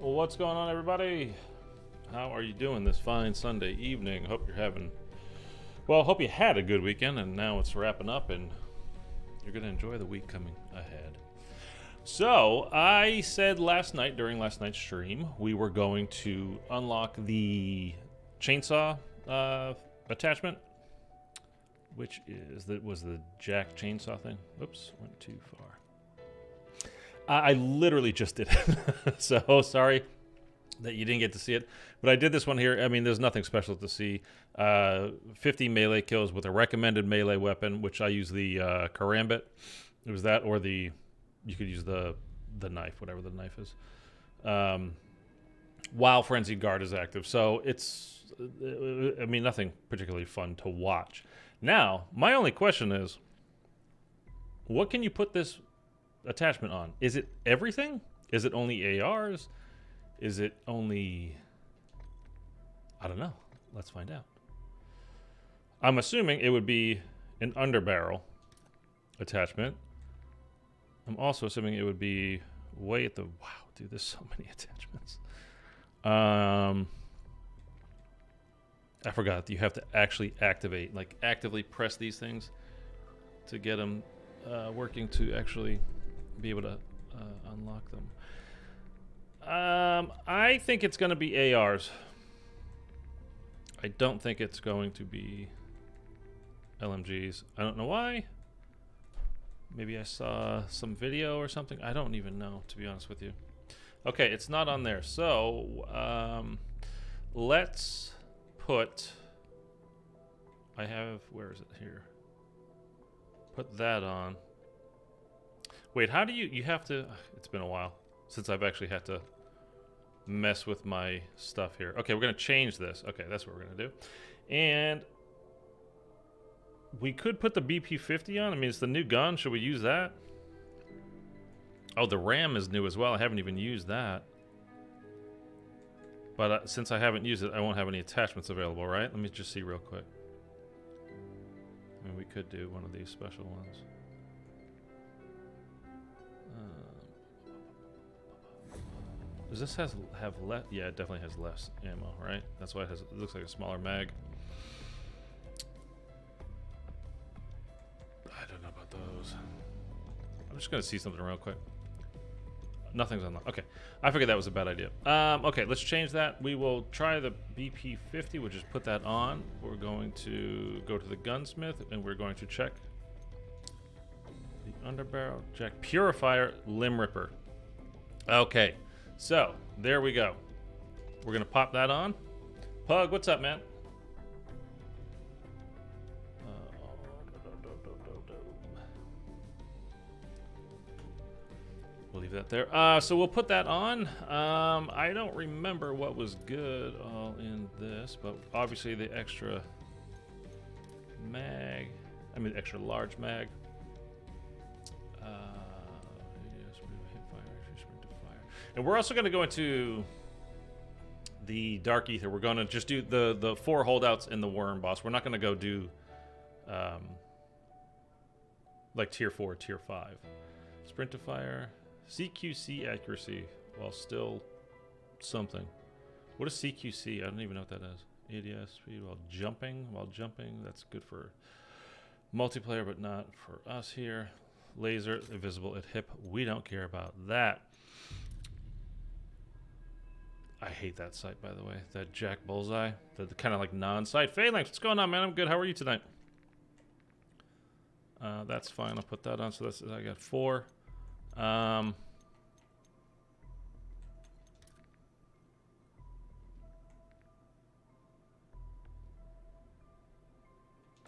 What's going on, everybody? How are you doing this fine Sunday evening? Hope you're having, well, hope you had a good weekend, and now it's wrapping up, and you're going to enjoy the week coming ahead. So, I said last night, during last night's stream, we were going to unlock the chainsaw attachment, which was the jack chainsaw thing. Oops, went too far. I literally just did it. So sorry that you didn't get to see it, but I did this one here. I mean, there's nothing special to see. 50 melee kills with a recommended melee weapon, which I use the karambit. It was that, or you could use the knife, whatever the knife is, while Frenzied Guard is active. So it's, I mean, nothing particularly fun to watch. Now, my only question is, what can you put this attachment on? Is it everything? Is it only ARs? Is it only, I don't know. Let's find out. I'm assuming it would be an underbarrel attachment. I'm also assuming it would be way at the, wow, dude, there's so many attachments. I forgot you have to actually activate, like actively press these things to get them working to actually be able to unlock them. I think it's going to be ARs. I don't think it's going to be LMGs. I don't know why. Maybe I saw some video or something. I don't even know, to be honest with you. Okay, it's not on there. So, let's put... where is it here? Put that on. Wait, how do you have to... It's been a while since I've actually had to mess with my stuff here. Okay, we're going to change this. Okay, that's what we're going to do. And we could put the BP-50 on. I mean, it's the new gun. Should we use that? Oh, the RAM is new as well. I haven't even used that. But since I haven't used it, I won't have any attachments available, right? Let me just see real quick. I mean, we could do one of these special ones. Does this have less? Yeah, it definitely has less ammo, right? That's why it looks like a smaller mag. I don't know about those. I'm just gonna see something real quick. Nothing's unlocked. Okay, I figured that was a bad idea. Okay, let's change that. We will try the BP-50. We'll just put that on. We're going to go to the gunsmith, and we're going to check the underbarrel, jack, purifier, limb ripper. Okay. So, there we go. We're going to pop that on. Pug, what's up, man? We'll leave that there. So we'll put that on. I don't remember what was good all in this, but obviously the extra mag, I mean extra large mag. And we're also going to go into the Dark Aether. We're going to just do the 4 holdouts in the worm boss. We're not going to go do like tier 4, tier 5. Sprint to fire, CQC accuracy while still something. What is CQC? I don't even know what that is. ADS speed while jumping. That's good for multiplayer, but not for us here. Laser, invisible at hip. We don't care about that. I hate that sight, by the way. That Jack Bullseye. The kind of like non-sight. Phalanx, what's going on, man? I'm good. How are you tonight? That's fine. I'll put that on. So that's, I got 4.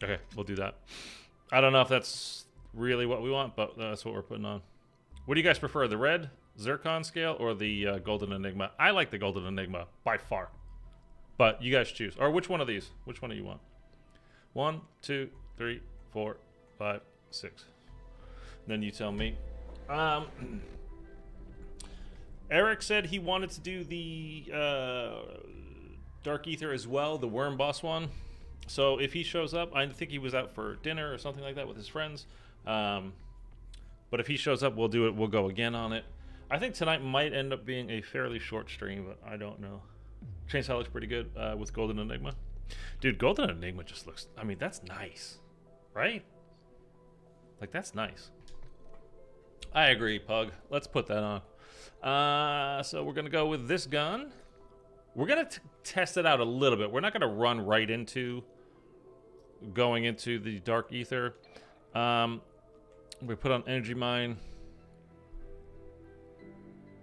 Okay, we'll do that. I don't know if that's really what we want, but that's what we're putting on. What do you guys prefer? The red Zircon scale or the Golden Enigma? I like the Golden Enigma by far, but you guys choose. Or which one of these? Which one do you want? 1, 2, 3, 4, 5, 6. Then you tell me. Eric said he wanted to do the Dark Aether as well, the worm boss one. So if he shows up, I think he was out for dinner or something like that with his friends. But if he shows up, we'll do it. We'll go again on it. I think tonight might end up being a fairly short stream, but I don't know. Chainsaw looks pretty good with Golden Enigma. Dude, Golden Enigma just looks... I mean, that's nice. Right? Like, that's nice. I agree, Pug. Let's put that on. So we're going to go with this gun. We're going to test it out a little bit. We're not going to run right into going into the Dark Aether. We put on Energy Mine.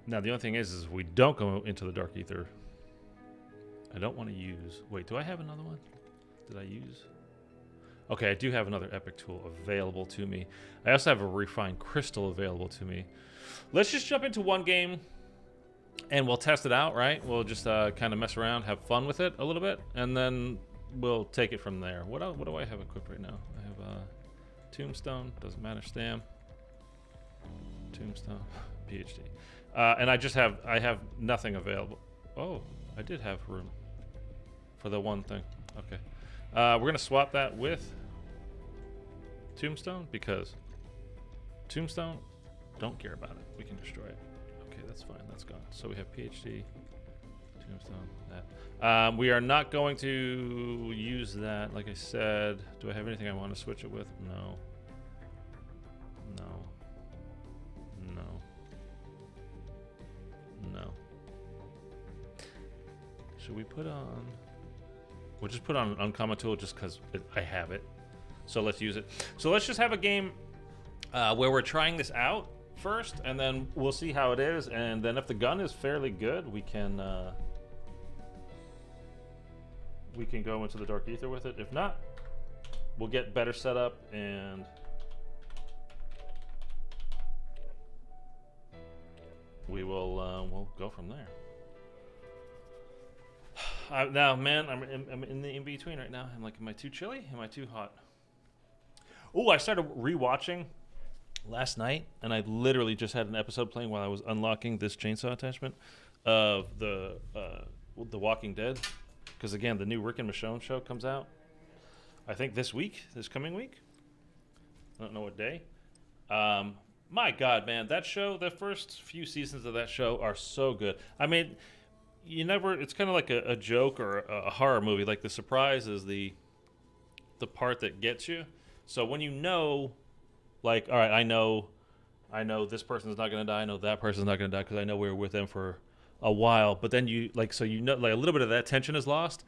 Now, the only thing is if we don't go into the Dark Aether, I don't want to use... Wait, do I have another one? Did I use... Okay, I do have another epic tool available to me. I also have a refined crystal available to me. Let's just jump into one game and we'll test it out, right? We'll just kind of mess around, have fun with it a little bit, and then we'll take it from there. What do I have equipped right now? I have Tombstone, doesn't matter, Stam. Tombstone, PhD. And I have nothing available. Oh, I did have room for the one thing. Okay. We're going to swap that with Tombstone because Tombstone, don't care about it. We can destroy it. Okay, that's fine. That's gone. So we have PhD, Tombstone, that. We are not going to use that. Like I said, do I have anything I want to switch it with? No. No. No. No. Should we put on... We'll just put on an uncommon tool just because I have it. So let's use it. So let's just have a game where we're trying this out first, and then we'll see how it is. And then if the gun is fairly good, we can go into the Dark Aether with it. If not, we'll get better setup and we will we'll go from there. Now, man, I'm in the in-between right now. I'm like, am I too chilly? Am I too hot? Oh, I started rewatching last night, and I literally just had an episode playing while I was unlocking this chainsaw attachment of the Walking Dead. Because, again, the new Rick and Michonne show comes out, I think this coming week. I don't know what day. My God, man, that show, the first few seasons of that show are so good. I mean... it's kind of like a joke or a horror movie. Like the surprise is the part that gets you. So when you know, like, all right, I know this person's not going to die. I know that person's not going to die because I know we were with them for a while. But then you, like, so you know, like a little bit of that tension is lost.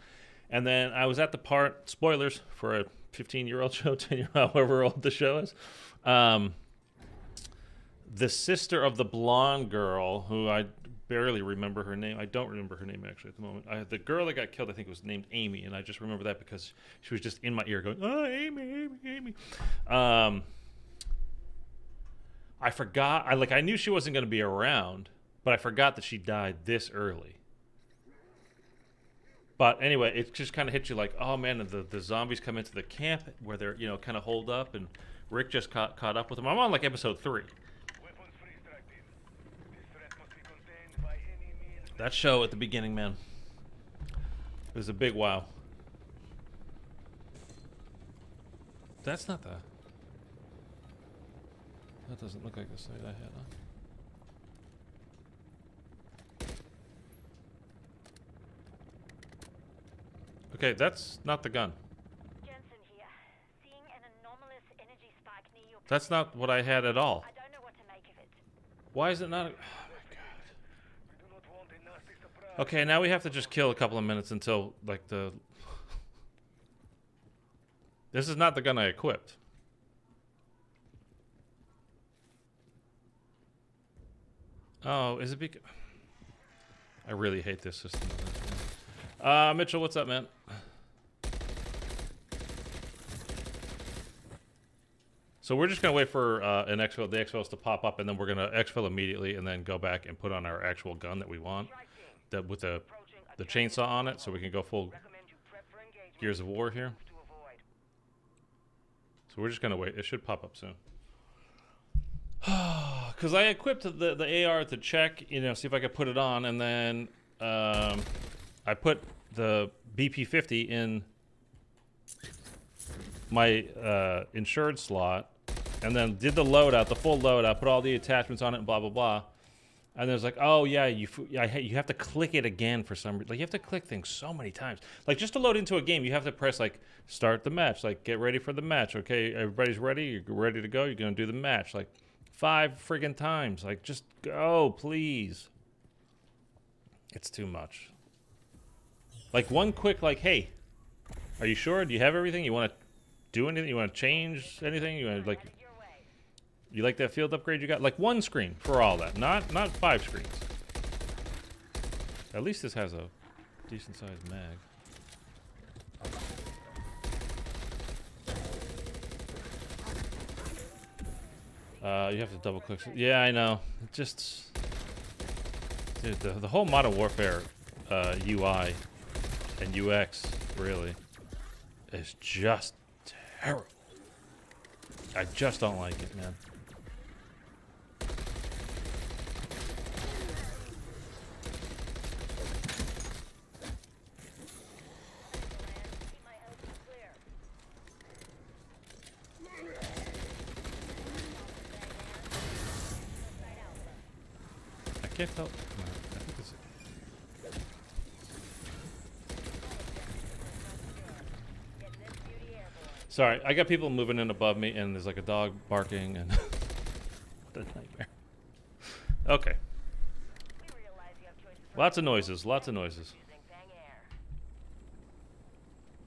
And then I was at the part, spoilers for a 15-year-old show, 10-year-old, however old the show is. The sister of the blonde girl, who I barely remember her name. I don't remember her name actually at the moment. The girl that got killed, I think, was named Amy, and I just remember that because she was just in my ear going, "Oh, Amy, Amy, Amy." I forgot. I knew she wasn't going to be around, but I forgot that she died this early. But anyway, it just kind of hit you like, oh man, the zombies come into the camp where they're kind of holed up, and Rick just caught up with them. I'm on like episode 3. That show at the beginning, man, it was a big wow. That's not that doesn't look like the site I had, huh? Okay, that's not the gun. Jensen here. Seeing an anomalous energy spike near your... That's not what I had at all. I don't know what to make of it. Why is it not... Okay, now we have to just kill a couple of minutes until, like, the... This is not the gun I equipped. Oh, is it because... I really hate this system. Mitchell, what's up, man? So we're just going to wait for the exfils to pop up, and then we're going to exfil immediately and then go back and put on our actual gun that we want. With the chainsaw on it, so we can go full Gears of War here. So we're just gonna wait. It should pop up soon. Because I equipped the AR to check, see if I could put it on, and then I put the BP-50 in my insured slot, and then did the loadout, the full loadout, put all the attachments on it, and blah blah blah. And there's like, oh yeah, you have to click it again for some reason. Like you have to click things so many times. Like just to load into a game, you have to press like start the match, like get ready for the match. Okay, everybody's ready. You're ready to go. You're gonna do the match like 5 friggin' times. Like just go, please. It's too much. Like one quick like, hey, are you sure? Do you have everything? You want to do anything? You want to change anything? You want to like. You like that field upgrade you got? Like one screen for all that, not 5 screens. At least this has a decent sized mag. You have to double click. Yeah, I know. It just, dude, the whole Modern Warfare UI and UX really is just terrible. I just don't like it, man. I can't tell. I think this. Sorry, I got people moving in above me, and there's like a dog barking, and what a nightmare. Okay. Lots of noises. Lots of noises.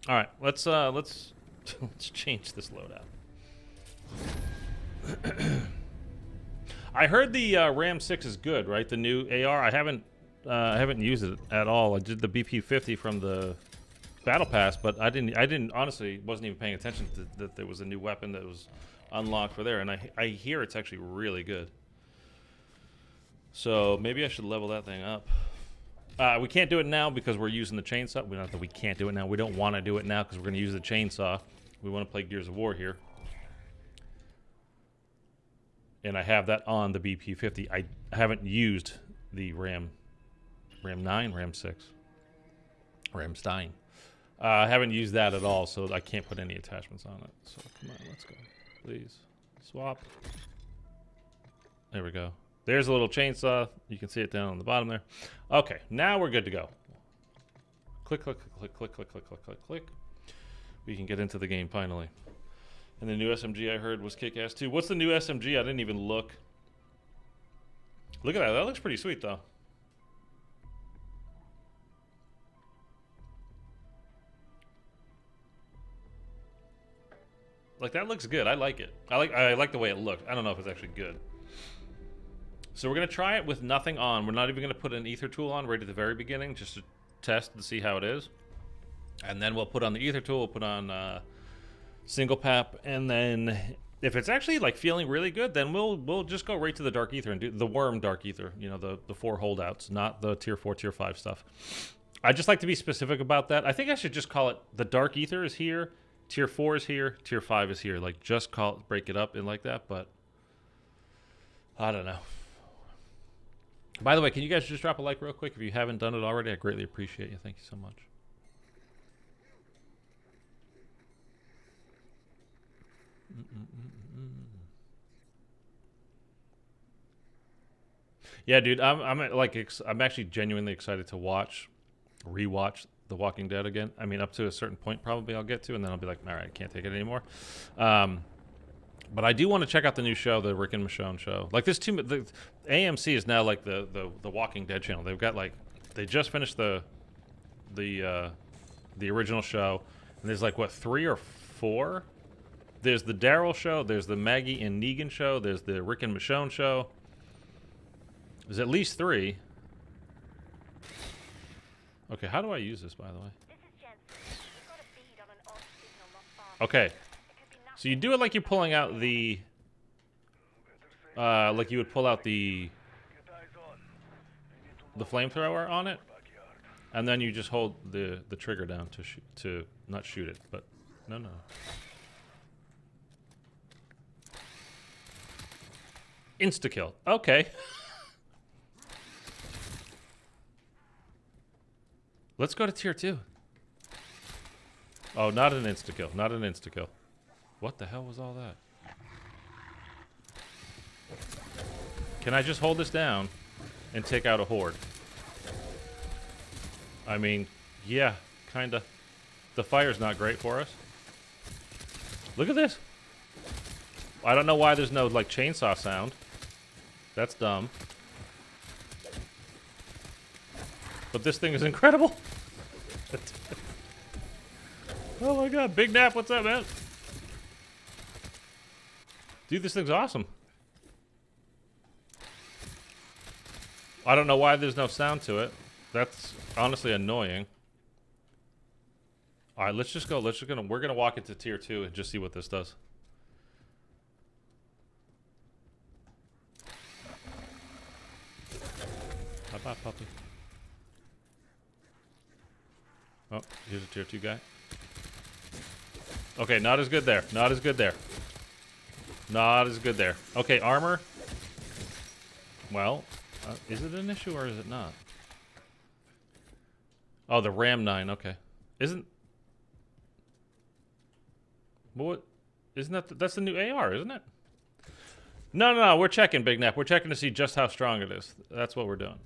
All right, let's let's change this loadout. I heard the Ram 6 is good, right? The new AR. I haven't used it at all. I did the BP50 from the Battle Pass, but I didn't honestly wasn't even paying attention to that there was a new weapon that was unlocked for there, and I hear it's actually really good. So maybe I should level that thing up. We can't do it now because we're using the chainsaw. Not that we can't do it now. We don't want to do it now because we're going to use the chainsaw. We want to play Gears of War here. And I have that on the BP50. I haven't used the Ram 9, Ram 6, Ram Stein. I haven't used that at all, so I can't put any attachments on it. So come on, let's go. Please. Swap. There we go. There's a little chainsaw. You can see it down on the bottom there. Okay, now we're good to go. Click, click, click, click, click, click, click, click, click. We can get into the game finally. And the new SMG I heard was kick-ass too. What's the new SMG? I didn't even look. Look at that. That looks pretty sweet though. Like that looks good. I like it. I like the way it looked. I don't know if it's actually good. So we're gonna try it with nothing on. We're not even gonna put an ether tool on right at the very beginning, just to test and see how it is. And then we'll put on the ether tool. We'll put on single pap, and then if it's actually like feeling really good, then we'll just go right to the Dark Aether and do the worm Dark Aether. You know, the 4 holdouts, not the tier 4, tier 5 stuff. I just like to be specific about that. I think I should just call it the Dark Aether is here, tier 4 is here, tier 5 is here. Like just break it up in like that. But I don't know. By the way, can you guys just drop a like real quick if you haven't done it already? I greatly appreciate you. Thank you so much. Yeah, dude, I'm actually genuinely excited to rewatch The Walking Dead again. I mean, up to a certain point probably I'll get to, and then I'll be like, all right, I can't take it anymore. But I do want to check out the new show, the Rick and Michonne show. Like this the AMC is now like the Walking Dead channel. They've got like they just finished the original show, and there's like what 3 or 4. There's the Daryl show, there's the Maggie and Negan show, there's the Rick and Michonne show. There's at least 3. Okay, how do I use this, by the way? Okay. So you do it like you're pulling out the... like you would pull out the flamethrower on it. And then you just hold the trigger down to not shoot it, but... No. Insta-kill. Okay. Let's go to tier 2. Oh, not an insta-kill. Not an insta-kill. What the hell was all that? Can I just hold this down? and take out a horde. I mean, yeah, kinda. The fire's not great for us. Look at this. I don't know why there's no, like, chainsaw sound. That's dumb. But this thing is incredible. Oh my god, Big Nap, what's up, man? Dude, this thing's awesome. I don't know why there's no sound to it. That's honestly annoying. All right, let's just go. We're gonna walk into tier 2 and just see what this does. Bye-bye, puppy. Oh, here's a tier 2 guy. Okay, not as good there. Not as good there. Not as good there. Okay, armor. Well, is it an issue or is it not? Oh, the Ram 9. Okay, isn't? What? Isn't that? That's the new AR, isn't it? No. We're checking, Big Nap. We're checking to see just how strong it is. That's what we're doing.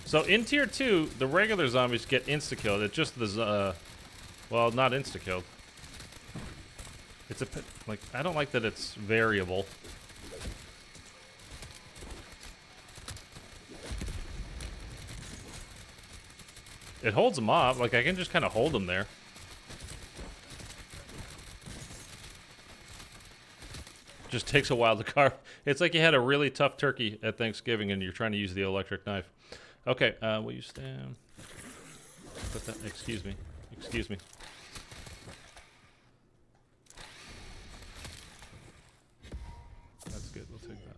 So in tier 2, the regular zombies get insta-killed. It's just the, well, not insta-killed. It's a, like, I don't like that it's variable. It holds them off. Like, I can just kind of hold them there. Just takes a while to carve. It's like you had a really tough turkey at Thanksgiving and you're trying to use the electric knife. Okay, will you stand? Put that, excuse me. Excuse me. That's good, we'll take that.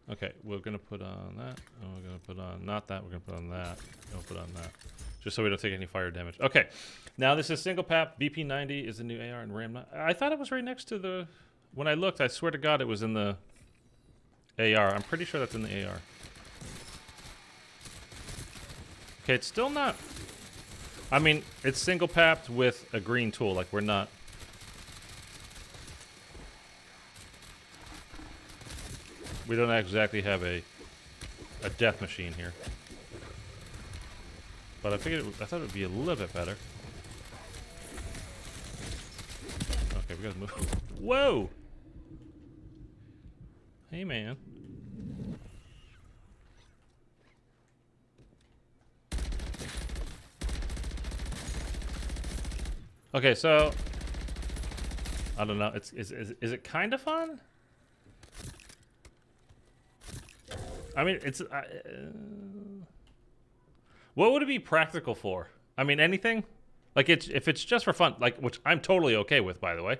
Okay, we're gonna put on that. And we're gonna put on, not that, we're gonna put on that. We'll put on that. Just so we don't take any fire damage. Okay, now this is single pap. BP90 is the new AR and RAM 9. I thought it was right next to the, when I looked, I swear to God it was in the AR. I'm pretty sure that's in the AR. Okay, it's still not... I mean, it's single papped with a green tool. Like, we're not... We don't exactly have a death machine here. But I figured, I thought it would be a little bit better. Okay, we gotta move. Whoa! Hey, man. Okay, so I don't know. Is it kind of fun? I mean, it's what would it be practical for? I mean, anything. Like, if it's just for fun, like, which I'm totally okay with, by the way.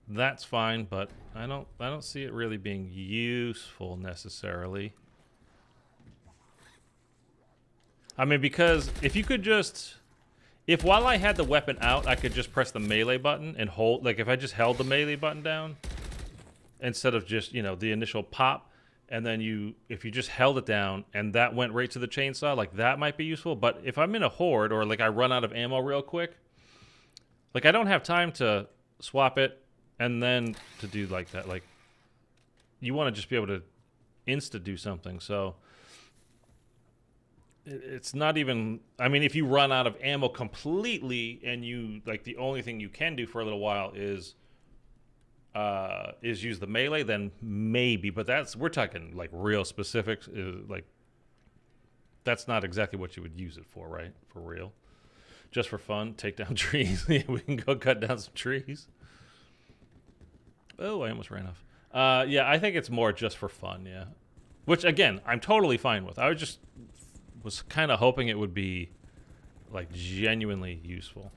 That's fine, but I don't see it really being useful necessarily. I mean, because if you could just... If while I had the weapon out, I could just press the melee button and hold... Like, if I just held the melee button down, instead of just, you know, the initial pop, and then if you just held it down, and that went right to the chainsaw, like, that might be useful. But if I'm in a horde, or, like, I run out of ammo real quick, like, I don't have time to swap it, and then to do, like, that. Like, you want to just be able to insta-do something, so... It's not even... I mean, if you run out of ammo completely and you... Like, the only thing you can do for a little while is use the melee, then maybe. But that's... We're talking, like, real specifics. Like, that's not exactly what you would use it for, right? For real. Just for fun. Take down trees. Yeah, we can go cut down some trees. Oh, I almost ran off. Yeah, I think it's more just for fun, yeah. Which, again, I'm totally fine with. I was kind of hoping it would be, like, genuinely useful,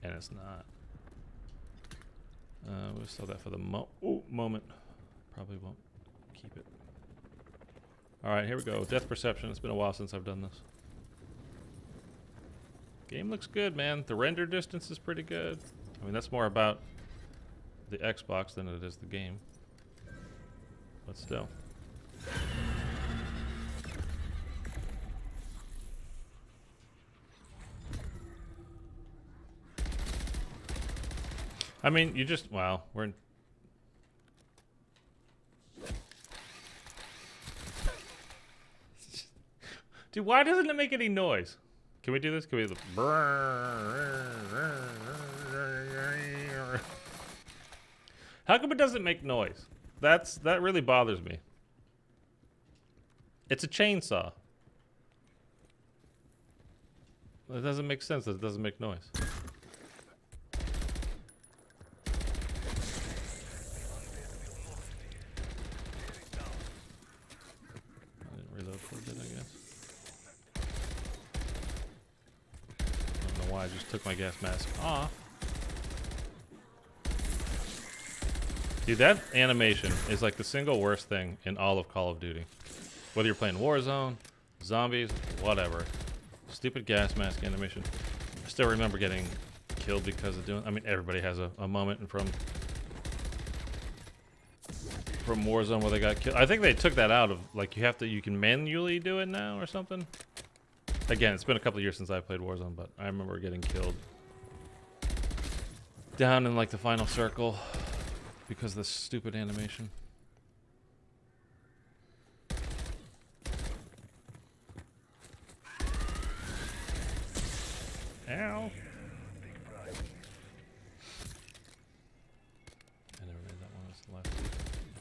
and it's not. We'll sell that for the moment. Probably won't keep it. All right, here we go. Death perception. It's been a while since I've done this. Game looks good, man. The render distance is pretty good. I mean, that's more about the Xbox than it is the game, but still. I mean, you just, wow, we're in. Dude, why doesn't it make any noise? Can we do this? Can we? How come it doesn't make noise? That really bothers me. It's a chainsaw. It doesn't make sense that it doesn't make noise. I didn't reload for it, I guess. I don't know why I just took my gas mask off. Dude, that animation is like the single worst thing in all of Call of Duty. Whether you're playing Warzone, Zombies, whatever. Stupid gas mask animation. I still remember getting killed because of doing. I mean, everybody has a moment from Warzone where they got killed. I think they took that out of, like, you can manually do it now or something. Again, it's been a couple of years since I played Warzone, but I remember getting killed down in like the final circle because of this stupid animation. Ow. I never made that one. That's the last one.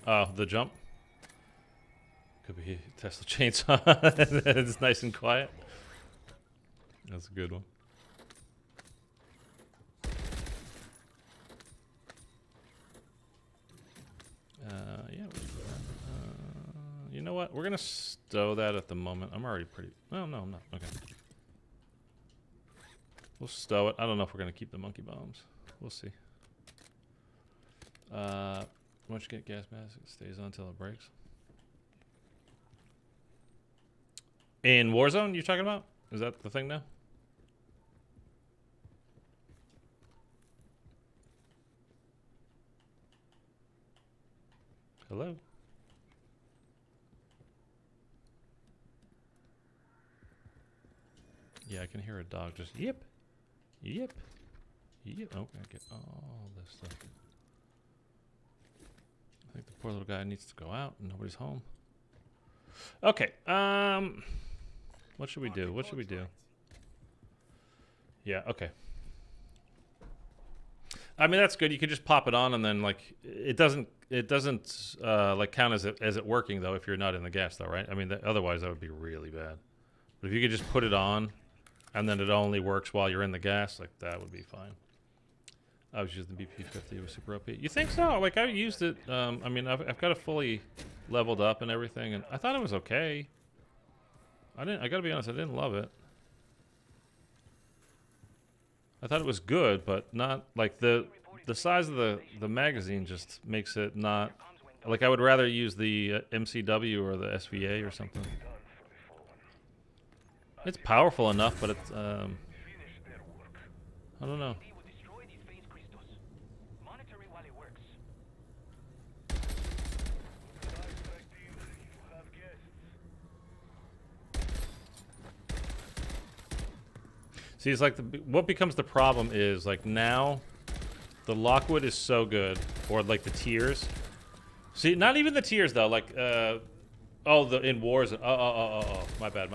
Oh, the jump. Could be Tesla chainsaw. It's nice and quiet. That's a good one. Yeah, we can do that. You know what? We're gonna stow that at the moment. I'm already pretty. Oh no, I'm not. Okay. We'll stow it. I don't know if we're gonna keep the monkey bombs. We'll see. Once you get gas mask, it stays on until it breaks. In Warzone, you're talking about? Is that the thing now? Hello? Yeah, I can hear a dog just yip. Yip. Yip. Okay, I get all this stuff. I think the poor little guy needs to go out and nobody's home. Okay, what should we do? What should we do? Yeah, okay. I mean, that's good. You could just pop it on and then, like, it doesn't like count as it working though if you're not in the gas though, right? I mean, otherwise that would be really bad. But if you could just put it on and then it only works while you're in the gas, like, that would be fine. I was using the BP50. It was super OP. You think so? Like, I used it. I mean, I've got it fully leveled up and everything, and I thought it was okay. I gotta be honest, I didn't love it. I thought it was good, but not like the size of the magazine just makes it not like. I would rather use the MCW or the SVA or something. It's powerful enough, but it's I don't know. See, it's like what becomes the problem is, like, now the Lockwood is so good, or like the tiers. See, not even the tiers though. Like, in wars. Oh, my bad.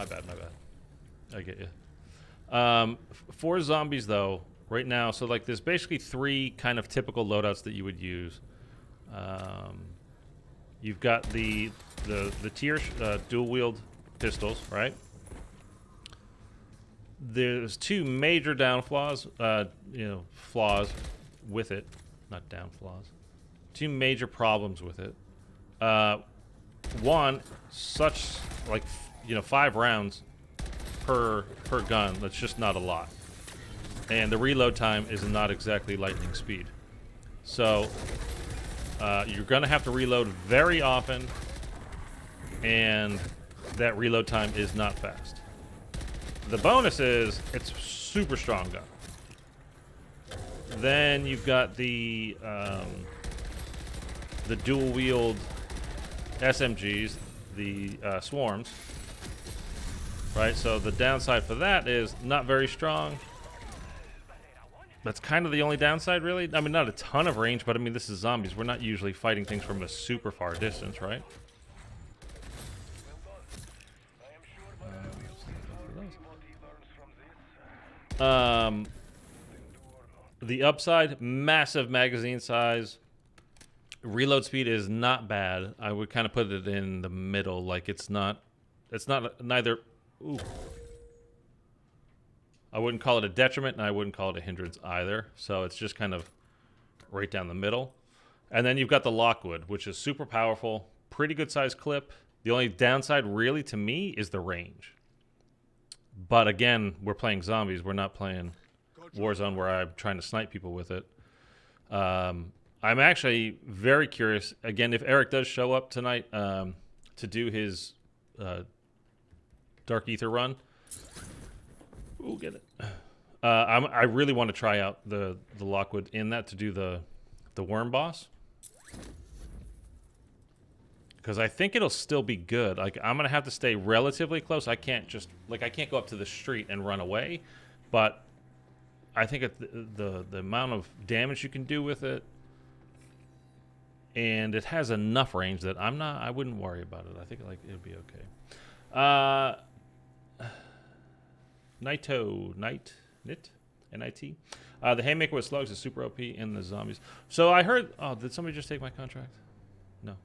I get you. For zombies though, right now, so like there's basically 3 kind of typical loadouts that you would use. You've got the tier dual wield pistols, right? There's 2 major flaws with it, not down flaws. 2 major problems with it. One, such like 5 rounds per gun. That's just not a lot, and the reload time is not exactly lightning speed. So you're gonna have to reload very often, and that reload time is not fast. The bonus is it's super strong gun. Then you've got the dual wield SMGs, the swarms, right? So the downside for that is not very strong, That's kind of the only downside, really. I mean, not a ton of range, but I mean, this is zombies. We're not usually fighting things from a super far distance, right? The upside, massive magazine size. Reload speed is not bad. I would kind of put it in the middle. Like, it's not neither. Ooh. I wouldn't call it a detriment, and I wouldn't call it a hindrance either. So it's just kind of right down the middle. And then you've got the Lockwood, which is super powerful, pretty good size clip. The only downside, really, to me, is the range. But again, we're playing zombies. We're not playing Warzone where I'm trying to snipe people with it. I'm actually very curious, again, if Eric does show up tonight to do his Dark Aether run. Ooh, get it. I really want to try out the Lockwood in that to do the worm boss. Because I think it'll still be good. Like, I'm going to have to stay relatively close. I can't just, like, I can't go up to the street and run away. But I think the amount of damage you can do with it, and it has enough range that I wouldn't worry about it. I think, like, it'll be okay. Nit, N-I-T. The Haymaker with slugs is super OP in the zombies. So I heard, oh, did somebody just take my contract? No.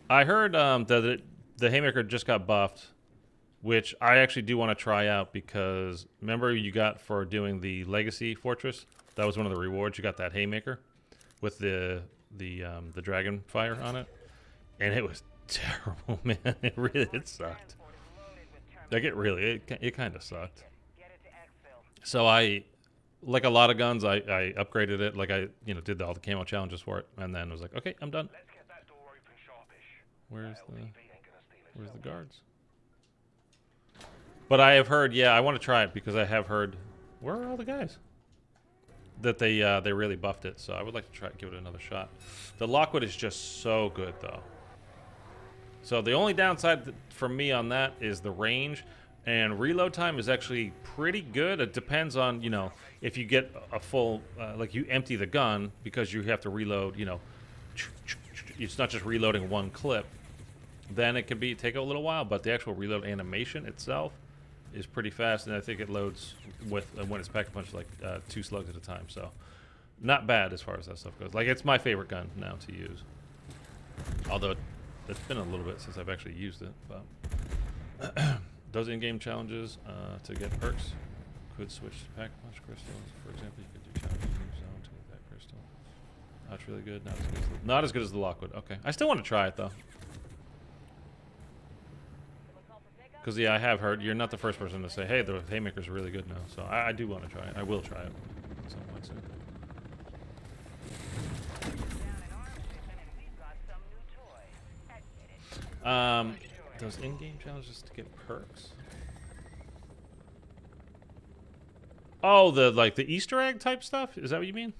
I heard that the Haymaker just got buffed, which I actually do want to try out because remember you got for doing the Legacy Fortress? That was one of the rewards. You got that Haymaker with the dragon fire on it, and it was terrible, man. It sucked. Like it kind of sucked. So I, like a lot of guns, I upgraded it. Like I did all the camo challenges for it, and then was like, okay, I'm done. Where's the guards? But I have heard, yeah, I want to try it because I have heard, where are all the guys? That they really buffed it, so I would like to try give it another shot. The Lockwood is just so good though. So the only downside for me on that is the range, and reload time is actually pretty good. It depends on, if you get a full, like you empty the gun because you have to reload, it's not just reloading one clip. Then it can take a little while, but the actual reload animation itself is pretty fast, and I think it loads with when it's pack-a-punch like 2 slugs at a time. So not bad as far as that stuff goes. Like, it's my favorite gun now to use. Although it's been a little bit since I've actually used it. But those in-game challenges to get perks could switch to pack-a-punch crystals. For example, you could do challenges in your zone to get that crystal. That's really good. Not as good as the Lockwood. Okay, I still want to try it though. Because, yeah, I have heard, you're not the first person to say, hey, the Haymaker's really good now. So I do want to try it. I will try it at some point soon. Those in-game challenges to get perks? Oh, the Easter egg type stuff? Is that what you mean?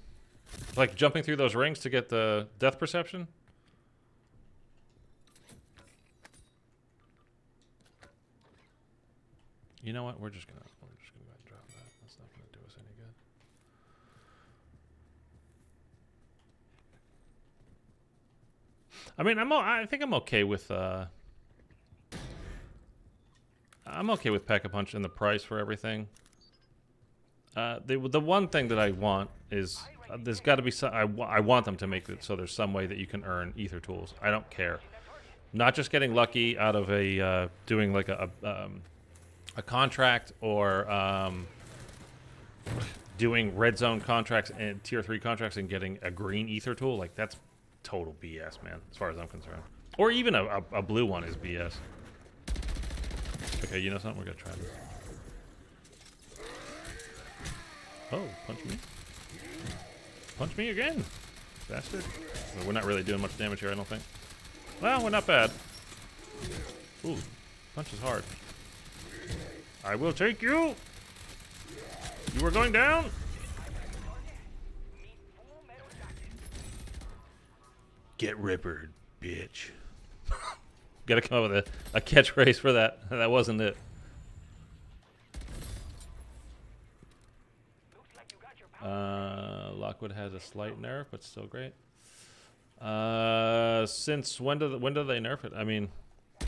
Like jumping through those rings to get the death perception? You know what? We're just gonna go ahead and drop that. That's not gonna do us any good. I mean, I think I'm okay with Pack-a-Punch and the price for everything. The one thing that I want is there's got to be some. I want them to make it so there's some way that you can earn ether tools. I don't care. Not just getting lucky out of a doing like a contract or doing red zone contracts and tier 3 contracts and getting a green ether tool. Like, that's total BS, man, as far as I'm concerned. Or even a blue one is BS. Okay, you know something? We're gonna try this. Oh, punch me. Punch me again, bastard. Well, we're not really doing much damage here, I don't think. Well, we're not bad. Ooh, punch is hard. I will take you! You are going down! Get rippered, bitch. Gotta come up with a catchphrase for that. That wasn't it. Lockwood has a slight nerf, but still great. Since when do they nerf it? I mean, I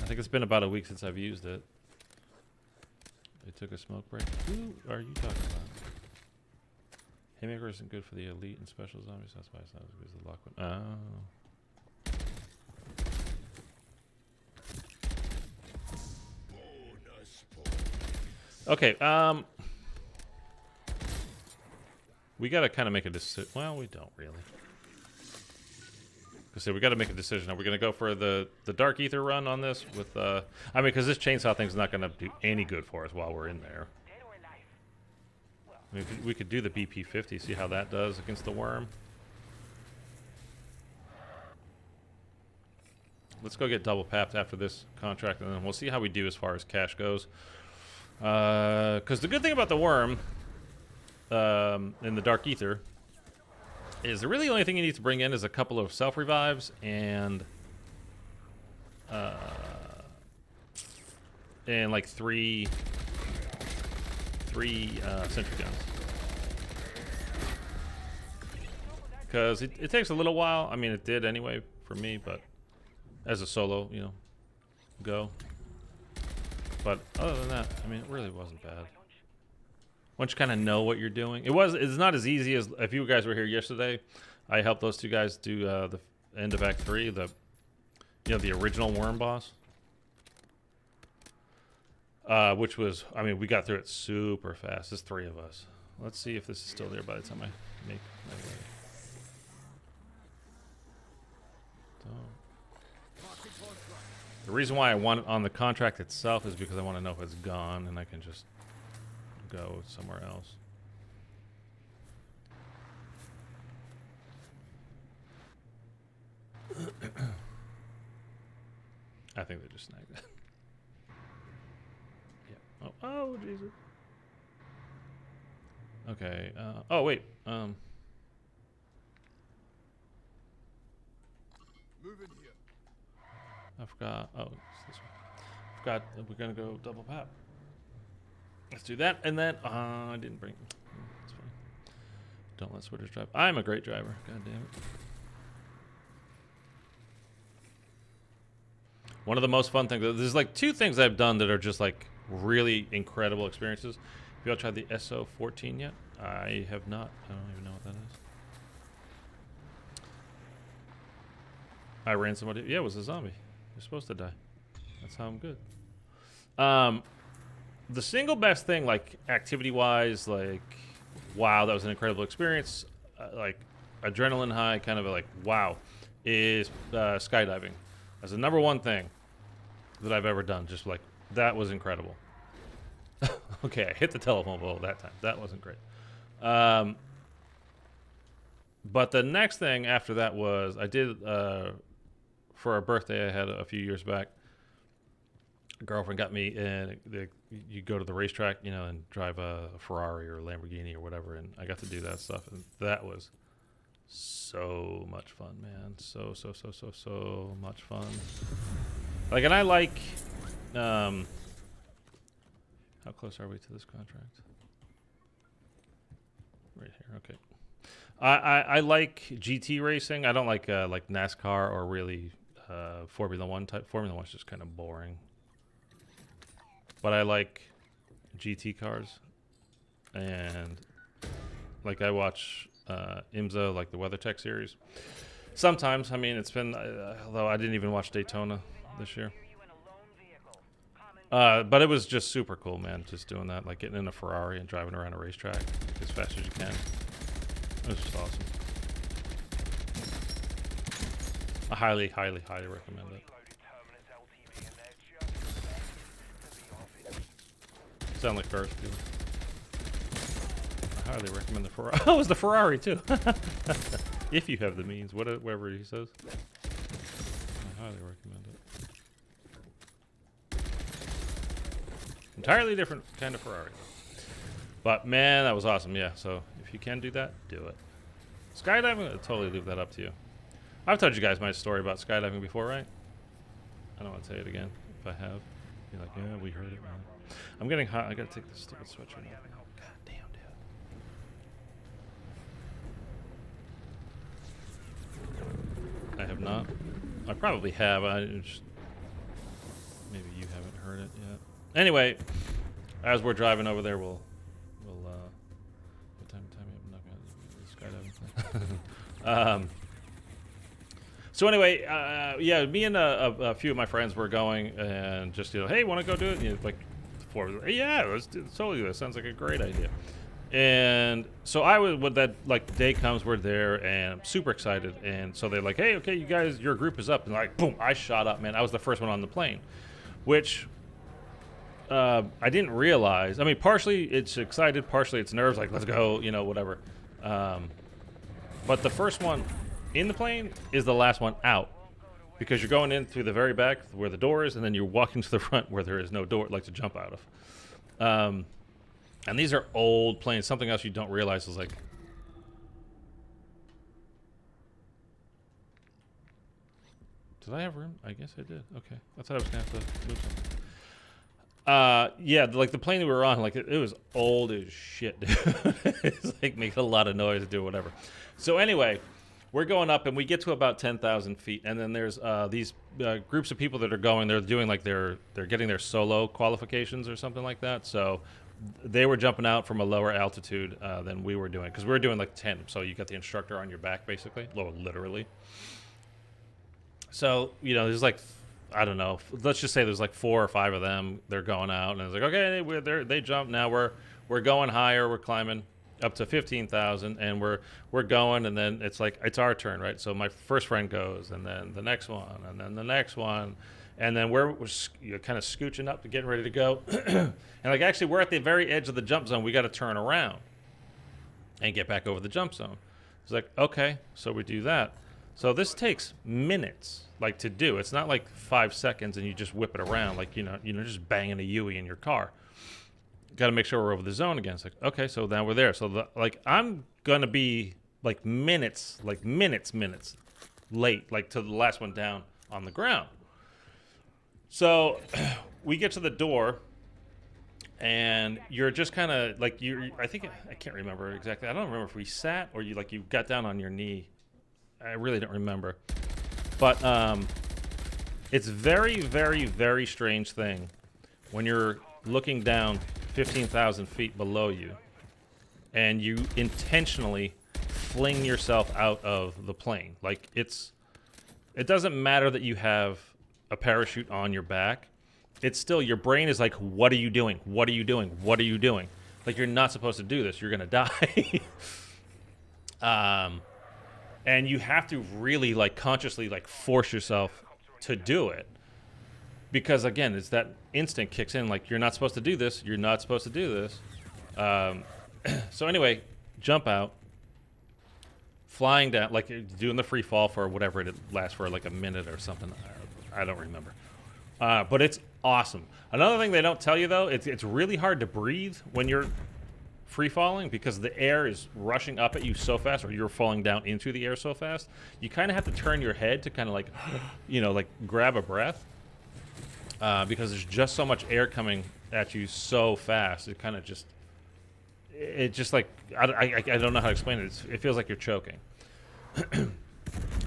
think it's been about a week since I've used it. They took a smoke break. Who are you talking about? Haymaker isn't good for the elite and special zombies. That's why it's not as good as the Lockwood. Oh. Okay. We gotta kind of make a decision. Well, we don't really. So we got to make a decision. Are we going to go for the Dark Aether run on this? With I mean, because this chainsaw thing's not going to do any good for us while we're in there. I mean, we could do the BP50, see how that does against the worm. Let's go get double papped after this contract, and then we'll see how we do as far as cash goes. Because the good thing about the worm in the Dark Aether is the really only thing you need to bring in is a couple of self revives and like three sentry guns. Because it takes a little while. I mean, it did anyway for me, but as a solo, you know, go. But other than that, I mean, it really wasn't bad. Once you kind of know what you're doing, it's not as easy as if you guys were here yesterday. I helped those two guys do the end of Act 3, the original worm boss, which was, I mean, we got through it super fast. There's 3 of us. Let's see if this is still there by the time I make my way. The reason why I want it on the contract itself is because I want to know if it's gone, and I can just go somewhere else. I think they just snagged it. Yeah. Oh, Jesus. Okay. Oh, wait. Move in here. I forgot. Oh, it's this one. I forgot that we're gonna go double pap. Let's do that, and then I didn't bring. That's fine. Don't let Switters drive. I'm a great driver. God damn it. One of the most fun things. There's like 2 things I've done that are just like really incredible experiences. Have you all tried the SO14 yet? I have not. I don't even know what that is. I ran somebody. Yeah, it was a zombie. You're supposed to die. That's how I'm good. The single best thing, like activity-wise, like, wow, that was an incredible experience, like adrenaline high, kind of like, wow, is skydiving. That's the #1 thing that I've ever done. Just like, that was incredible. Okay, I hit the telephone pole that time. That wasn't great. But the next thing after that was, I did, for a birthday I had a few years back, a girlfriend got me, and you go to the racetrack, you know, and drive a Ferrari or a Lamborghini or whatever, and I got to do that stuff, and that was so much fun, man. So much fun. Like, and I like, how close are we to this contract? Right here, okay. I like GT racing. I don't like NASCAR or really Formula 1 type. Formula 1's just kind of boring. But I like GT cars, and like I watch MWIII, like the WeatherTech series. Sometimes, I mean, it's been, although I didn't even watch Daytona this year. But it was just super cool, man, just doing that, like getting in a Ferrari and driving around a racetrack as fast as you can. It was just awesome. I highly recommend it. Sound like cars do. I highly recommend the Ferrari. Oh, it was the Ferrari too. If you have the means, whatever he says. I highly recommend it. Entirely different kind of Ferrari. But man, that was awesome. Yeah, so if you can do that, do it. Skydiving, I'll totally leave that up to you. I've told you guys my story about skydiving before, right? I don't want to say it again. If I have, you're like, yeah, we heard it, man. I'm getting hot. I gotta take this stupid sweatshirt off. God damn, I have not. I probably have. Maybe you haven't heard it yet. Anyway, as we're driving over there, we'll what time I'm not gonna skydiving. So anyway, yeah, me and a few of my friends were going, and just hey, want to go do it? And like, yeah, let's totally do it. Sounds like a great idea. And so I was, when that like day comes, we're there, and I'm super excited. And so they're like, hey, okay, you guys, your group is up, and like, boom, I shot up, man. I was the first one on the plane, which I didn't realize. I mean, partially it's excited, partially it's nerves, like let's go, whatever. But the first one in the plane is the last one out, because you're going in through the very back where the door is, and then you're walking to the front where there is no door, like to jump out of. And these are old planes. Something else you don't realize is like, did I have room? I guess I did. Okay, I thought I was gonna have to move something. Yeah, like the plane that we were on, like it was old as shit, dude. It's like making a lot of noise, do whatever. So anyway, we're going up, and we get to about 10,000 feet, and then there's these groups of people that are going. They're doing like they're getting their solo qualifications or something like that. So they were jumping out from a lower altitude than we were doing, because we were doing like 10. So you got the instructor on your back, basically, literally. So there's like, I don't know, let's just say there's like 4 or 5 of them. They're going out, and it's like, okay, they jumped. Now we're going higher. We're climbing up to 15,000, and we're going, and then it's like it's our turn, right? So my first friend goes, and then the next one, and then the next one. And then we're kind of scooching up to getting ready to go. And like, actually, we're at the very edge of the jump zone. We got to turn around and get back over the jump zone. It's like, okay, so we do that. So this takes minutes, like, to do. It's not like 5 seconds and you just whip it around, like, just banging a Yui in your car. Got to make sure we're over the zone again. It's like, okay, so now we're there. So I'm gonna be like minutes late, like to the last one down on the ground. So we get to the door, and you're just kind of like, I can't remember exactly. I don't remember if we sat or you got down on your knee. I really don't remember. But it's very, very, very strange thing when you're looking down 15,000 feet below you, and you intentionally fling yourself out of the plane. Like, it doesn't matter that you have a parachute on your back. It's still, your brain is like, what are you doing? What are you doing? What are you doing? Like, you're not supposed to do this. You're gonna die. And you have to really like consciously like force yourself to do it, because again, it's that instinct kicks in, like, you're not supposed to do this. You're not supposed to do this. So anyway, jump out, flying down, like doing the free fall for whatever it lasts for, like a minute or something. I don't remember. But it's awesome. Another thing they don't tell you, though, it's really hard to breathe when you're free falling, because the air is rushing up at you so fast, or you're falling down into the air so fast. You kind of have to turn your head to kind of like, like grab a breath, because there's just so much air coming at you so fast. It kind of just, like, I don't know how to explain it. It feels like you're choking.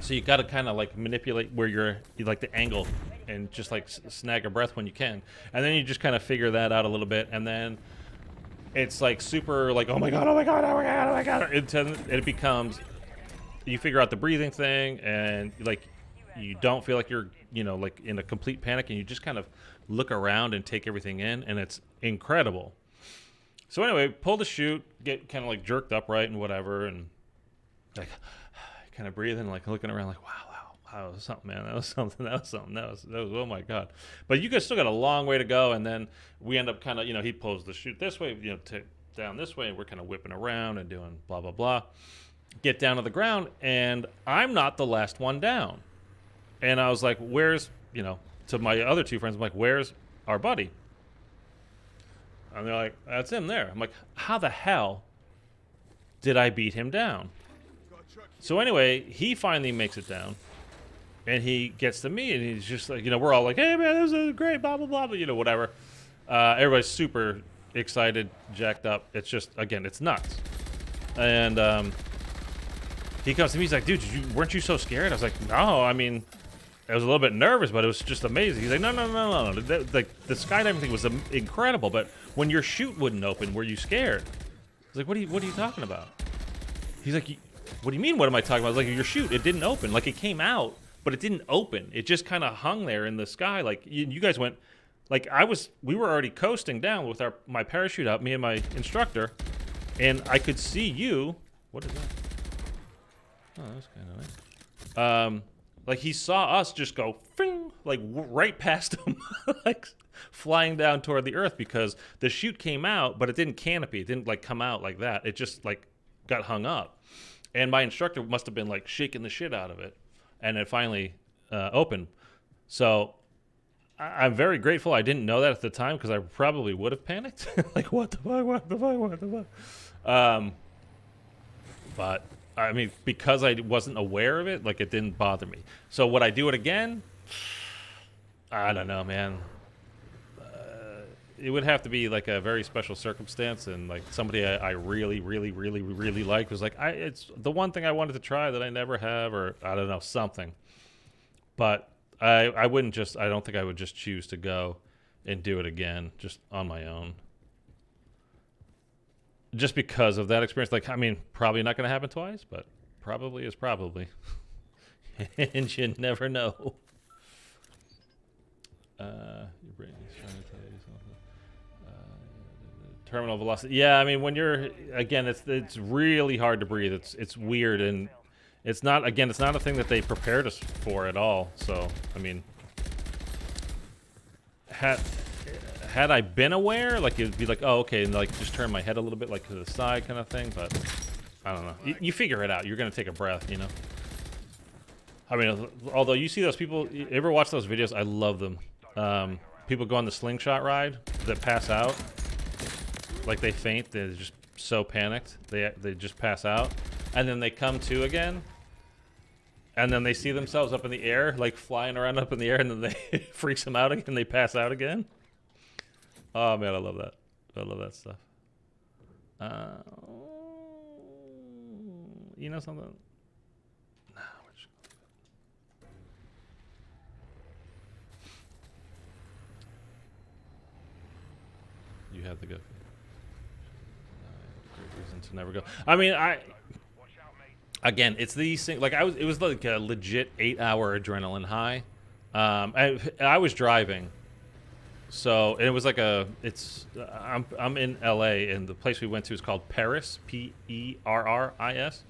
So you got to kind of like manipulate where you like the angle, and just like snag a breath when you can, and then you just kind of figure that out a little bit, and then it's like super like, oh my god, it becomes, you figure out the breathing thing, and like you don't feel like you're like in a complete panic, and you just kind of look around and take everything in, and it's incredible. So anyway, pull the chute, get kind of like jerked upright and whatever, and like kind of breathing, like looking around, like, wow, that was something, man. That was something. That was oh my god. But you guys still got a long way to go, and then we end up kind of, he pulls the chute this way, down this way, and we're kind of whipping around and doing blah blah blah. Get down to the ground, and I'm not the last one down. And I was like, where's, to my other two friends, I'm like, where's our buddy? And they're like, that's him there. I'm like, how the hell did I beat him down? So anyway, he finally makes it down, and he gets to me, and he's just like, we're all like, hey man, this is great, blah blah blah, but whatever. Everybody's super excited, jacked up. It's just, again, it's nuts. And he comes to me, he's like, dude, weren't you so scared? I was like, no, I mean, I was a little bit nervous, but it was just amazing. He's like, no. Like, the skydiving thing was incredible, but when your chute wouldn't open, were you scared? I was like, what are you talking about? He's like, what do you mean, what am I talking about? I was like, your chute, it didn't open. Like, it came out, but it didn't open. It just kind of hung there in the sky. Like, you guys went, like, we were already coasting down with my parachute out, me and my instructor, and I could see you. What is that? Oh, that's kind of nice. Like, he saw us just go, fing, like, right past him, like, flying down toward the earth because the chute came out, but it didn't canopy. It didn't, like, come out like that. It just, like, got hung up. And my instructor must have been, like, shaking the shit out of it. And it finally opened. So I'm very grateful I didn't know that at the time because I probably would have panicked. Like, what the fuck? But, I mean, because I wasn't aware of it, like, it didn't bother me. So would I do it again? I don't know, man. It would have to be, like, a very special circumstance, and, like, somebody I really liked was like, it's the one thing I wanted to try that I never have, or, I don't know, something. But I wouldn't just, I don't think I would just choose to go and do it again, just on my own. Just because of that experience. Like, I mean, probably not going to happen twice, but probably is probably. And you never know. Your brain is trying to tell you something. Terminal velocity. Yeah, I mean, when you're, again, it's really hard to breathe. It's weird, and it's not, again, it's not a thing that they prepared us for at all. So, I mean, had I been aware, like, it'd be like, oh, okay, and, like, just turn my head a little bit, like, to the side kind of thing, but I don't know. You figure it out. You're going to take a breath, you know? I mean, although you see those people, you ever watch those videos? I love them. People go on the slingshot ride that pass out. Like, they faint. They're just so panicked. They just pass out. And then they come to again. And then they see themselves up in the air, like, flying around up in the air, and then they freaks them out again. They pass out again. Oh, man, I love that. I love that stuff. You know something? Nah, we're just... You had to go. Great reason to never go. I mean, again, it's these things. Like, it was like a legit 8-hour adrenaline high. I was driving. So, and it was like I'm in LA, and the place we went to is called Perris, Perris.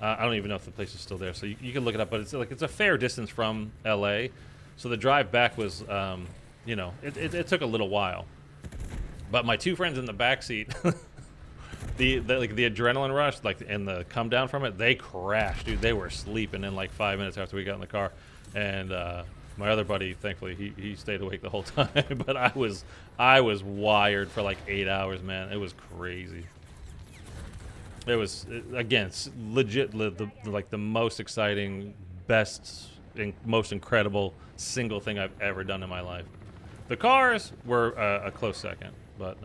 I don't even know if the place is still there, so you can look it up, but it's a fair distance from LA. So the drive back was, you know, it took a little while. But my two friends in the back seat, the adrenaline rush, like, and the come down from it, they crashed, dude. They were sleeping in like 5 minutes after we got in the car, and my other buddy, thankfully, he stayed awake the whole time. But I was wired for like 8 hours, man. It was crazy. It was, again, it's legit, like the most exciting, best, and most incredible single thing I've ever done in my life. The cars were a close second, but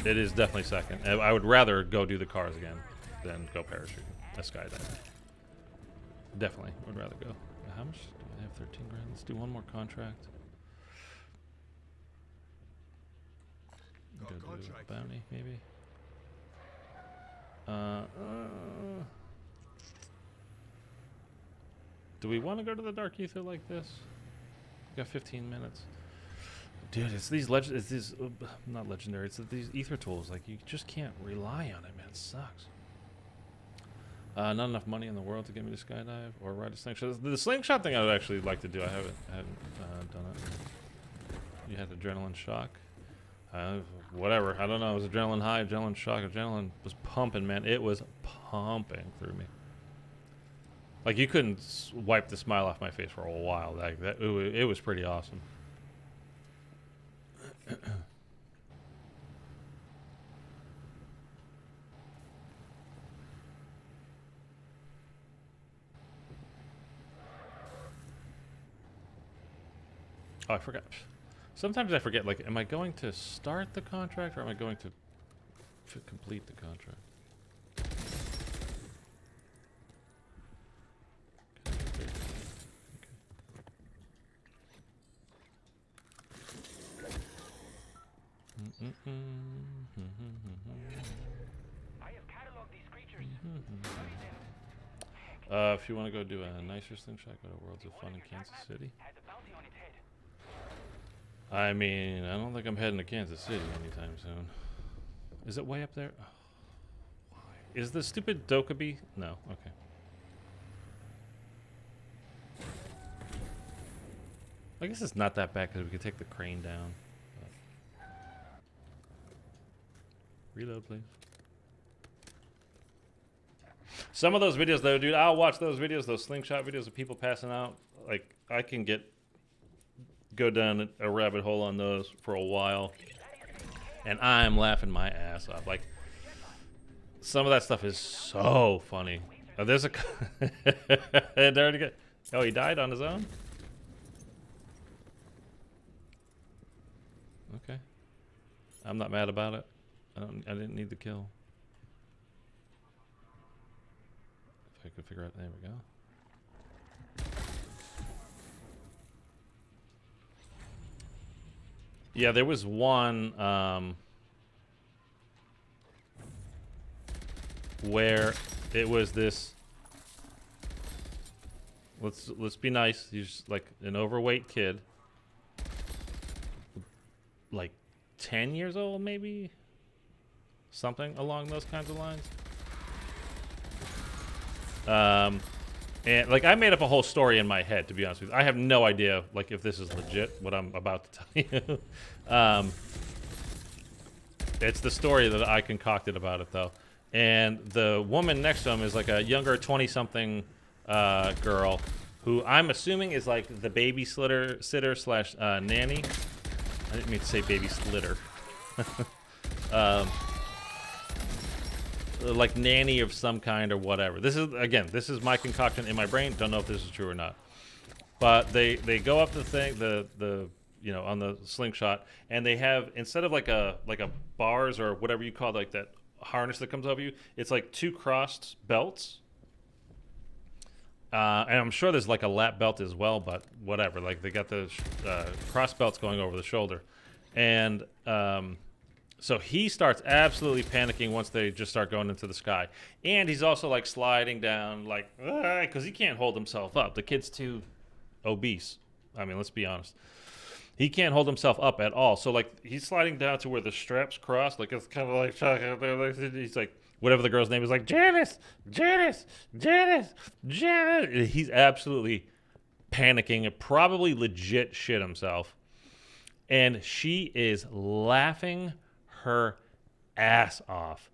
it is definitely second. I would rather go do the cars again than go parachuting, a skydive. Definitely would rather go. How much? I have 13 grand. Let's do one more contract. Go do a bounty, maybe. Do we want to go to the Dark Aether like this? We got 15 minutes. Dude, it's these not legendary. It's these ether tools. Like, you just can't rely on it, man. It sucks. Not enough money in the world to get me to skydive or ride a slingshot. The slingshot thing I would actually like to do. I haven't done it. You had adrenaline shock. Whatever. I don't know. It was adrenaline high, adrenaline shock. Adrenaline was pumping, man. It was pumping through me. Like, you couldn't wipe the smile off my face for a while. Like, it was pretty awesome. Oh, I forgot. Sometimes I forget, like, am I going to start the contract or am I going to complete the contract? If you want to go do a nicer slingshot, go to Worlds of Fun in Kansas City. I mean, I don't think I'm heading to Kansas City anytime soon. Is it way up there? Is the stupid Dokkaebi? No. Okay. I guess it's not that bad because we could take the crane down. But. Reload, please. Some of those videos, though, dude, I'll watch those videos, those slingshot videos of people passing out. Like, I can go down a rabbit hole on those for a while, and I'm laughing my ass off. Like, some of that stuff is so funny. Oh, there's a... Oh, he died on his own? Okay. I'm not mad about it. I didn't need the kill. If I could figure out... There we go. Yeah, there was one where it was this. Let's be nice. He's like an overweight kid, like 10 years old, maybe something along those kinds of lines. And like I made up a whole story in my head, to be honest with you. I have no idea like if this is legit what I'm about to tell you. It's the story that I concocted about it though. And the woman next to him is like a younger 20-something girl who I'm assuming is like the babysitter slash nanny. I didn't mean to say baby slitter. Like nanny of some kind or whatever. This is my concoction in my brain. Don't know if this is true or not. But they go up the thing, the you know, on the slingshot, and they have, instead of like a bars or whatever you call like that harness that comes over you, it's like 2 crossed belts. And I'm sure there's like a lap belt as well, but whatever. Like they got the cross belts going over the shoulder, and so he starts absolutely panicking once they just start going into the sky. And he's also like sliding down, like, because he can't hold himself up. The kid's too obese. I mean, let's be honest. He can't hold himself up at all. So like he's sliding down to where the straps cross. Like it's kind of like, he's like, whatever the girl's name is, like, Janice. He's absolutely panicking and probably legit shit himself. And she is laughing her ass off,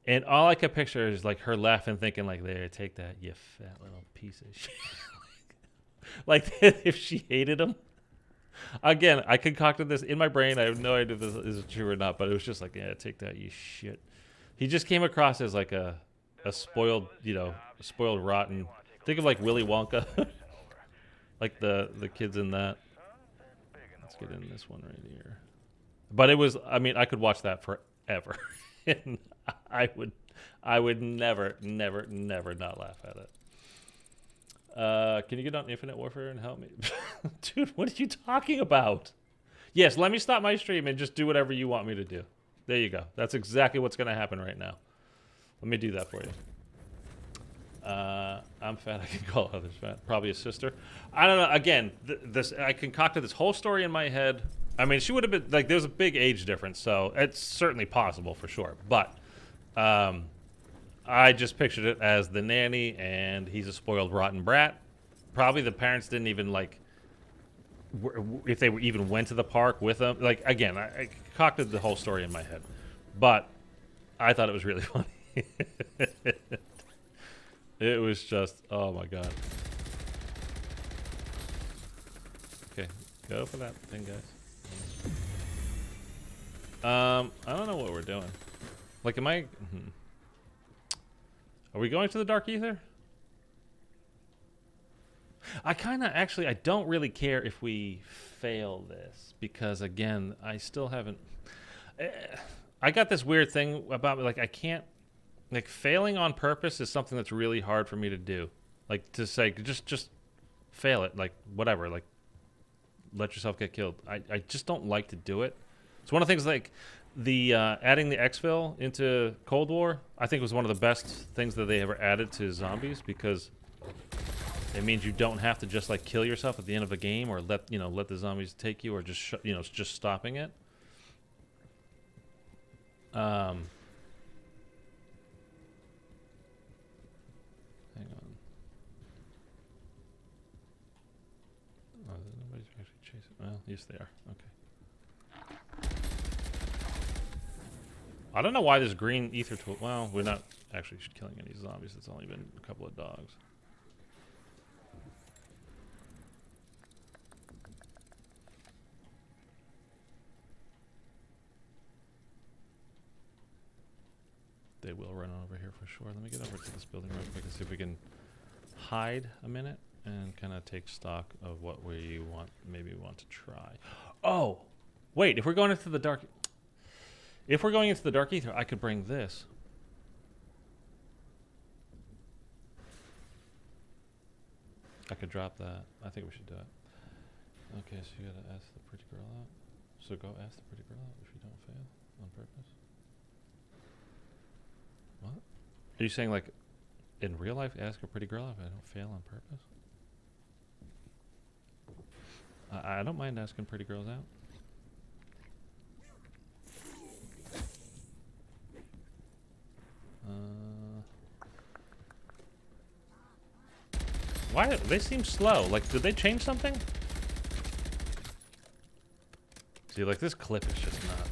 and all I could picture is like her laughing, thinking like, "There, take that, you fat little piece of shit." Like if she hated him. Again, I concocted this in my brain. I have no idea if this is true or not, but it was just like, "Yeah, take that, you shit." He just came across as like a spoiled, you know, spoiled rotten. Think of like Willy Wonka, like the kids in that. Let's get in this one right here. But it was, I mean, I could watch that forever. And I would never not laugh at it. Can you get on Infinite Warfare and help me? Dude, what are you talking about? Yes, let me stop my stream and just do whatever you want me to do. There you go. That's exactly what's going to happen right now. Let me do that for you. I'm fat. I can call others fat. Probably a sister. I don't know. Again, I concocted this whole story in my head. I mean, she would have been, like, there's a big age difference, so it's certainly possible for sure. But I just pictured it as the nanny, and he's a spoiled, rotten brat. Probably the parents didn't even, like, if they even went to the park with him. Like, again, I concocted the whole story in my head. But I thought it was really funny. It was just, oh, my God. Okay, go for that thing, guys. I don't know what we're doing. Like, am I... Are we going to the Dark Aether? I kind of... Actually, I don't really care if we fail this. Because, again, I still haven't... I got this weird thing about me. Like, I can't... Like, failing on purpose is something that's really hard for me to do. Like, to say, just fail it. Like, whatever. Like, let yourself get killed. I just don't like to do it. It's one of the things, like, the adding the exfil into Cold War, I think was one of the best things that they ever added to zombies, because it means you don't have to just like kill yourself at the end of a game, or let the zombies take you, or just just stopping it. Hang on. Oh, nobody's actually chasing. Well, yes, they are. Okay. I don't know why this green ether tool. Well, we're not actually killing any zombies. It's only been a couple of dogs. They will run over here for sure. Let me get over to this building real quick and see if we can hide a minute and kind of take stock of what we want. Maybe we want to try. Oh, wait! If we're going into the dark ether, I could bring this. I could drop that. I think we should do it. Okay, so you gotta ask the pretty girl out. So go ask the pretty girl out if you don't fail on purpose. What? Are you saying, like, in real life, ask a pretty girl if I don't fail on purpose? I don't mind asking pretty girls out. Why? They seem slow. Like, did they change something? See, like, this clip is just not...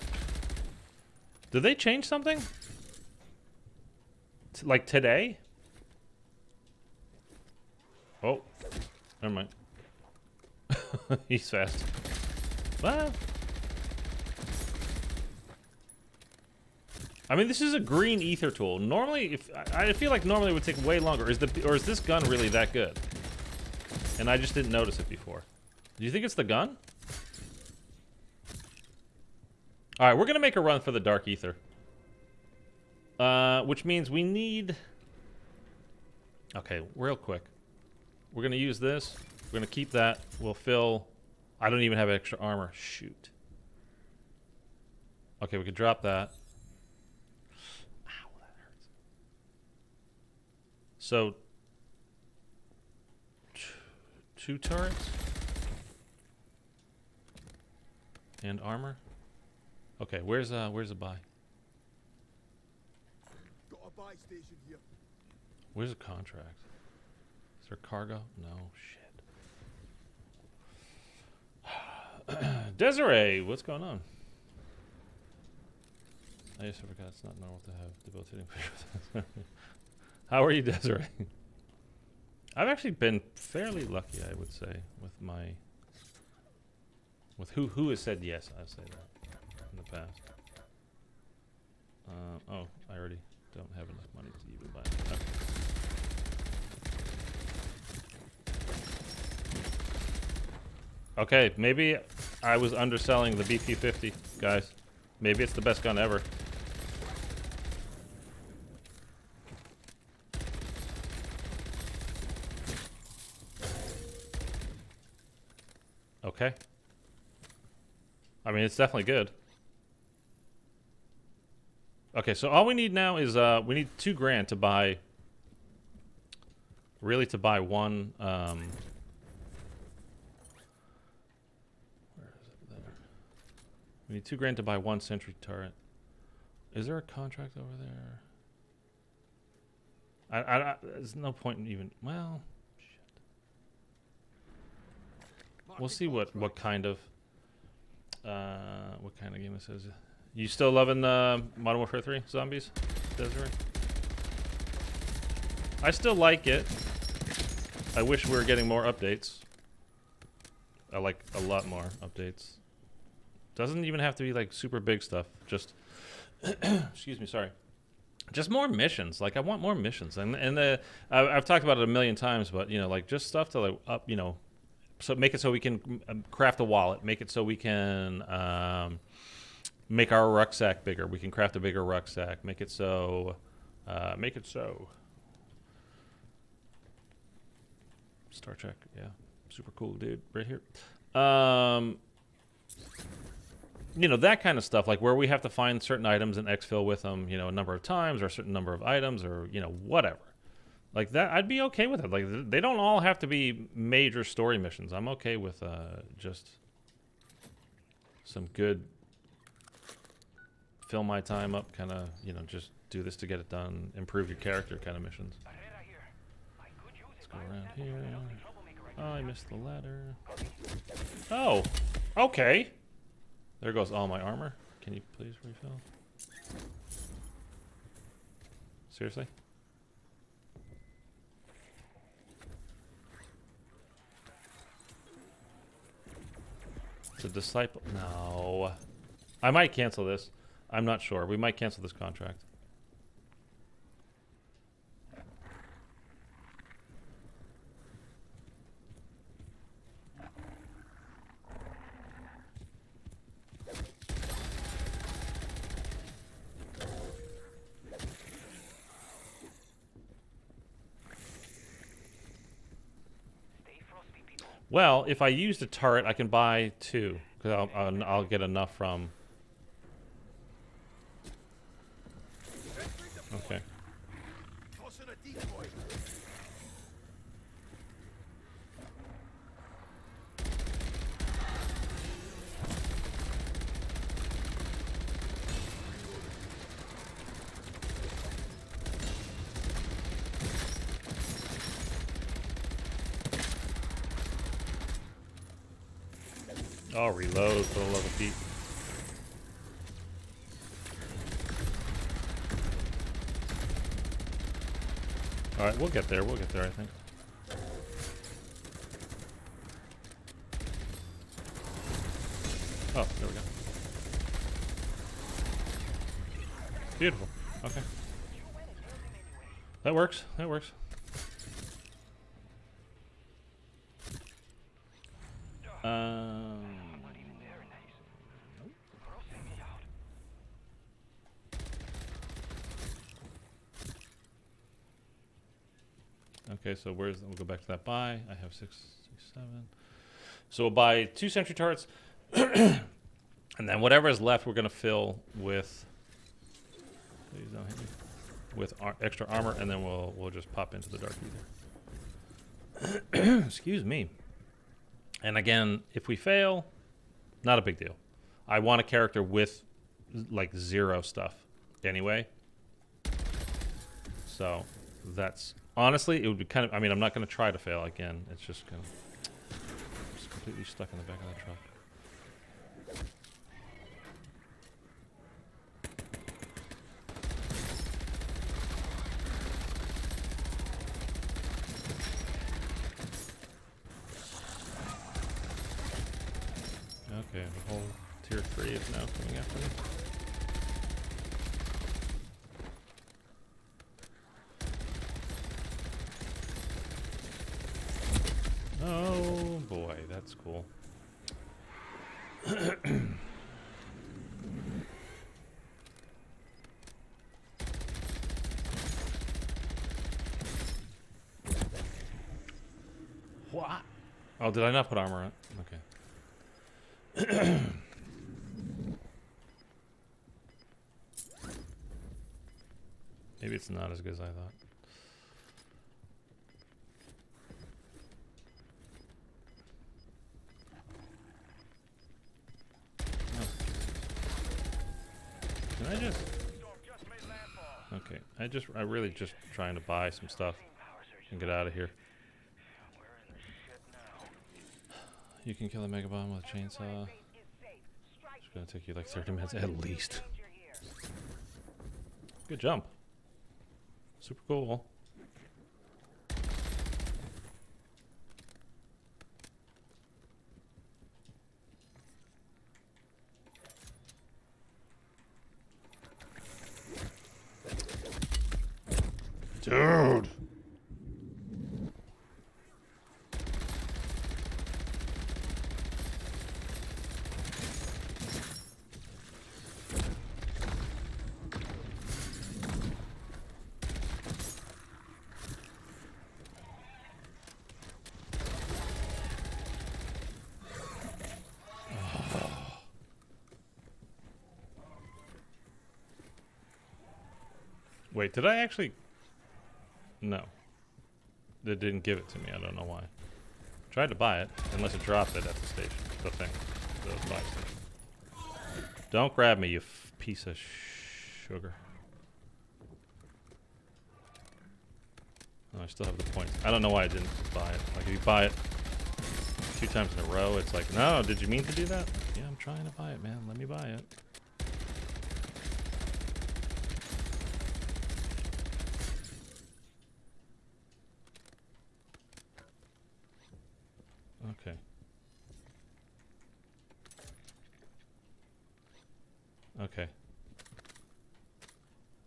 Did they change something? Like today? Oh, never mind. He's fast. Well, I mean, this is a green ether tool. Normally, I feel like normally it would take way longer. Is this gun really that good? And I just didn't notice it before. Do you think it's the gun? All right, we're gonna make a run for the dark ether. Which means we need... Okay, real quick. We're gonna use this. We're gonna keep that. We'll fill... I don't even have extra armor. Shoot. Okay, we could drop that. Ow, that hurts. So... 2 turrets? And armor? Okay, where's a buy? Buy station here. Where's a contract? Is there cargo? No, shit. Desiree, what's going on? I just forgot it's not normal to have debilitating pictures. How are you, Desiree? I've actually been fairly lucky, I would say, with my... With who has said yes, I say that in the past. Oh, I already... don't have enough money to even buy it. Okay. Okay, maybe I was underselling the BP-50, guys. Maybe it's the best gun ever. Okay. I mean, it's definitely good. Okay, so all we need now is we need $2,000 to buy. Really, to buy one. Where is it? There. We need $2,000 to buy one sentry turret. Is there a contract over there? There's no point in even. Well, shit. We'll see what kind of game this is. You still loving Modern Warfare 3 Zombies, Desiree? I still like it. I wish we were getting more updates. I like a lot more updates. Doesn't even have to be like super big stuff. Just, excuse me, sorry. Just more missions. Like I want more missions, and I've talked about it a million times, but like just stuff to like up, so make it so we can craft a wallet. Make it so we can. Make our rucksack bigger. We can craft a bigger rucksack. Make it so. Star Trek, yeah, super cool, dude, right here. you know, that kind of stuff, like where we have to find certain items and exfil with them, you know, a number of times or a certain number of items or, you know, whatever. Like that, I'd be okay with it. Like they don't all have to be major story missions. I'm okay with just some good fill my time up kind of, you know, just do this to get it done, improve your character kind of missions. Let's go around here. Oh, I missed the ladder. Oh, okay. There goes all my armor. Can you please refill? Seriously? It's a disciple. No. I might cancel this. I'm not sure. We might cancel this contract. Well, if I use the turret, I can buy 2 because I'll get enough from. Okay. Tossing a decoy. Oh, reload for the love of Pete. Alright, we'll get there. We'll get there, I think. Oh, there we go. Beautiful. Okay. That works. That works. Okay, so we'll go back to that buy. I have 67. So we'll buy 2 sentry turrets. And then whatever is left, we're going to fill with... Please don't hit me. With extra armor, and then we'll just pop into the Dark Aether. Excuse me. And again, if we fail, not a big deal. I want a character with, like, 0 stuff anyway. So, that's... Honestly, it would be kind of... I mean, I'm not going to try to fail again. It's just kind of... Just completely stuck in the back of the truck. Okay, the whole tier 3 is now coming after me. Oh boy, that's cool. What? Oh, did I not put armor on? Okay. Maybe it's not as good as I thought. Can I just... Okay, I really just trying to buy some stuff and get out of here. You can kill a mega bomb with a chainsaw. It's gonna take you like 30 minutes at least. Good jump. Super cool. Dude. Wait, did I actually? No. It didn't give it to me. I don't know why. Tried to buy it, unless it dropped it at the station. The thing. The buy station. Don't grab me, you piece of sugar. Oh, I still have the points. I don't know why I didn't buy it. Like, if you buy it 2 times in a row, it's like, no, did you mean to do that? Yeah, I'm trying to buy it, man. Let me buy it. Okay. Okay.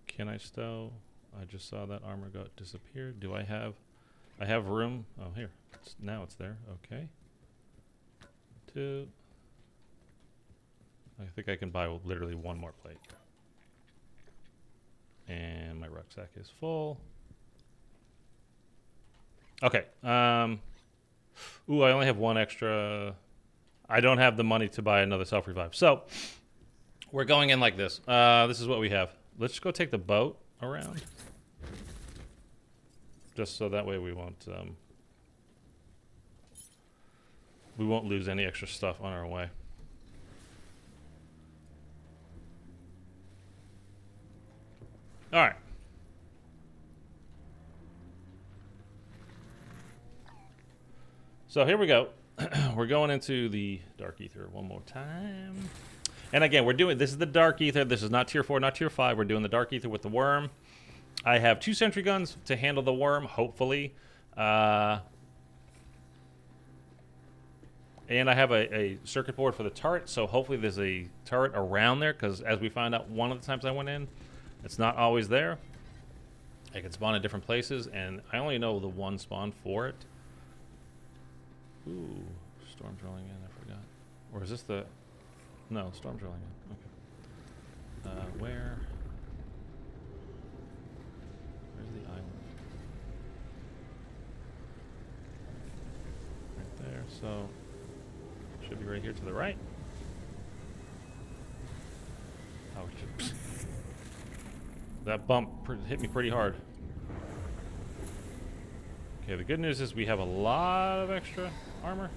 Can I stow? I just saw that armor got disappeared. Do I have? I have room. Oh, here. Now it's there. Okay. 2. I think I can buy literally 1 more plate. And my rucksack is full. Okay. Ooh, I only have 1 extra. I don't have the money to buy another self-revive. So, we're going in like this. This is what we have. Let's just go take the boat around. Just so that way we won't lose any extra stuff on our way. All right. So here we go. We're going into the Dark Aether one more time. And again, this is the Dark Aether. This is not tier 4, not tier 5. We're doing the Dark Aether with the worm. I have 2 sentry guns to handle the worm, hopefully. And I have a circuit board for the turret, so hopefully there's a turret around there, because as we found out one of the times I went in, it's not always there. I can spawn in different places, and I only know the 1 spawn for it. Ooh, storm's rolling in, I forgot. Or is this the... No, storm's rolling in. Okay. Where? Where's the island? Right there, so... Should be right here to the right. Oh, shit. That bump hit me pretty hard. Okay, the good news is we have a lot of extra armor.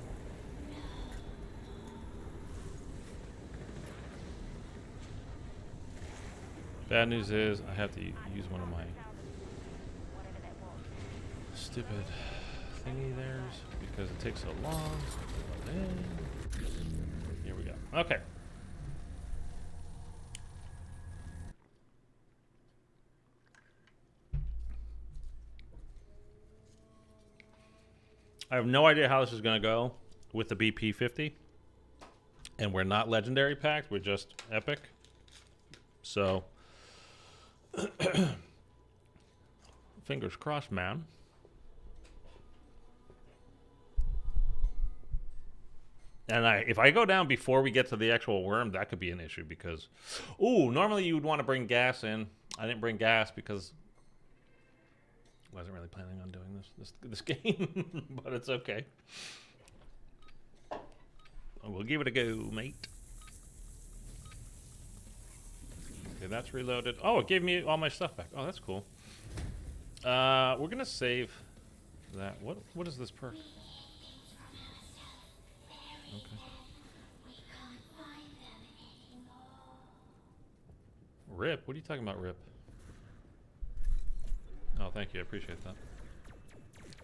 Bad news is I have to use one of my stupid thingy theirs because it takes so long. Here we go. Okay. I have no idea how this is going to go with the BP50. And we're not legendary packed, we're just epic. So, fingers crossed, man. And if I go down before we get to the actual worm, that could be an issue because... Ooh, normally you would want to bring gas in. I didn't bring gas because... I wasn't really planning on doing this game, but it's okay. We'll give it a go, mate. Okay, that's reloaded. Oh, it gave me all my stuff back. Oh, that's cool. We're gonna save that. What is this perk? Okay. Rip? What are you talking about, Rip? Oh, thank you. I appreciate that.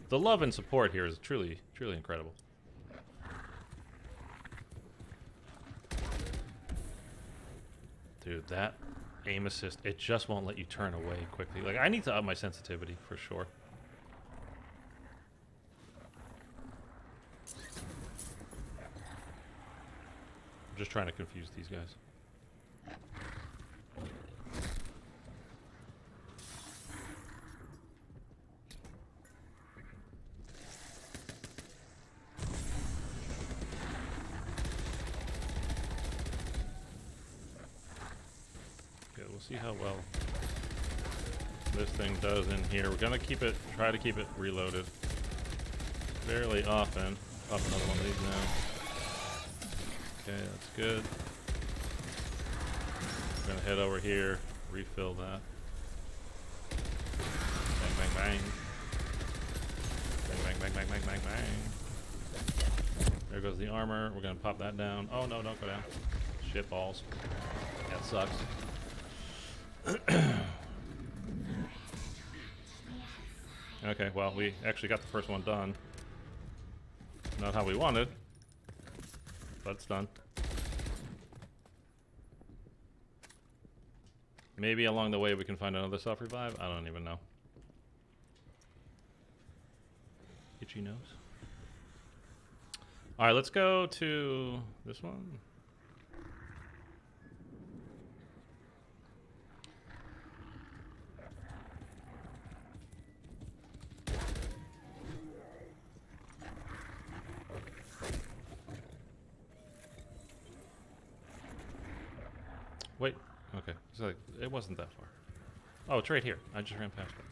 The love and support here is truly, truly incredible. Dude, that aim assist, it just won't let you turn away quickly. Like, I need to up my sensitivity for sure. I'm just trying to confuse these guys. See how well this thing does in here. We're gonna try to keep it reloaded fairly often. Pop another one of these now. Okay, that's good. We're gonna head over here, refill that. bang. Bang, bang, bang, bang, bang, bang, bang. There goes the armor. We're gonna pop that down. Oh no, don't go down. Shit balls. That sucks. Okay, well, we actually got the first one done. Not how we wanted, but it's done. Maybe along the way we can find another self-revive? I don't even know. Itchy nose. Alright, let's go to this one. Wait, okay. It's like, it wasn't that far. Oh, it's right here. I just ran past it.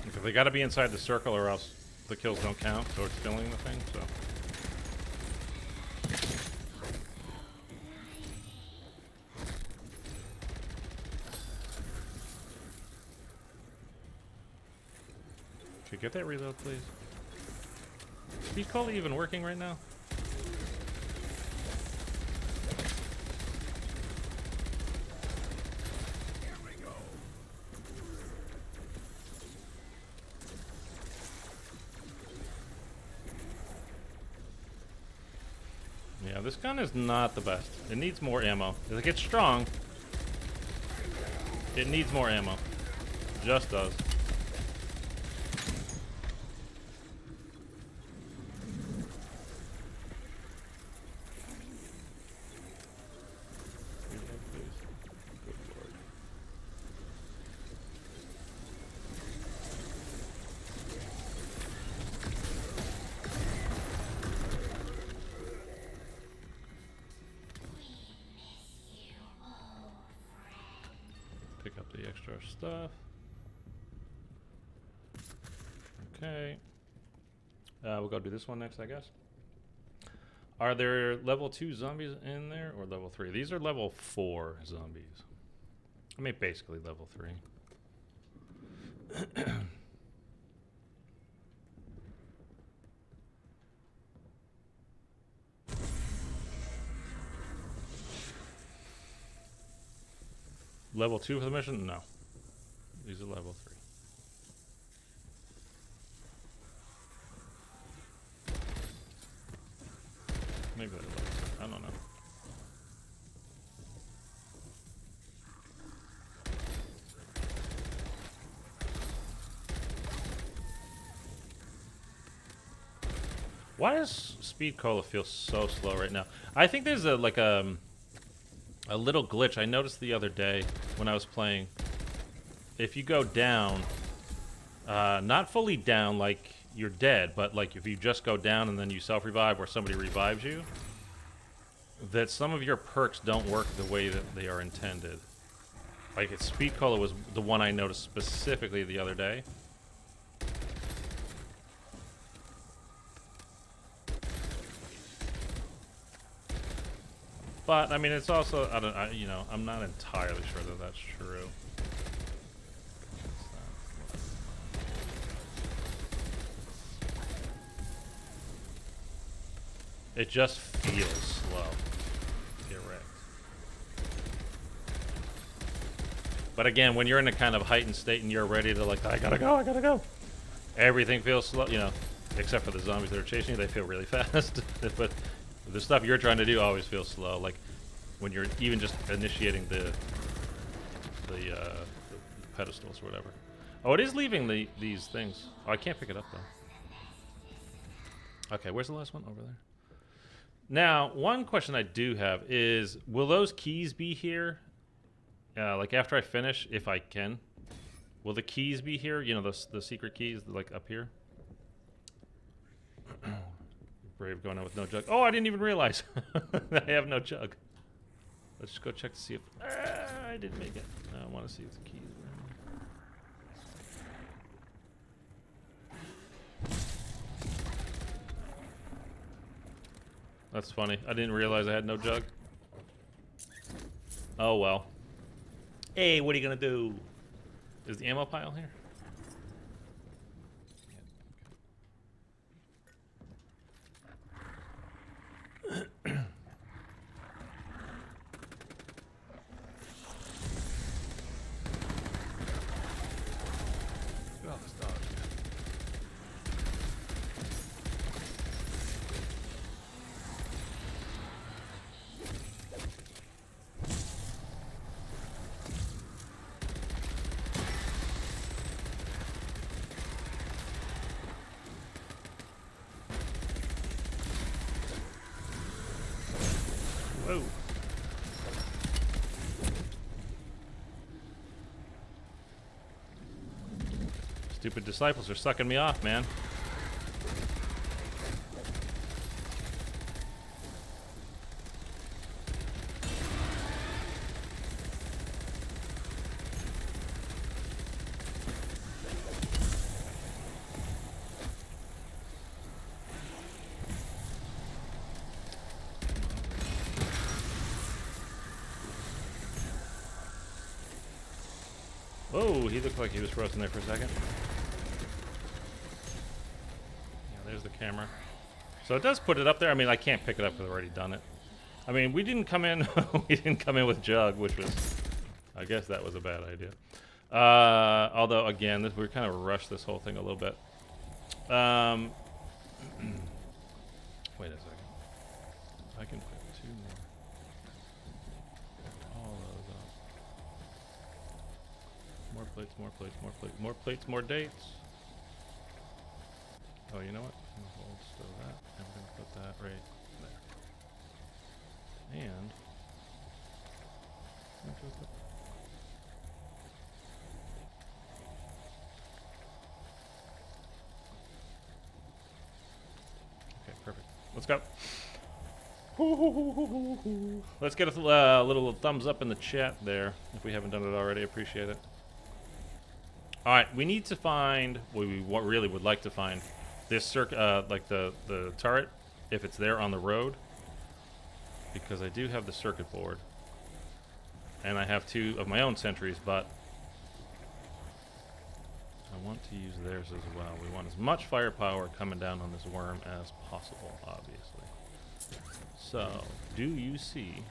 Okay, they gotta be inside the circle or else the kills don't count, so it's filling the thing, so. Could you get that reload, please? Is Speed Cola even working right now? Here we go. Yeah, this gun is not the best. It needs more ammo. As it gets strong, it needs more ammo. Just does. Pick up the extra stuff. Okay. We'll go do this one next, I guess. Are there level 2 zombies in there or level 3? These are level 4 zombies. I mean, basically level 3. Level 2 for the mission? No. These are level 3. Maybe they're level 2. I don't know. Why does Speed Cola feel so slow right now? I think there's a little glitch I noticed the other day when I was playing. If you go down, not fully down like you're dead, but like if you just go down and then you self-revive or somebody revives you, that some of your perks don't work the way that they are intended. Like Speed Cola was the one I noticed specifically the other day. But I mean, it's also I'm not entirely sure that that's true. It just feels slow. Get wrecked. But again, when you're in a kind of heightened state and you're ready to like, I gotta go. Everything feels slow, except for the zombies that are chasing you. They feel really fast. But the stuff you're trying to do always feels slow. Like when you're even just initiating the pedestals or whatever. Oh, it is leaving these things. Oh, I can't pick it up though. Okay, where's the last one? Over there. Now, one question I do have is, will those keys be here? Like after I finish, if I can, will the keys be here? The secret keys, like up here. Brave going out with no jug. Oh, I didn't even realize I have no jug. Let's just go check to see if I didn't make it. I want to see if the keys were in. That's funny. I didn't realize I had no jug. Oh well. Hey, what are you gonna do? Is the ammo pile here? Whoa. Stupid disciples are sucking me off, man. Whoa, he looked like he was frozen there for a second. Yeah, there's the camera. So it does put it up there. I mean, I can't pick it up because I've already done it. I mean, we didn't come in we didn't come in with Jug, which was, I guess that was a bad idea. Although, again, we kind of rushed this whole thing a little bit. Wait a second. I can pick 2 more. All those up. More plates, more plates, more plates, more plates, more dates. Oh, you know what? I'm gonna hold still that. I'm gonna put that right there. And okay, perfect. Let's go. Let's get a little thumbs up in the chat there if we haven't done it already. Appreciate it. All right, we need to find. We really would like to find this like the turret, if it's there on the road, because I do have the circuit board, and I have 2 of my own sentries, but I want to use theirs as well. We want as much firepower coming down on this worm as possible, obviously. So, do you see?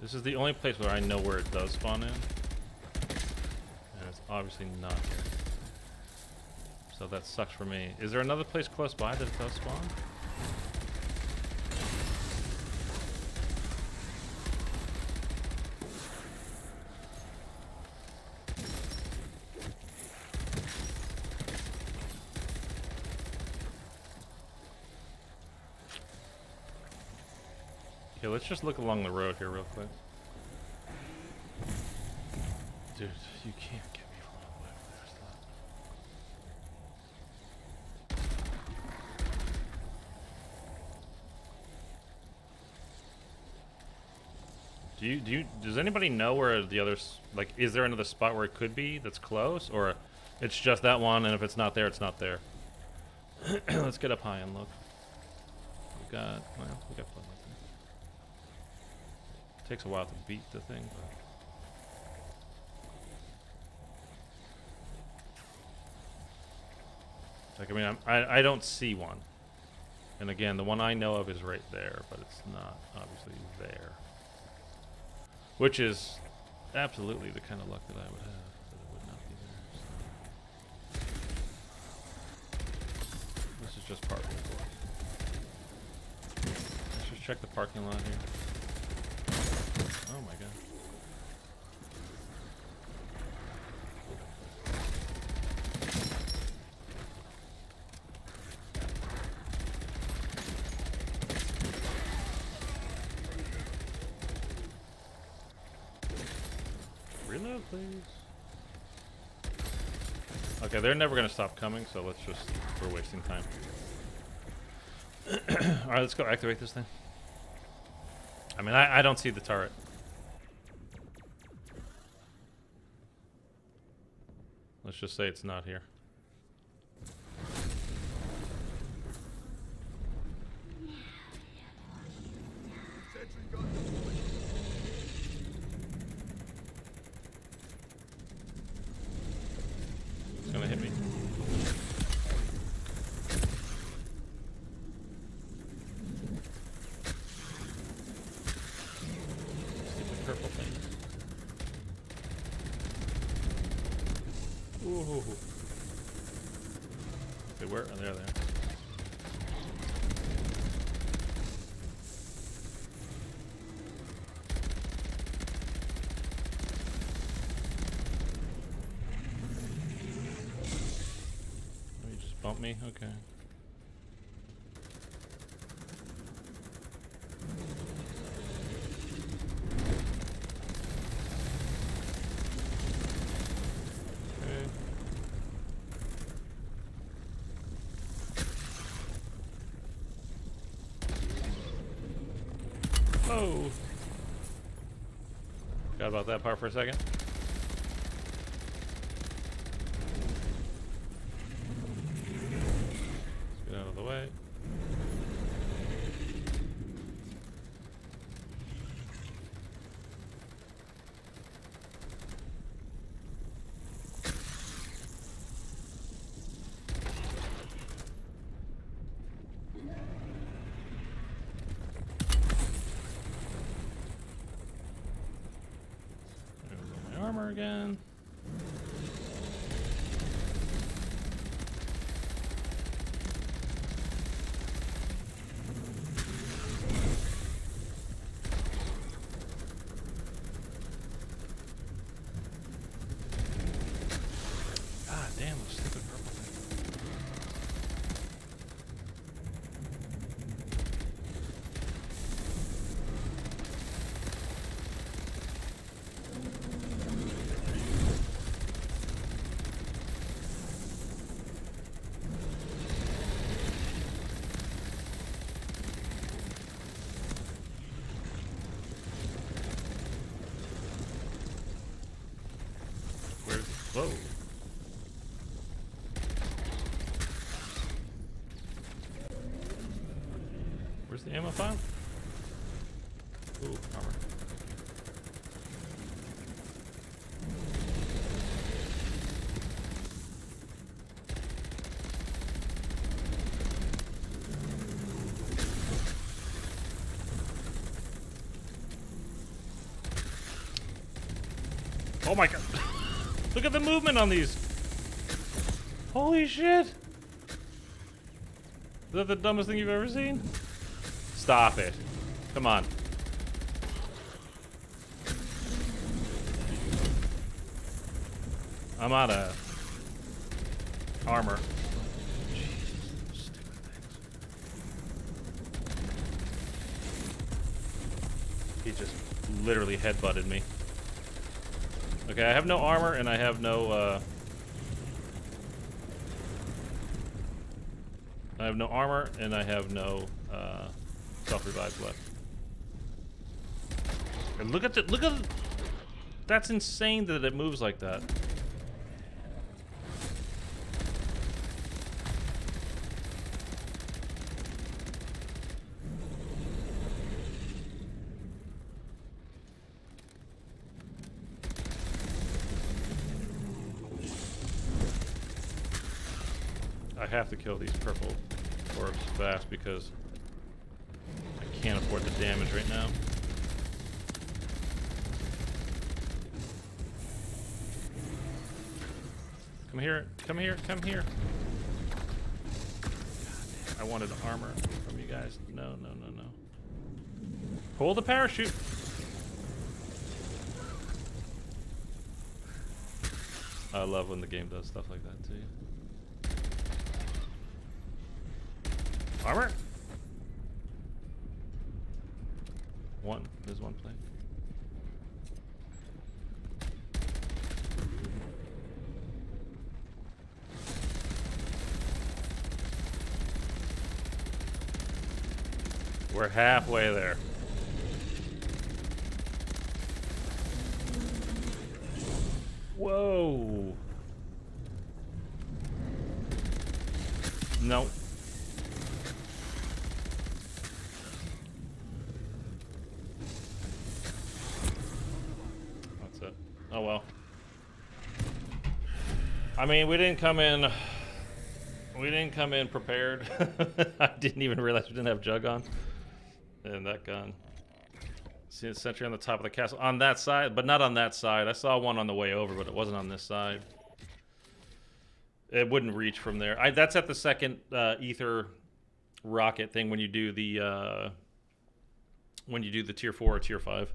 This is the only place where I know where it does spawn in. And it's obviously not here. So that sucks for me. Is there another place close by that it does spawn? Okay, let's just look along the road here real quick. Dude, you can't get me from all the way over there. Does anybody know where the others, like, is there another spot where it could be that's close? Or it's just that one, and if it's not there, it's not there? Let's get up high and look. We got plenty of things. Takes a while to beat the thing, but like, I mean, I don't see one, and again, the one I know of is right there, but it's not obviously there, which is absolutely the kind of luck that I would have, that it would not be there. So. This is just parking. Let's just check the parking lot here. Oh my god. Reload, please. Okay, they're never going to stop coming, so we're wasting time. Alright, let's go activate this thing. I mean, I don't see the turret. Let's just say it's not here. Sentry gun deployed. It's gonna hit me. Stupid purple thing. Ooh. Okay, where? Oh, there they are. Oh, you just bumped me? Okay. Okay. Oh! Forgot about that part for a second. Let's get out of the way. There's all my armor again. Ah, damn, those stupid purple things. Where's... Whoa. Where's the ammo file? Ooh, armor. Oh my god. Look at the movement on these. Holy shit. Is that the dumbest thing you've ever seen? Stop it. Come on. I'm out of armor. Jesus, stupid things. He just literally headbutted me. Okay, I have no armor and I have no self-revives left. And look at that's insane that it moves like that. I have to kill these purple orbs fast because I can't afford the damage right now. Come here, come here, come here. God, I wanted armor from you guys. No, no, no, no. Pull the parachute. I love when the game does stuff like that to you. Armor? One. There's one plate. We're halfway there. Whoa. No. That's it. Oh well. I mean, we didn't come in prepared. I didn't even realize we didn't have Jug on. And that gun. See a sentry on the top of the castle. On that side, but not on that side. I saw one on the way over, but it wasn't on this side. It wouldn't reach from there. That's at the second ether rocket thing when you do the tier 4 or tier 5.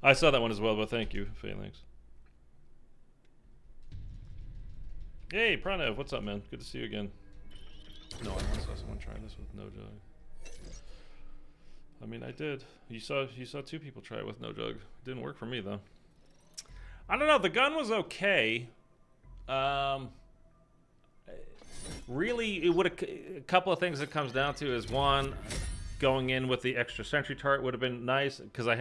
I saw that one as well, but thank you, Phalanx. Hey, Pranav, what's up, man? Good to see you again. No, I once saw someone try this with no jug. I mean, I did. You saw two people try it with no jug. Didn't work for me though. I don't know. The gun was okay. Really, it would a couple of things it comes down to is one, going in with the extra sentry turret would have been nice because I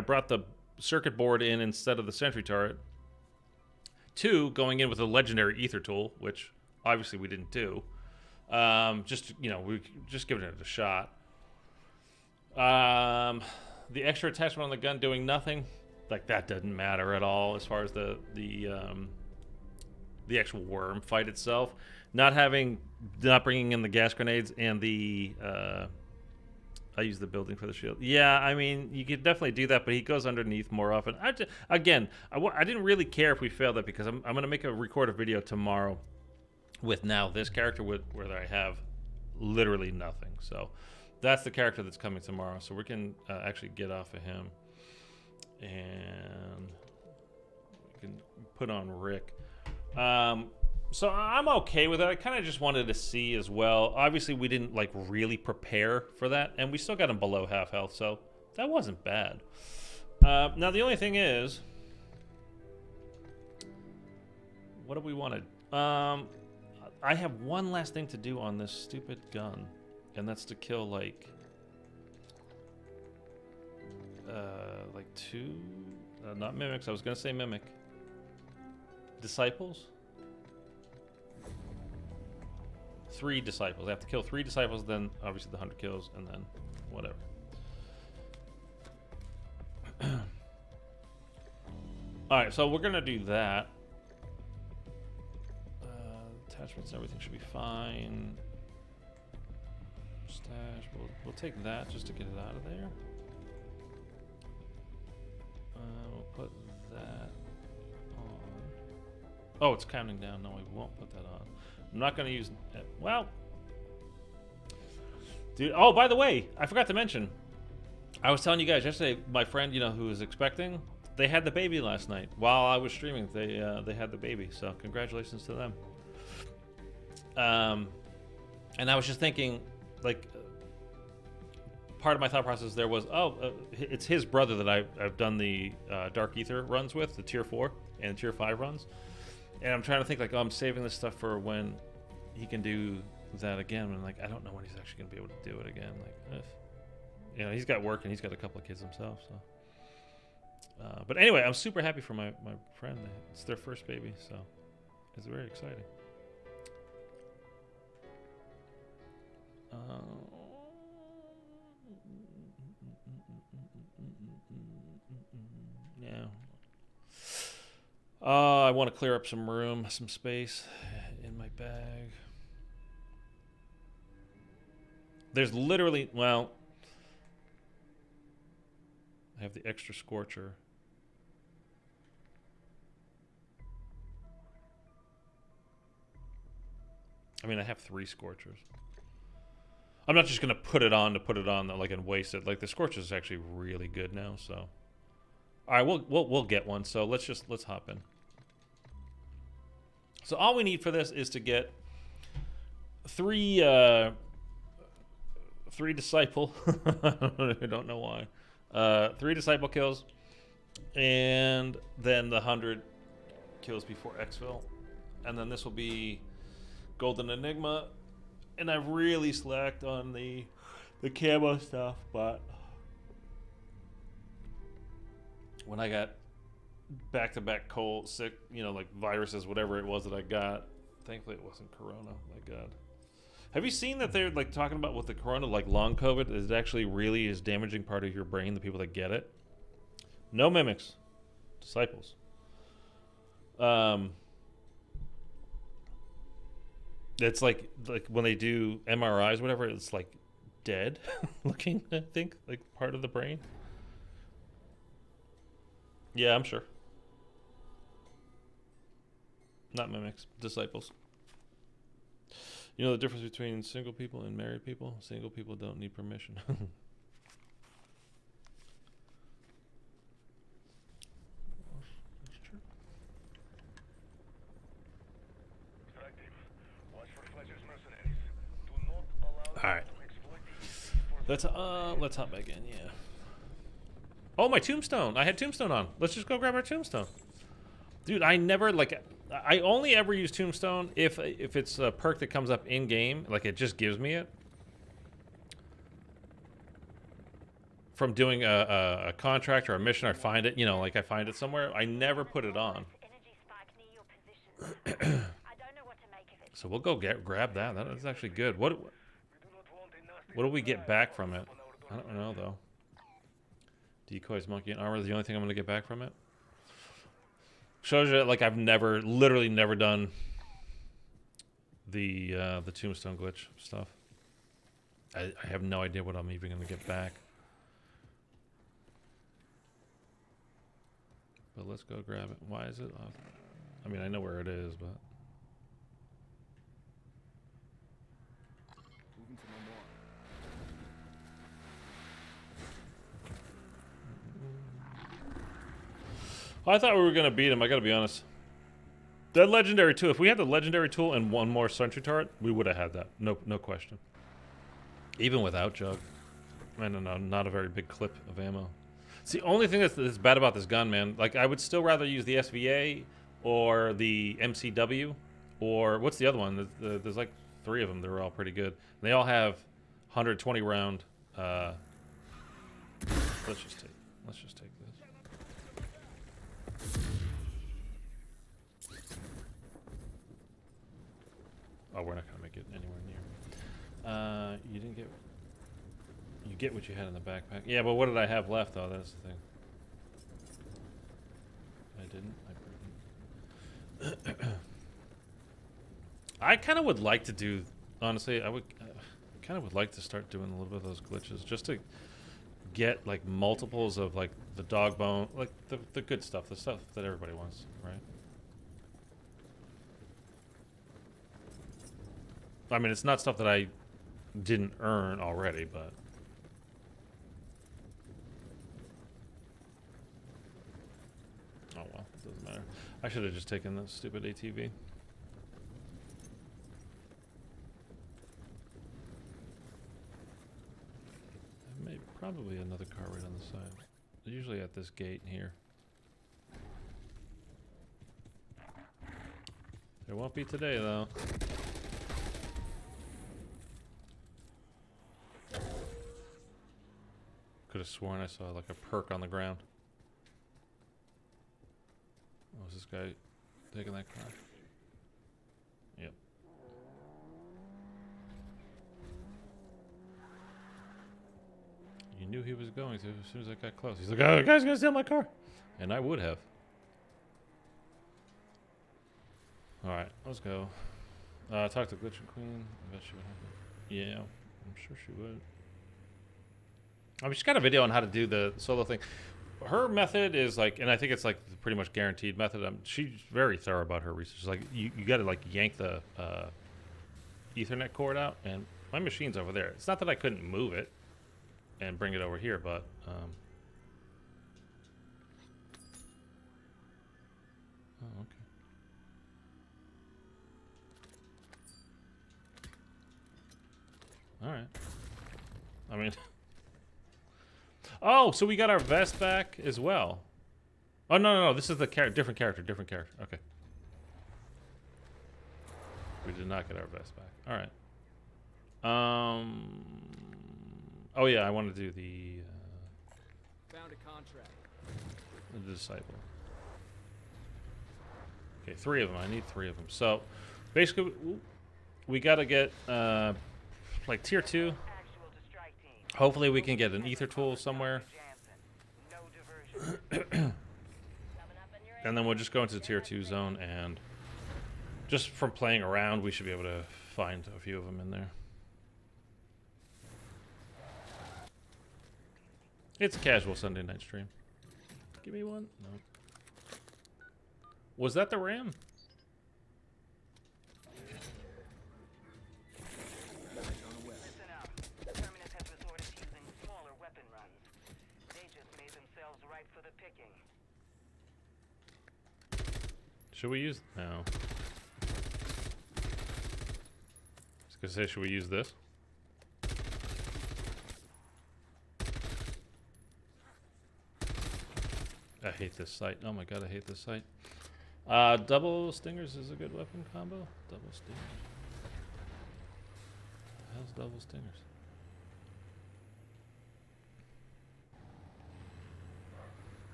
brought the circuit board in instead of the sentry turret. Two, going in with a legendary ether tool, which obviously we didn't do. Just, you know, we just giving it a shot. The extra attachment on the gun doing nothing, like that doesn't matter at all as far as the actual worm fight itself. Not bringing in the gas grenades and the I use the building for the shield. Yeah, I mean, you could definitely do that, but he goes underneath more often. I didn't really care if we failed that because I'm going to make a recorded video tomorrow with now this character where I have literally nothing. So that's the character that's coming tomorrow. So we can actually get off of him. And we can put on Rick. So I'm okay with it. I kind of just wanted to see as well. Obviously, we didn't like really prepare for that, and we still got him below half health, so that wasn't bad. Now the only thing is, what do we want to? I have one last thing to do on this stupid gun, and that's to kill like two, not mimics. I was gonna say mimic disciples. 3 disciples. I have to kill 3 disciples, then obviously the 100 kills, and then whatever. Alright, so we're gonna do that. Attachments and everything should be fine. Stash, we'll take that just to get it out of there. We'll put that on. Oh, it's counting down. No, we won't put that on. I'm not going to use... Well... Dude, oh, by the way, I forgot to mention. I was telling you guys yesterday, my friend, you know, who was expecting, they had the baby last night. While I was streaming, they had the baby. So congratulations to them. And I was just thinking, like... part of my thought process there was, it's his brother that I've done the Dark Aether runs with, the tier 4 and tier 5 runs. And I'm trying to think, like, I'm saving this stuff for when he can do that again. And, like, I don't know when he's actually going to be able to do it again. Like, you know, he's got work and he's got a couple of kids himself. So, but anyway, I'm super happy for my friend. It's their first baby, so it's very exciting. Yeah. I want to clear up some room, some space in my bag. There's literally, well, I have the extra scorcher. I mean, I have 3 scorchers. I'm not just gonna put it on like and waste it. Like the scorcher is actually really good now, so. All right, we'll get one. So let's hop in. So all we need for this is to get 3 disciple. I don't know why. 3 disciple kills, and then the 100 kills before exfil, and then this will be Golden Enigma. And I've really slacked on the camo stuff, but when I got back-to-back cold, sick, you know, like viruses, whatever it was that I got. Thankfully, it wasn't corona. My God. Have you seen that they're like talking about with the corona, like long COVID, is actually really is damaging part of your brain, the people that get it? No mimics. Disciples. It's like when they do MRIs, whatever, it's like dead looking, I think, like part of the brain. Yeah, I'm sure. Not mimics, disciples. You know the difference between single people and married people? Single people don't need permission. That's true. All right. Let's hop back in. Yeah. Oh, my tombstone! I had tombstone on. Let's just go grab our tombstone. Dude, I never I only ever use tombstone if it's a perk that comes up in game, like it just gives me it from doing a contract or a mission. I find it, you know, like I find it somewhere. I never put it on. So we'll go grab that. That is actually good. What do we get back from it? I don't know though. Decoys, monkey, and armor is the only thing I'm gonna get back from it. Shows you like I've literally never done the tombstone glitch stuff. I have no idea what I'm even gonna get back. But let's go grab it. Why is it off? I mean, I know where it is, but Moving to no more. I thought we were gonna beat him. I gotta be honest. That legendary tool. If we had the legendary tool and one more sentry turret, we would have had that. No question. Even without Jug. I don't know. Not a very big clip of ammo. It's the only thing that's bad about this gun, man. Like, I would still rather use the SVA or the MCW or what's the other one? There's like 3 of them. They're all pretty good. They all have 120 round. Let's just take this. Oh, we're not gonna make it anywhere near. You didn't get. You get what you had in the backpack. Yeah, but what did I have left, though? That's the thing. I didn't. I kind of would like to do. Honestly, I kind of would like to start doing a little bit of those glitches, just to get like multiples of like the dog bone, like the good stuff, the stuff that everybody wants, right? I mean, it's not stuff that I didn't earn already, but oh well, it doesn't matter. I should have just taken that stupid ATV. Maybe probably another car right on the side. They're usually at this gate here. There won't be today though. Could have sworn I saw like a perk on the ground. Oh, is this guy taking that car? Yep. You knew he was going to as soon as I got close. He's like, oh, the guy's gonna steal my car. And I would have. Alright, let's go. Talk to Glitch and Queen. I bet she would have it. Yeah, I'm sure she would. I mean, she's got a video on how to do the solo thing. Her method is like, and I think it's like pretty much guaranteed method. She's very thorough about her research. It's like you got to like yank the Ethernet cord out, and my machine's over there. It's not that I couldn't move it and bring it over here, but oh, okay. All right. I mean. Oh, so we got our vest back as well. Oh, no. This is the different character. Okay. We did not get our vest back. All right. Oh, yeah, I want to do the... Found a contract. The disciple. Okay, 3 of them. I need 3 of them. So, basically, we got to get, like, tier 2. Hopefully we can get an ether tool somewhere. And then we'll just go into the tier 2 zone, and just from playing around, we should be able to find a few of them in there. It's a casual Sunday night stream. Give me one. No. Was that the ram? Listen up. Terminus has resorted to using smaller weapon runs. They just made themselves ripe for the picking. Should we use? No. I was gonna say, should we use this? I hate this sight. Oh my god, I hate this sight. Double stingers is a good weapon combo. Double stingers. What the hell's double stingers?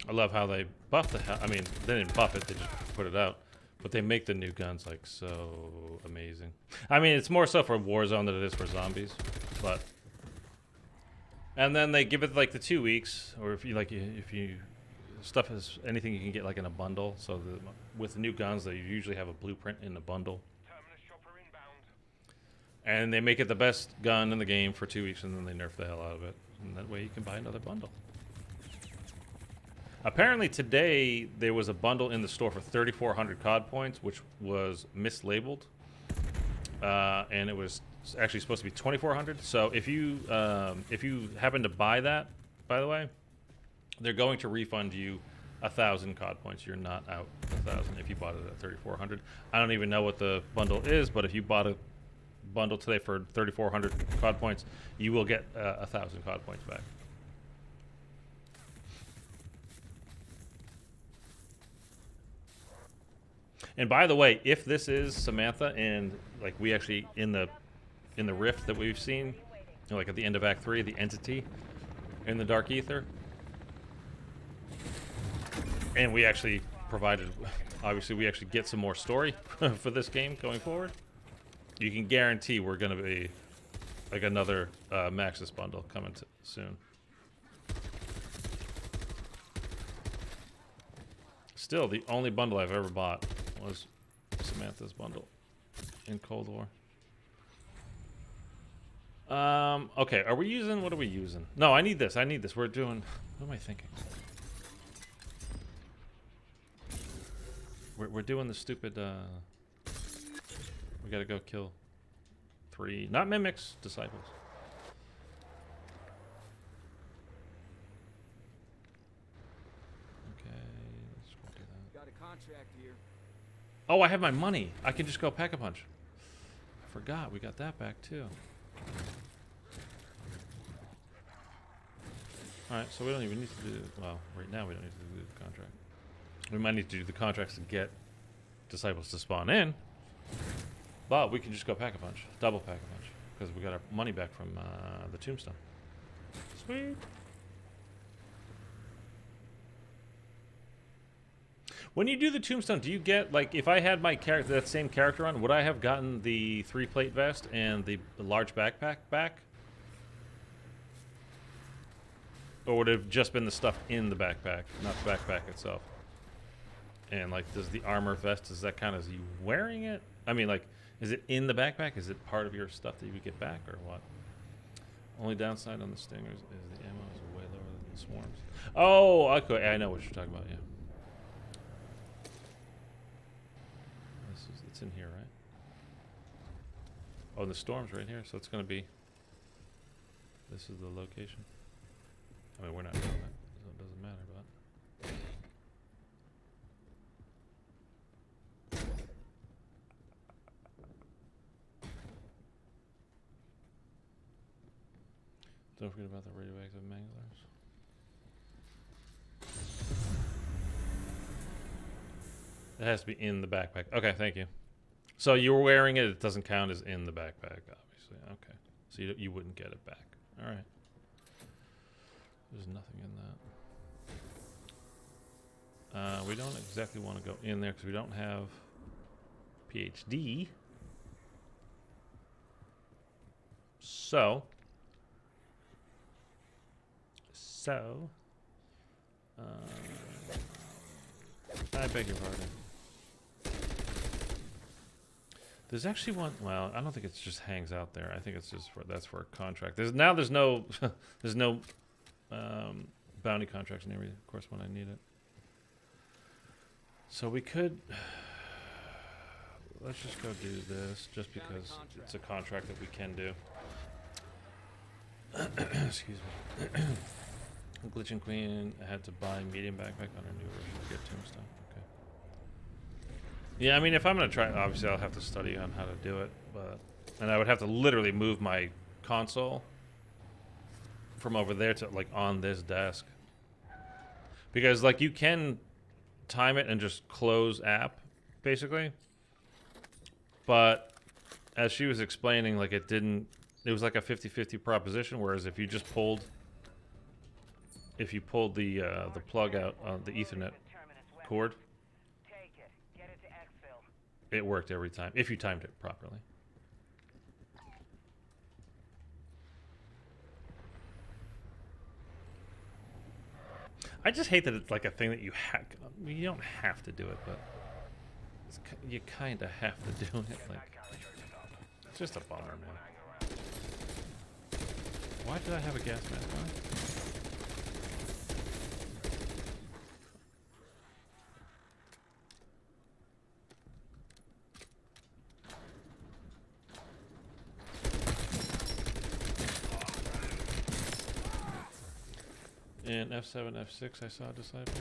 I love how they buff the hell. I mean, they didn't buff it, they just put it out. But they make the new guns like so amazing. I mean, it's more so for Warzone than it is for zombies, but. And then they give it like the 2 weeks, or if you stuff is anything you can get like in a bundle. So with the new guns, they usually have a blueprint in the bundle. And they make it the best gun in the game for 2 weeks, and then they nerf the hell out of it. And that way you can buy another bundle. Apparently today there was a bundle in the store for 3,400 COD points, which was mislabeled, and it was actually supposed to be 2,400. So if you happen to buy that, by the way, they're going to refund you 1,000 COD points. You're not out 1,000 if you bought it at 3,400. I don't even know what the bundle is, but if you bought a bundle today for 3,400 COD points, you will get 1,000 COD points back. And by the way, if this is Samantha and like we actually in the rift that we've seen, you know, like at the end of Act 3, the entity in the Dark Aether, and we actually provided, obviously we actually get some more story for this game going forward, you can guarantee we're going to be like another Maxis bundle coming soon. Still, the only bundle I've ever bought was Samantha's bundle in Cold War. Okay, are we using, what are we using? No, I need this, We're doing, what am I thinking? We're doing the stupid, we gotta go kill 3, not mimics, disciples. Okay, let's do that. Got a contract here. Oh, I have my money. I can just go pack a punch. I forgot we got that back too. Alright, so we don't even need to do, well, right now we don't need to do the contract. We might need to do the contracts to get disciples to spawn in, but we can just go pack a punch, double pack a punch, because we got our money back from the tombstone. Sweet. When you do the tombstone, do you get, like, if I had my character, that same character on, would I have gotten the 3-plate vest and the large backpack back? Or would it have just been the stuff in the backpack, not the backpack itself? And, like, does the armor vest, is that kind of, is you wearing it? I mean, like, is it in the backpack? Is it part of your stuff that you would get back, or what? Only downside on the stingers is the ammo is way lower than the swarms. Oh, okay, I know what you're talking about, yeah. It's in here, right? Oh, the storm's right here, so it's going to be... This is the location. I mean, we're not doing that, so it doesn't matter, but... Don't forget about the radioactive manglers. It has to be in the backpack. Okay, thank you. So you're wearing it. It doesn't count as in the backpack, obviously. Okay. So you wouldn't get it back. All right. There's nothing in that. We don't exactly want to go in there because we don't have PhD. So. I beg your pardon. There's actually one. Well, I don't think it just hangs out there. I think it's just that's for a contract. There's no there's no bounty contracts near me. Of course, when I need it. So we could. Let's just go do this, just because it's a contract that we can do. Excuse me. Glitching Queen had to buy medium backpack on her new version to get tombstone. Okay. Yeah, I mean, if I'm gonna try, obviously I'll have to study on how to do it, and I would have to literally move my console from over there to like on this desk, because like you can time it and just close app, basically. But as she was explaining, like it was like a 50-50 proposition, whereas if you just pulled the plug out on the Ethernet cord, it worked every time if you timed it properly. I just hate that it's like a thing that you don't have to do it, but you kind of have to do it. Like, it's just a bummer, man. Why did I have a gas mask on? In F7, F6, I saw a disciple.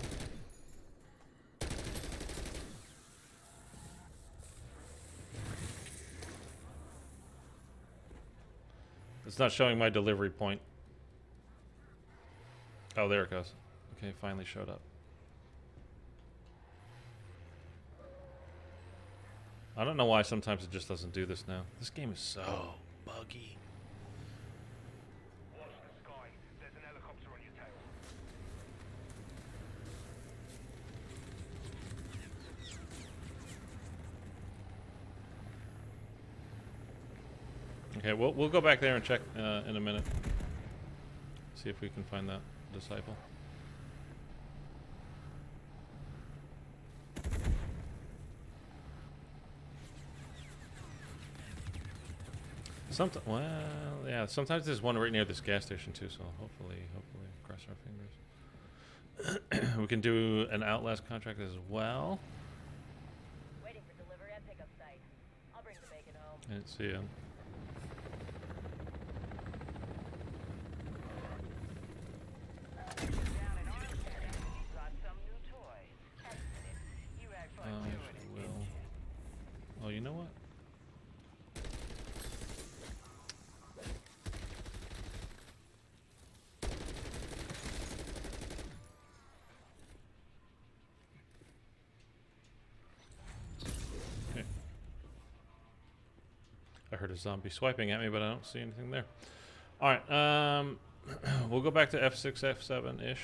It's not showing my delivery point. Oh, there it goes. Okay, finally showed up. I don't know why sometimes it just doesn't do this now. This game is so buggy. Okay, we'll go back there and check in a minute. See if we can find that disciple. Well, yeah. Sometimes there's one right near this gas station too. So hopefully, cross our fingers. We can do an Outlast contract as well. Waiting for delivery at pickup site. I'll bring the bacon home. And see ya. Oh, you know what? Okay. I heard a zombie swiping at me, but I don't see anything there. All right. We'll go back to F6, F7-ish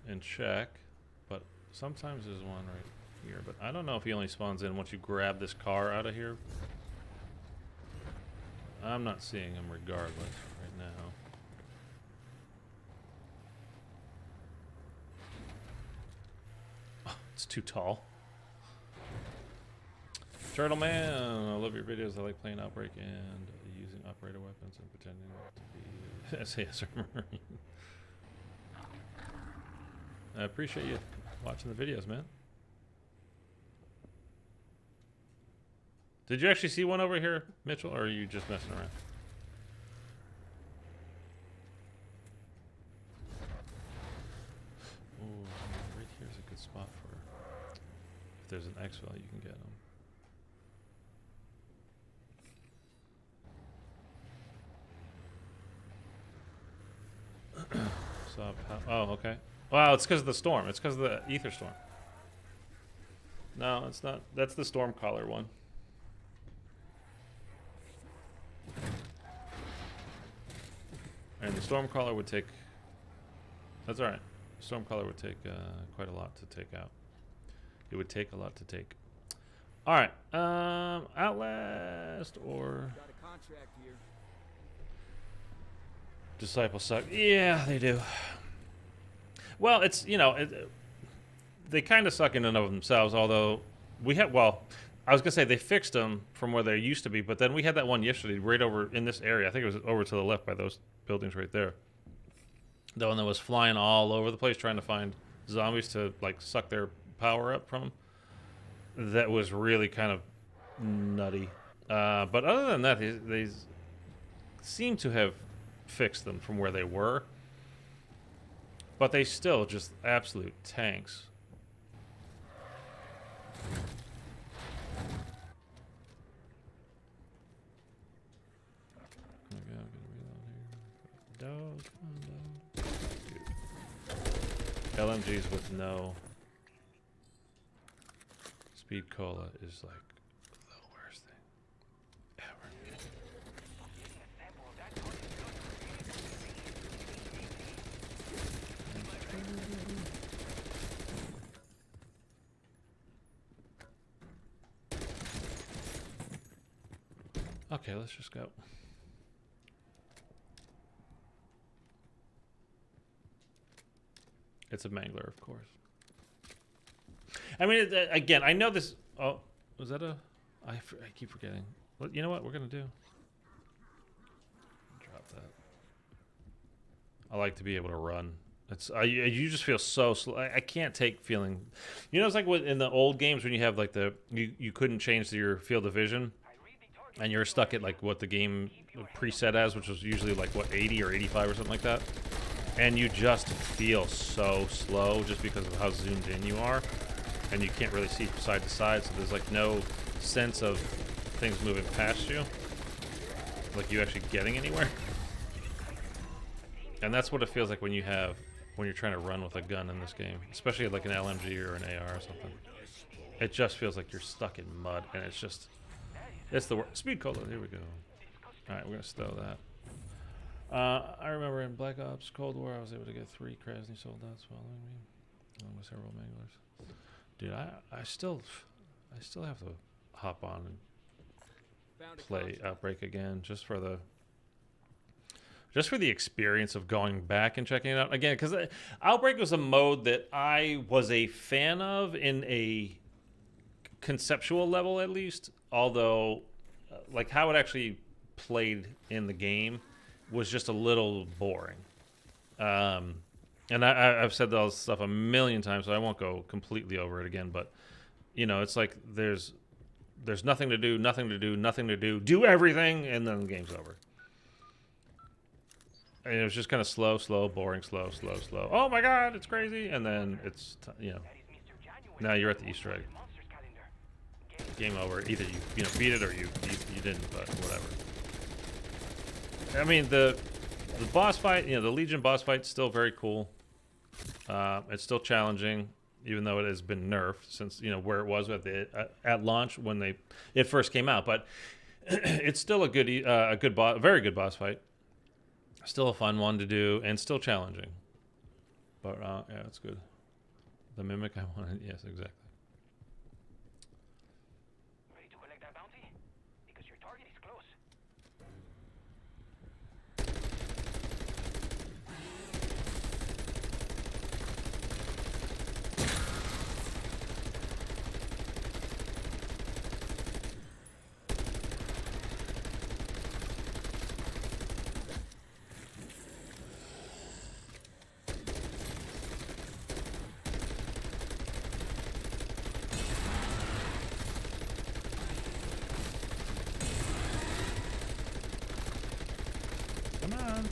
and check, but sometimes there's one right here, but I don't know if he only spawns in once you grab this car out of here. I'm not seeing him regardless right now. Oh, it's too tall. Turtle Man, I love your videos. I like playing Outbreak and using operator weapons and pretending to be SAS or Marine. I appreciate you watching the videos, man. Did you actually see one over here, Mitchell, or are you just messing around? Ooh, right here's a good spot for. If there's an exfil, you can get them. Oh, okay. Wow, it's because of the storm. It's because of the ether storm. No, it's not. That's the Stormcaller one. And the Stormcaller would take... That's alright. Stormcaller would take quite a lot to take out. It would take a lot to take. Alright. Outlast or... Got a contract here. Disciple suck. Yeah, they do. Well, it's, you know, they kind of suck in and of themselves, although we had, well, I was going to say they fixed them from where they used to be, but then we had that one yesterday right over in this area. I think it was over to the left by those buildings right there. The one that was flying all over the place trying to find zombies to, like, suck their power up from. That was really kind of nutty. But other than that, they seem to have fixed them from where they were. But they still just absolute tanks. Dog, come on, dog. LMGs with no speed cola is like the worst thing ever. Okay, let's just go. It's a mangler, of course. I mean, again, I know this... Oh, was that a... I keep forgetting. Well, you know what we're going to do? Drop that. I like to be able to run. It's you just feel so slow. I can't take feeling... You know, it's like in the old games when you have, like, the... You couldn't change your field of vision. And you're stuck at, like, what the game preset as, which was usually, like, what, 80 or 85 or something like that. And you just feel so slow just because of how zoomed in you are. And you can't really see side to side, so there's like no sense of things moving past you. Like you actually getting anywhere. And that's what it feels like when you're trying to run with a gun in this game. Especially like an LMG or an AR or something. It just feels like you're stuck in mud, and it's the worst. Speed cola, here we go. Alright, we're gonna stow that. I remember in Black Ops Cold War, I was able to get 3 Krasny soldats following me, along with several manglers. Dude, I still have to hop on and play Outbreak again, just for the experience of going back and checking it out again. Because Outbreak was a mode that I was a fan of in a conceptual level, at least. Although, like how it actually played in the game was just a little boring. And I've said all this stuff a million times, so I won't go completely over it again. But, you know, it's like there's nothing to do, do everything, and then the game's over. And it was just kind of slow, boring, slow. Oh my God, it's crazy. And then it's, you know, now you're at the Easter egg. Game over. Either you beat it or you didn't, but whatever. I mean, the boss fight, you know, the Legion boss fight's still very cool. It's still challenging, even though it has been nerfed since, you know, where it was at launch when it first came out. But it's still a very good boss fight. Still a fun one to do, and still challenging. But yeah, it's good. The Mimic I wanted, yes, exactly. Ready to collect that bounty? Because your target is close. Come on.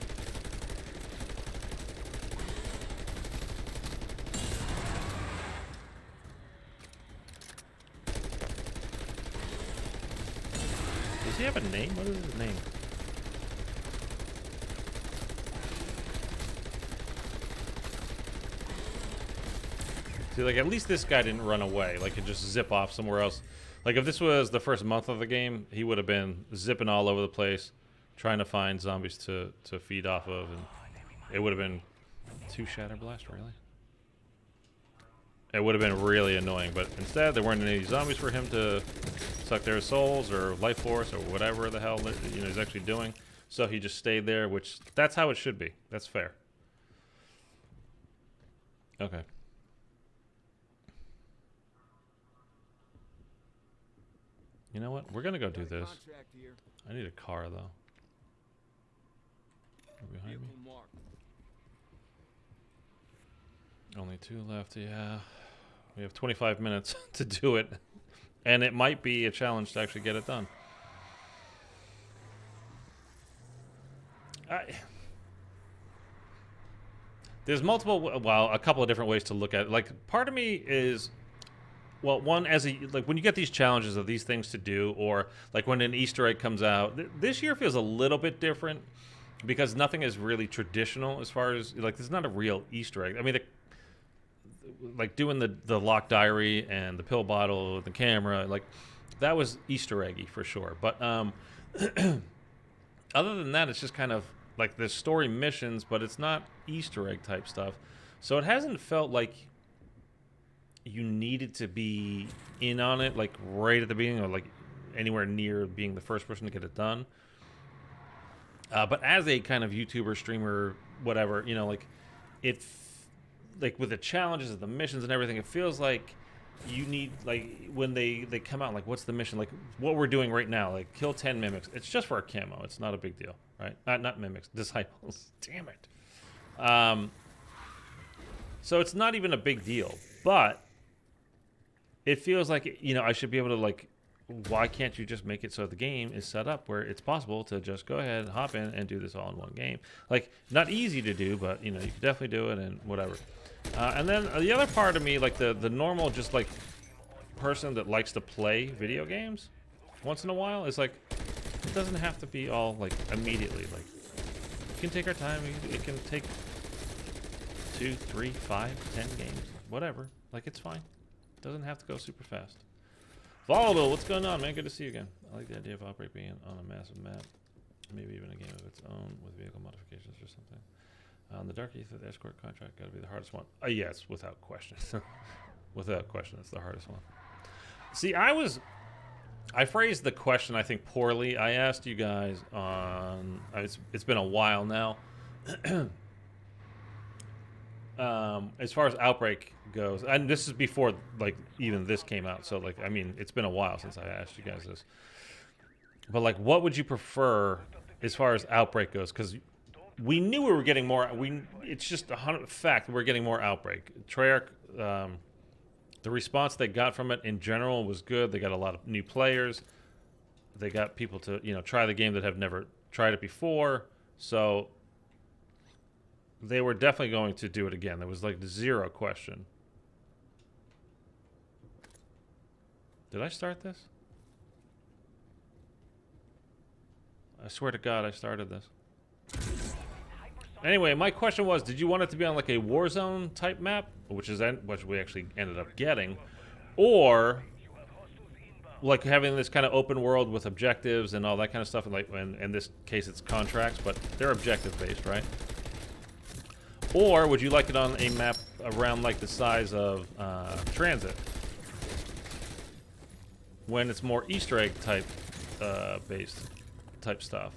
Does he have a name? What is his name? See, like, at least this guy didn't run away. Like, and just zip off somewhere else. Like, if this was the first month of the game, he would have been zipping all over the place, trying to find zombies to feed off of, and it would have been 2 Shatter Blast, really? It would have been really annoying, but instead there weren't any zombies for him to suck their souls or life force or whatever the hell he's actually doing. So he just stayed there, which that's how it should be. That's fair. Okay. You know what? We're gonna go do this. I need a car though. Behind me. Only 2 left. Yeah. We have 25 minutes to do it. And it might be a challenge to actually get it done. There's multiple, well, a couple of different ways to look at it. Like, part of me is, well, one, like, when you get these challenges of these things to do, or like when an Easter egg comes out, this year feels a little bit different because nothing is really traditional as far as, like, there's not a real Easter egg. I mean, like doing the locked diary and the pill bottle with the camera, like, that was Easter eggy for sure. But other than that, it's just kind of like the story missions, but it's not Easter egg type stuff. So it hasn't felt like you needed to be in on it, like right at the beginning, or like anywhere near being the first person to get it done. But as a kind of YouTuber, streamer, whatever, you know, like, like with the challenges and the missions and everything, it feels like you need, like, when they come out, like, what's the mission? Like, what we're doing right now, like, kill 10 mimics. It's just for a camo. It's not a big deal, right? Not mimics, disciples. Damn it. So it's not even a big deal, but it feels like, you know, I should be able to, like, why can't you just make it so the game is set up where it's possible to just go ahead, hop in, and do this all in one game? Like, not easy to do, but, you know, you can definitely do it and whatever. And then the other part of me, like the normal, just like person that likes to play video games once in a while, is like, it doesn't have to be all like immediately. Like, you can take our time. It can take 2, 3, 5, 10 games, whatever. Like, it's fine. It doesn't have to go super fast. Volatile, what's going on, man? Good to see you again. I like the idea of Outbreak being on a massive map, maybe even a game of its own with vehicle modifications or something. The Dark Aether, the escort contract, got to be the hardest one. Yes, without question. Without question, it's the hardest one. See, I phrased the question, I think, poorly. I asked you guys on, it's been a while now. As far as Outbreak goes, and this is before, like, even this came out, so, like, I mean, it's been a while since I asked you guys this. But, like, what would you prefer as far as Outbreak goes? Because we knew we were getting more. It's just a fact we're getting more Outbreak. Treyarch, the response they got from it in general was good. They got a lot of new players. They got people to, you know, try the game that have never tried it before. So they were definitely going to do it again. There was like zero question. Did I start this? I swear to God, I started this. Anyway, my question was, did you want it to be on like a Warzone type map, which we actually ended up getting, or like having this kind of open world with objectives and all that kind of stuff, and like in this case it's contracts, but they're objective based, right? Or would you like it on a map around like the size of Transit, when it's more Easter egg type based type stuff?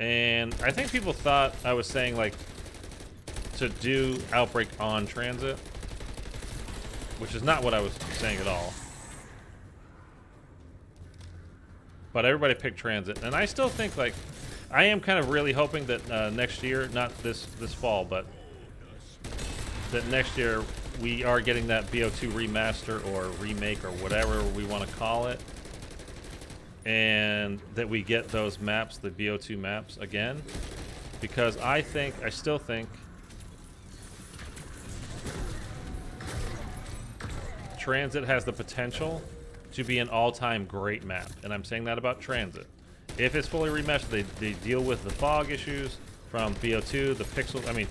And I think people thought I was saying like to do Outbreak on Transit, which is not what I was saying at all. But everybody picked Transit, and I still think, like, I am kind of really hoping that next year, not this fall, but that next year we are getting that BO2 remaster or remake or whatever we want to call it, and that we get those maps, the BO2 maps again, because I still think Transit has the potential to be an all-time great map, and I'm saying that about Transit. If it's fully remeshed, they deal with the fog issues from BO2, the pixel. I mean,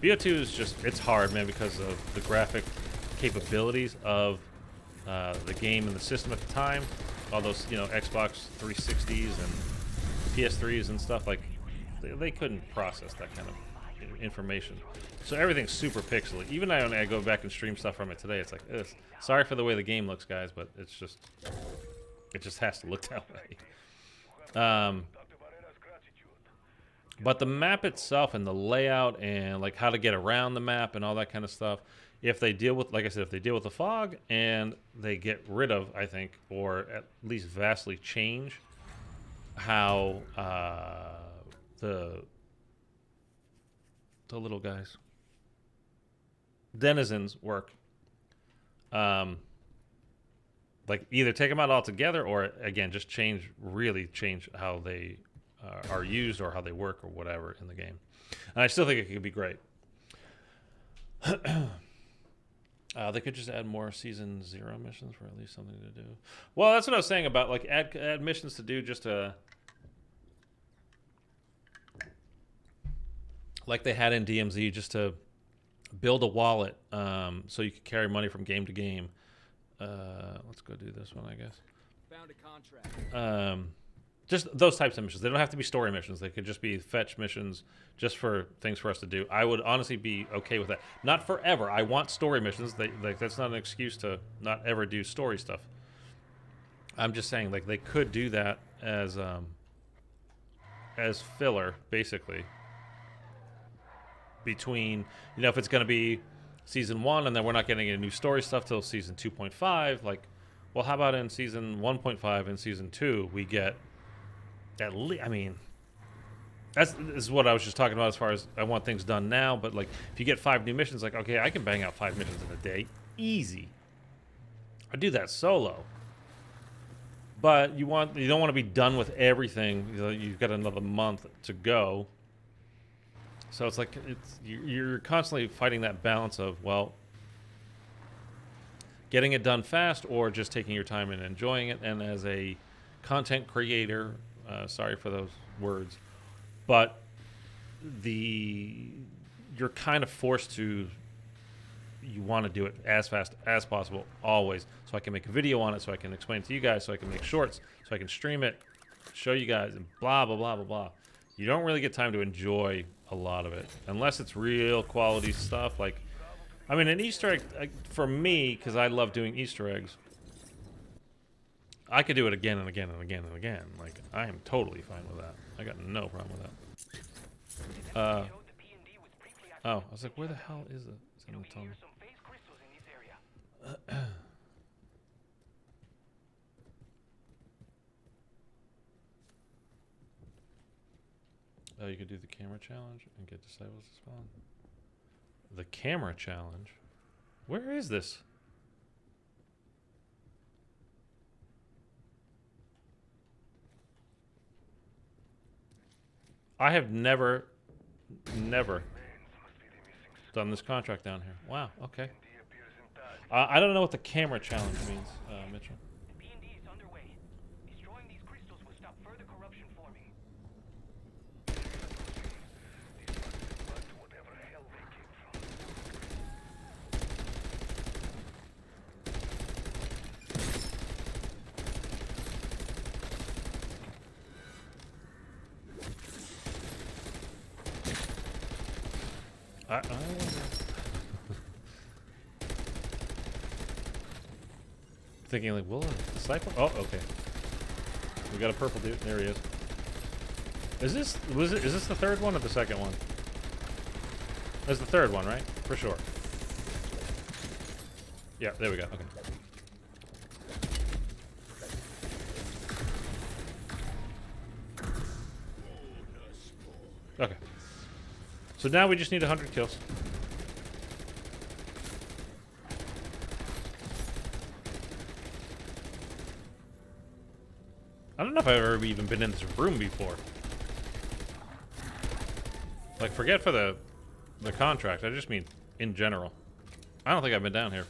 BO2 is just, it's hard, man, because of the graphic capabilities of the game and the system at the time. All those, you know, Xbox 360s and PS3s and stuff, like, they couldn't process that kind of information. So everything's super pixely. Even when I go back and stream stuff from it today, it's like, ugh. Sorry for the way the game looks, guys, but it's just, it just has to look that way. But the map itself and the layout and like how to get around the map and all that kind of stuff, if they deal with, like I said, if they deal with the fog and they get rid of, I think, or at least vastly change how the little guys, denizens work, like either take them out altogether or again just really change how they are used or how they work or whatever in the game. And I still think it could be great. They could just add more season 0 missions for at least something to do. Well, that's what I was saying about like add missions to do, just to like they had in DMZ, just to build a wallet so you could carry money from game to game. Let's go do this one, I guess. Found a contract. Just those types of missions. They don't have to be story missions. They could just be fetch missions, just for things for us to do. I would honestly be okay with that. Not forever. I want story missions. Like that's not an excuse to not ever do story stuff. I'm just saying, like, they could do that as filler, basically. Between, you know, if it's going to be season 1 and then we're not getting any new story stuff till season 2.5, like, well, how about in season 1.5 and season 2 we get at least, I mean, this is what I was just talking about as far as I want things done now, but like if you get 5 new missions, like, okay, I can bang out 5 missions in a day, easy. I do that solo. But you don't want to be done with everything. You know, you've got another month to go. So it's like you're constantly fighting that balance of, well, getting it done fast or just taking your time and enjoying it. And as a content creator, sorry for those words, but you're kind of forced to, you want to do it as fast as possible always, so I can make a video on it, so I can explain it to you guys, so I can make shorts, so I can stream it, show you guys, and blah blah blah blah blah. You don't really get time to enjoy a lot of it unless it's real quality stuff. Like, I mean, an Easter egg, for me, because I love doing Easter eggs, I could do it again and again and again and again. Like, I am totally fine with that. I got no problem with that. Oh, I was like, where the hell is it? It's in the tunnel. Oh, you could do the camera challenge and get disciples to spawn. The camera challenge? Where is this? I have never done this contract down here. Wow, okay. I don't know what the camera challenge means, Mitchell. The P&D is underway. Destroying these crystals will stop further corruption forming. Whatever hell they came I wonder. Thinking like, will a disciple? Oh, okay. We got a purple dude. There he is. Is this the third one or the second one? That's the third one, right? For sure. Yeah, there we go. Okay. Okay. So now we just need 100 kills. I don't know if I've ever even been in this room before. Like, forget for the contract. I just mean in general. I don't think I've been down here.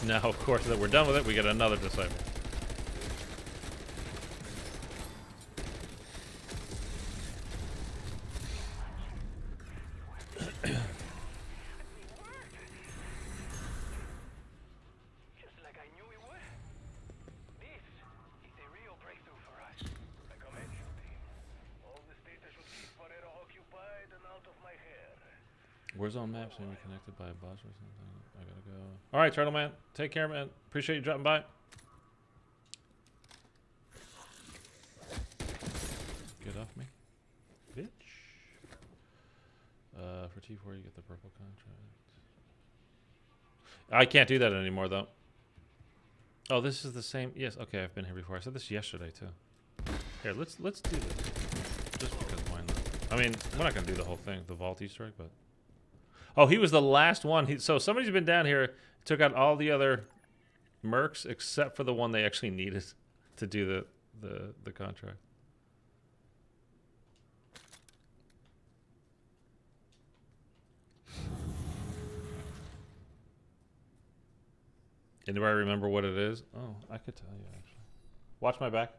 Now, of course, that we're done with it, we get another disciple. Warzone maps may be connected by a bus or something. I gotta go. All right, Turtle Man. Take care, man. Appreciate you dropping by. Get off me, bitch. For T4, you get the purple contract. I can't do that anymore, though. Oh, this is the same. Yes, okay. I've been here before. I said this yesterday too. Here, let's do this. Just because why not? I mean, we're not gonna do the whole thing, the Vault Easter egg, but. Oh, he was the last one. So somebody's been down here, took out all the other mercs except for the one they actually needed to do the contract. Anybody remember what it is? Oh, I could tell you actually. Watch my back.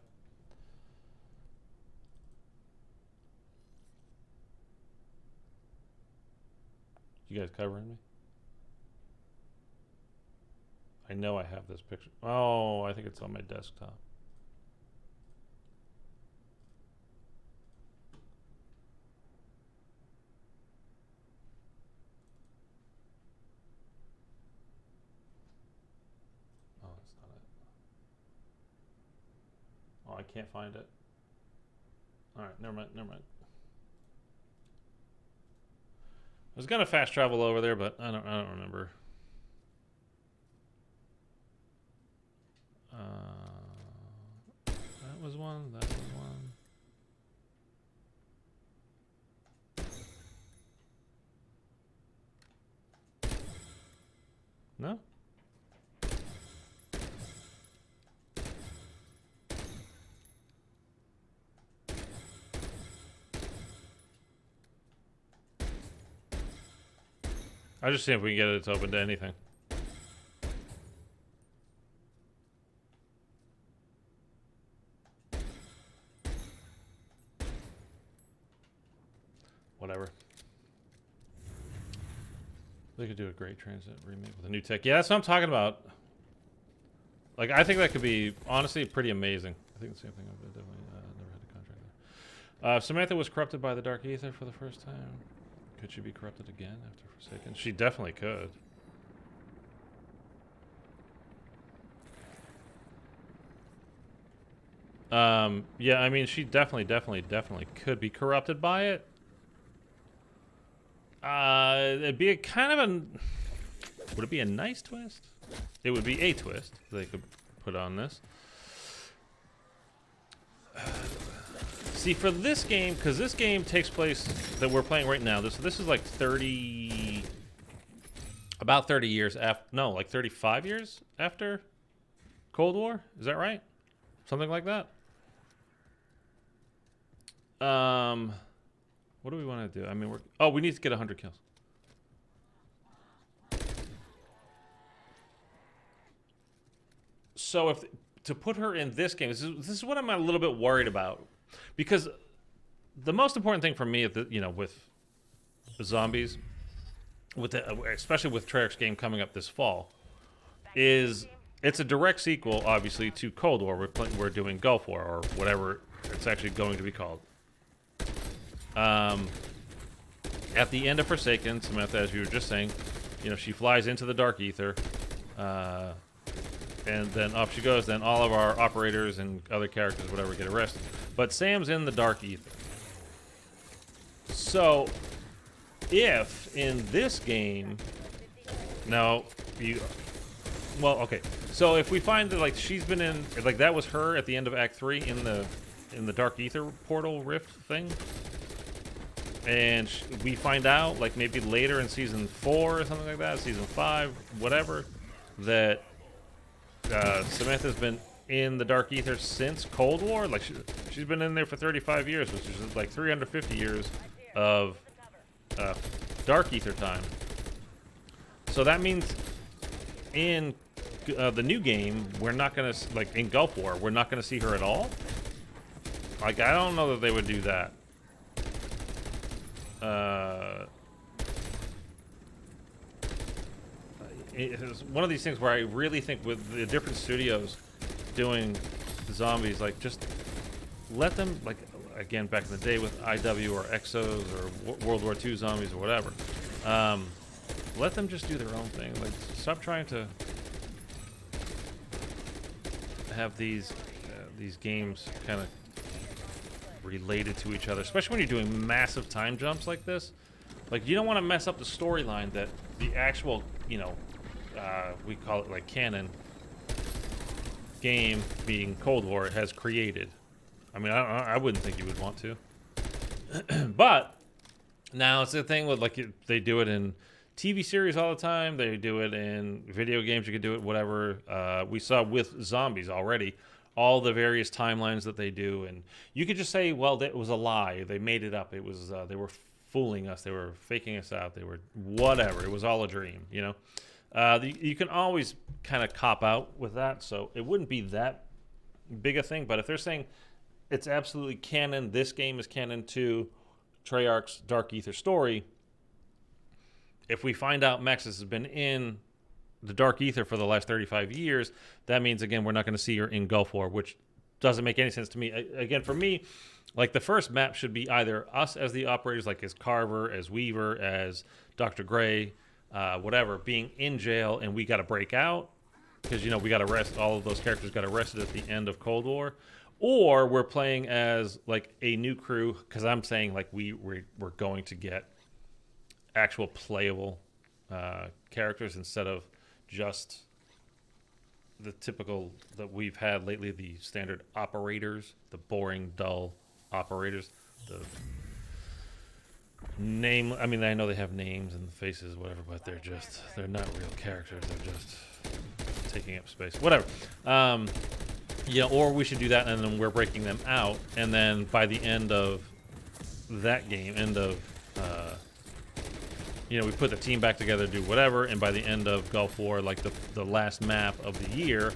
You guys covering me? I know I have this picture. Oh, I think it's on my desktop. Oh, that's not it. Oh, I can't find it. All right, never mind, never mind. I was gonna fast travel over there, but I don't remember. That was one. That was one. No. I just see if we can get it to open to anything. Whatever. They could do a great transit remake with a new tech. Yeah, that's what I'm talking about. Like, I think that could be, honestly, pretty amazing. I think the same thing. I've definitely never had a contract there. Samantha was corrupted by the Dark Aether for the first time. Could she be corrupted again after Forsaken? She definitely could. Yeah, I mean, she definitely could be corrupted by it. It'd be a kind of a... Would it be a nice twist? It would be a twist they could put on this. See, for this game, because this game takes place that we're playing right now, this is like 30... About 30 years after... No, like 35 years after Cold War? Is that right? Something like that? What do we want to do? I mean, we need to get 100 kills. So to put her in this game, this is what I'm a little bit worried about, because the most important thing for me, with the zombies, especially with Treyarch's game coming up this fall, is it's a direct sequel, obviously, to Cold War. We're doing Gulf War, or whatever it's actually going to be called. At the end of Forsaken, Samantha, as you were just saying, she flies into the Dark Aether, and then off she goes. Then all of our operators and other characters, whatever, get arrested. But Sam's in the Dark Aether. So, if in this game, okay. So if we find that she's been in, that was her at the end of Act 3 in the Dark Aether portal rift thing. And we find out, maybe later in Season 4 or something like that, Season 5, whatever, that Samantha's been in the Dark Aether since Cold War. She's been in there for 35 years, which is 350 years of Dark Aether time. So that means in the new game, we're not going to, in Gulf War, we're not going to see her at all. I don't know that they would do that. It's one of these things where I really think with the different studios doing zombies, just let them, again, back in the day with IW or Exos or World War II zombies or whatever, Let them just do their own thing. Like, stop trying to have these games kind of related to each other, especially when you're doing massive time jumps like this. Like, you don't want to mess up the storyline that the actual, you know, we call it like canon game, being Cold War, has created. I mean, I wouldn't think you would want to. But now it's the thing with, like, they do it in TV series all the time. They do it in video games. You can do it whatever. We saw with zombies already all the various timelines that they do, and you could just say, well, it was a lie. They made it up. It was they were fooling us. They were faking us out. They were whatever. It was all a dream, you know. You can always kind of cop out with that, so it wouldn't be that big a thing. But if they're saying it's absolutely canon, this game is canon to Treyarch's Dark Aether story, if we find out Mexis has been in the Dark Aether for the last 35 years, that means, again, we're not going to see her in Gulf War, which doesn't make any sense to me. Again, for me, like, the first map should be either us as the operators, like as Carver, as Weaver, as Dr. Gray, whatever, being in jail, and we got to break out because, you know, we got to arrest all of those characters, got arrested at the end of Cold War, or we're playing as like a new crew, because I'm saying, like, we're going to get actual playable characters instead of just the typical that we've had lately, the standard operators, the boring, dull operators. The name, I mean, I know they have names and faces, whatever, but they're not real characters. They're just taking up space, whatever. Yeah, or we should do that, and then we're breaking them out, and then by the end of that game, you know, we put the team back together, do whatever, and by the end of Gulf War, like the last map of the year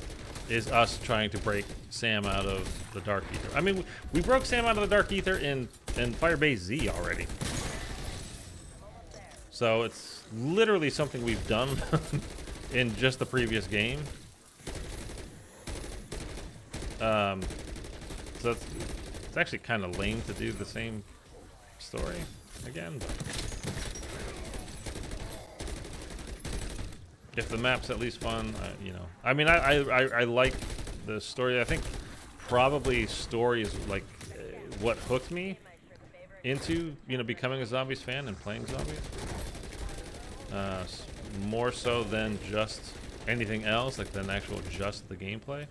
is us trying to break Sam out of the Dark Aether. I mean, we broke Sam out of the Dark Aether in Firebase Z already. So it's literally something we've done in just the previous game. So it's actually kind of lame to do the same story again, but if the map's at least fun, you know. I mean, I like the story. I think probably story is like what hooked me into, you know, becoming a Zombies fan and playing Zombies. More so than just anything else, like than actual just the gameplay.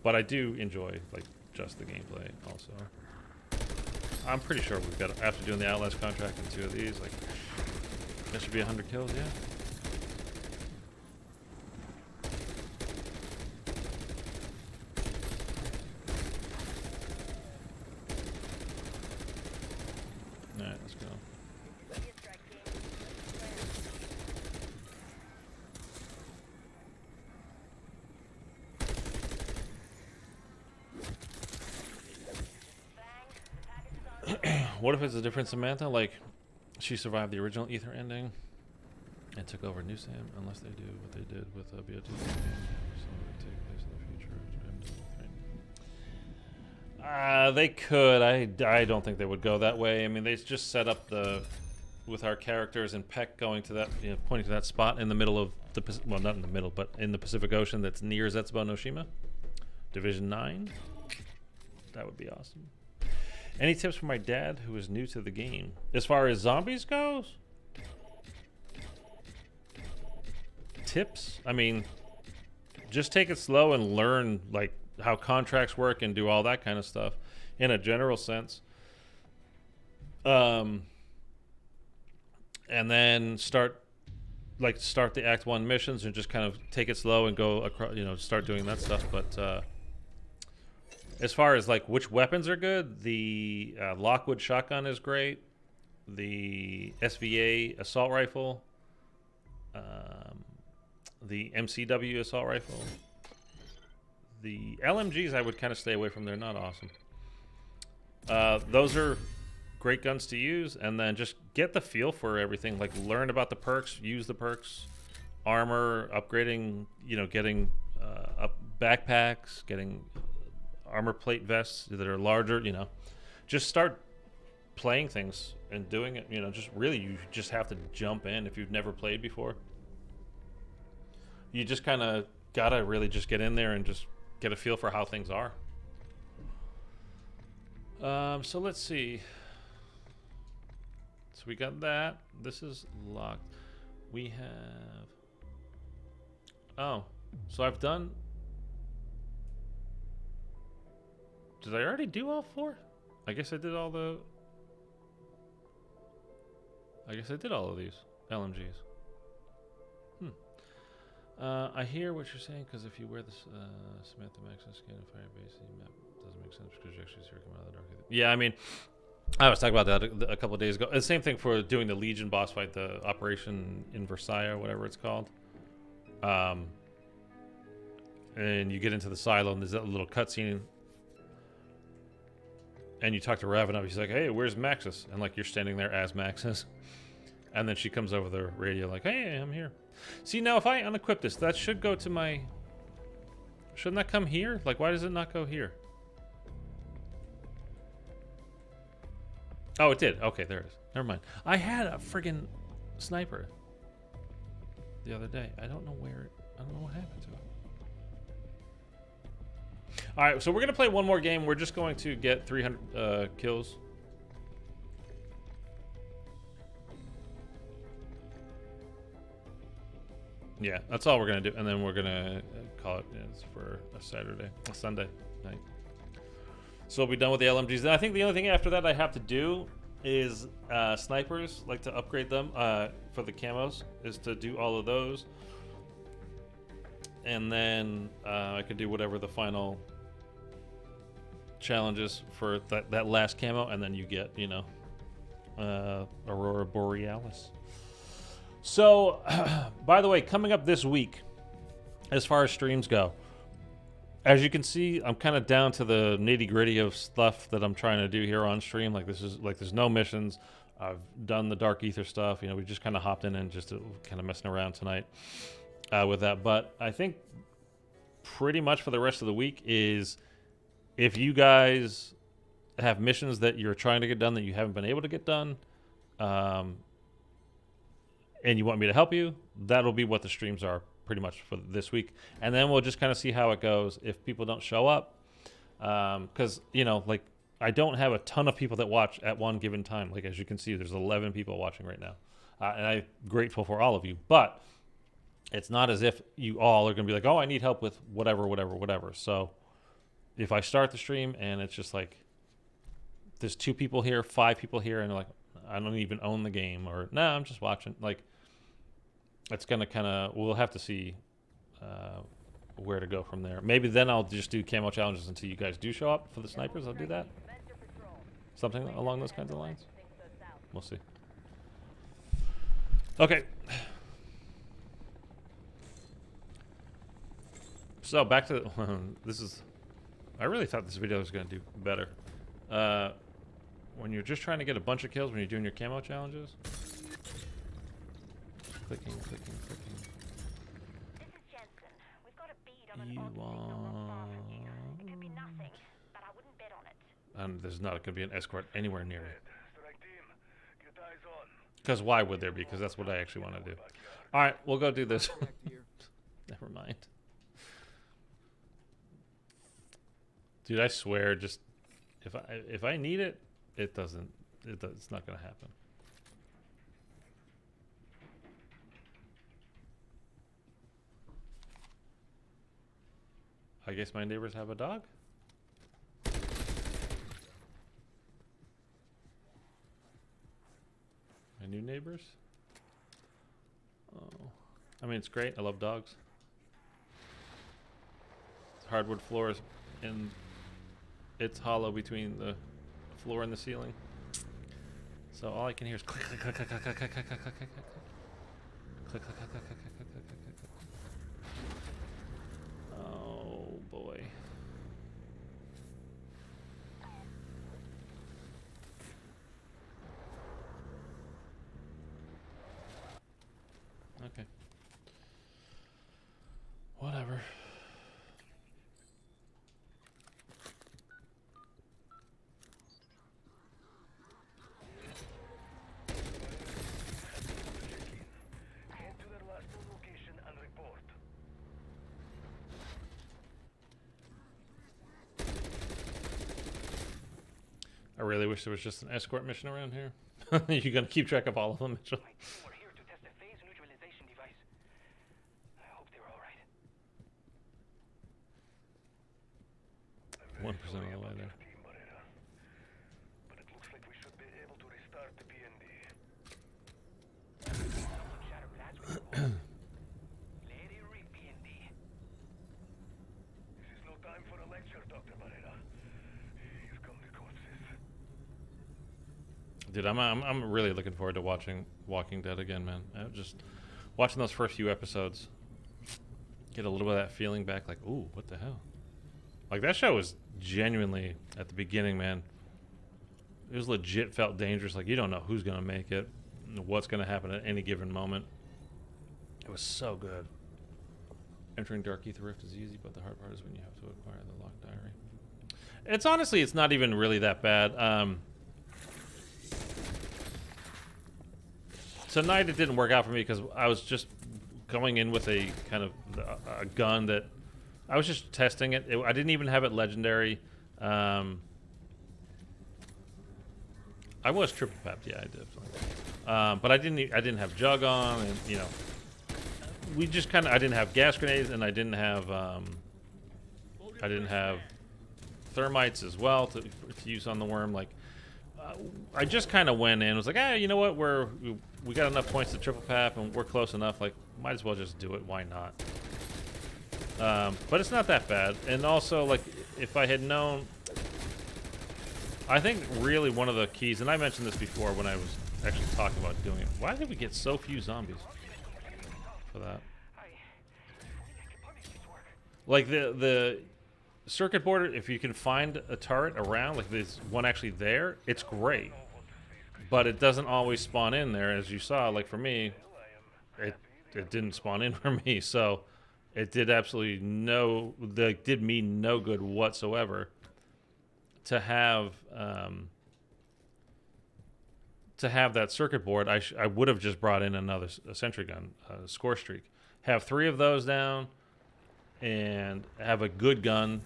But I do enjoy, like, just the gameplay also. I'm pretty sure we've got, after doing the Outlast contract and 2 of these, like, that should be 100 kills, yeah. Alright, let's go. What if it's a different Samantha? Like, she survived the original Aether ending and took over New Sam, unless they do what they did with MW3. So it take place in the future of MW3. They could. I don't think they would go that way. I mean, they just set up with our characters and Peck going to that, you know, pointing to that spot in the middle of the, well, not in the middle, but in the Pacific Ocean that's near Zetsubo Noshima. Division 9. That would be awesome. Any tips for my dad who is new to the game? As far as zombies goes? Tips? I mean, just take it slow and learn, like, how contracts work and do all that kind of stuff in a general sense. And then start the Act 1 missions and just kind of take it slow and go across, you know, start doing that stuff. But as far as, like, which weapons are good, the Lockwood shotgun is great. The SVA assault rifle. The MCW assault rifle. The LMGs I would kind of stay away from. They're not awesome. Those are great guns to use. And then just get the feel for everything. Like, learn about the perks. Use the perks. Armor. Upgrading. You know, getting up backpacks. Getting armor plate vests that are larger, you know. Just start playing things and doing it. You know, just really, you just have to jump in if you've never played before. You just kind of gotta really just get in there and just get a feel for how things are. So let's see. So we got that. This is locked. We have... Oh, so I've done... Did I already do all 4? I guess I did all the... I guess I did all of these LMGs. I hear what you're saying, because if you wear this Samantha Max's skin and fire base, the map doesn't make sense because you actually see her come out of the Dark Aether. Yeah, I mean, I was talking about that a couple of days ago. The same thing for doing the Legion boss fight, the Operation in Versailles, or whatever it's called. And you get into the silo, and there's that little cutscene. And you talk to Ravenov, he's like, hey, where's Maxis? And like, you're standing there as Maxis. And then she comes over the radio like, hey, I'm here. See, now if I unequip this, that should go to my... Shouldn't that come here? Like, why does it not go here? Oh, it did. Okay, there it is. Never mind. I had a friggin' sniper the other day. I don't know where... I don't know what happened to it. Alright, so we're going to play one more game. We're just going to get 300 kills. Yeah, that's all we're going to do. And then we're going to call it for a Sunday night. So we'll be done with the LMGs. And I think the only thing after that I have to do is snipers, like to upgrade them for the camos, is to do all of those. And then I could do whatever the final challenges for that last camo, and then you get, you know, Aurora Borealis. So, by the way, coming up this week, as far as streams go, as you can see, I'm kind of down to the nitty-gritty of stuff that I'm trying to do here on stream. Like, this is like, there's no missions. I've done the Dark Aether stuff. You know, we just kind of hopped in and just kind of messing around tonight with that. But I think pretty much for the rest of the week is, if you guys have missions that you're trying to get done that you haven't been able to get done, and you want me to help you, that'll be what the streams are pretty much for this week. And then we'll just kind of see how it goes if people don't show up. Because, you know, like, I don't have a ton of people that watch at one given time. Like, as you can see, there's 11 people watching right now. And I'm grateful for all of you. But it's not as if you all are going to be like, oh, I need help with whatever, whatever, whatever. So if I start the stream and it's just like, there's 2 people here, 5 people here, and they're like, I don't even own the game, or no, I'm just watching. Like, it's going to kind of, we'll have to see where to go from there. Maybe then I'll just do camo challenges until you guys do show up for the snipers. I'll do that. Something along those kinds of lines. We'll see. Okay. So back to this is, I really thought this video was going to do better. When you're just trying to get a bunch of kills when you're doing your camo challenges. Clicking, clicking, clicking. This is Jensen. We've got a bead on an odd signal not far from here. It could be nothing, but I wouldn't bet on it. And there's not going to be an escort anywhere near me. Because why would there be? Because that's what I actually want to do. All right, we'll go do this. Never mind. Dude, I swear, just if I need it, it's not going to happen. I guess my neighbors have a dog? My new neighbors? Oh. I mean, it's great. I love dogs. It's hardwood floors, and it's hollow between the floor and the ceiling. So all I can hear is click, click, click, click, click, click, click, click, click, click, click, click, click, click, click, click, click. Oh boy. Okay. Whatever. really wish there was just an escort mission around here. You're gonna keep track of all of them, Mitchell. My team were here to test a phase neutralization device. I hope they're all right. 1% of the way there. But it looks like we should be able to restart the BND. Let it rip, BND. This is no time for a lecture, Dr. Barrera. Here come the corpses. Dude, I'm really looking forward to watching Walking Dead again, man. Just watching those first few episodes, get a little bit of that feeling back, like, ooh, what the hell? Like, that show was genuinely, at the beginning, man, it was legit felt dangerous. Like, you don't know who's going to make it, what's going to happen at any given moment. It was so good. Entering Dark Aether Rift is easy, but the hard part is when you have to acquire the locked diary. It's honestly, it's not even really that bad. Tonight it didn't work out for me because I was just going in with a kind of a gun that I was just testing it. I didn't even have it legendary. I was triple papped, yeah, I did. But I didn't have jug on, and you know, we just kind of, I didn't have gas grenades, and I didn't have thermites as well to use on the worm. Like, I just kind of went in, was like, you know what, we got enough points to triple pap, and we're close enough. Like, might as well just do it. Why not? But it's not that bad. And also, like, if I had known, I think really one of the keys, and I mentioned this before when I was actually talking about doing it. Why did we get so few zombies for that? Like the circuit board, if you can find a turret around, like there's one actually there, it's great. But it doesn't always spawn in there, as you saw. Like for me, it didn't spawn in for me, so it did absolutely did me no good whatsoever to have that circuit board. I would have just brought in another sentry gun, score streak, have 3 of those down, and have a good gun,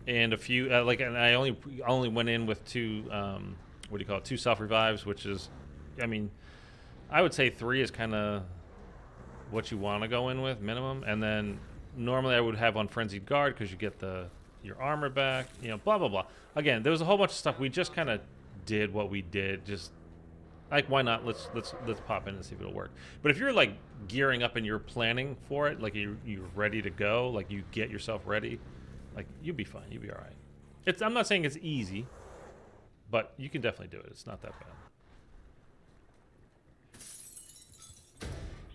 and a few and I only went in with 2 what do you call it, 2 self revives, which is, I mean, I would say 3 is kind of what you want to go in with minimum, and then normally I would have on frenzied guard because you get your armor back, you know, blah blah blah. Again, there was a whole bunch of stuff. We just kind of did what we did, just like, why not? Let's pop in and see if it'll work. But if you're like gearing up and you're planning for it, like you're ready to go, like you get yourself ready, like you'll be fine. You'll be all right. I'm not saying it's easy, but you can definitely do it. It's not that bad.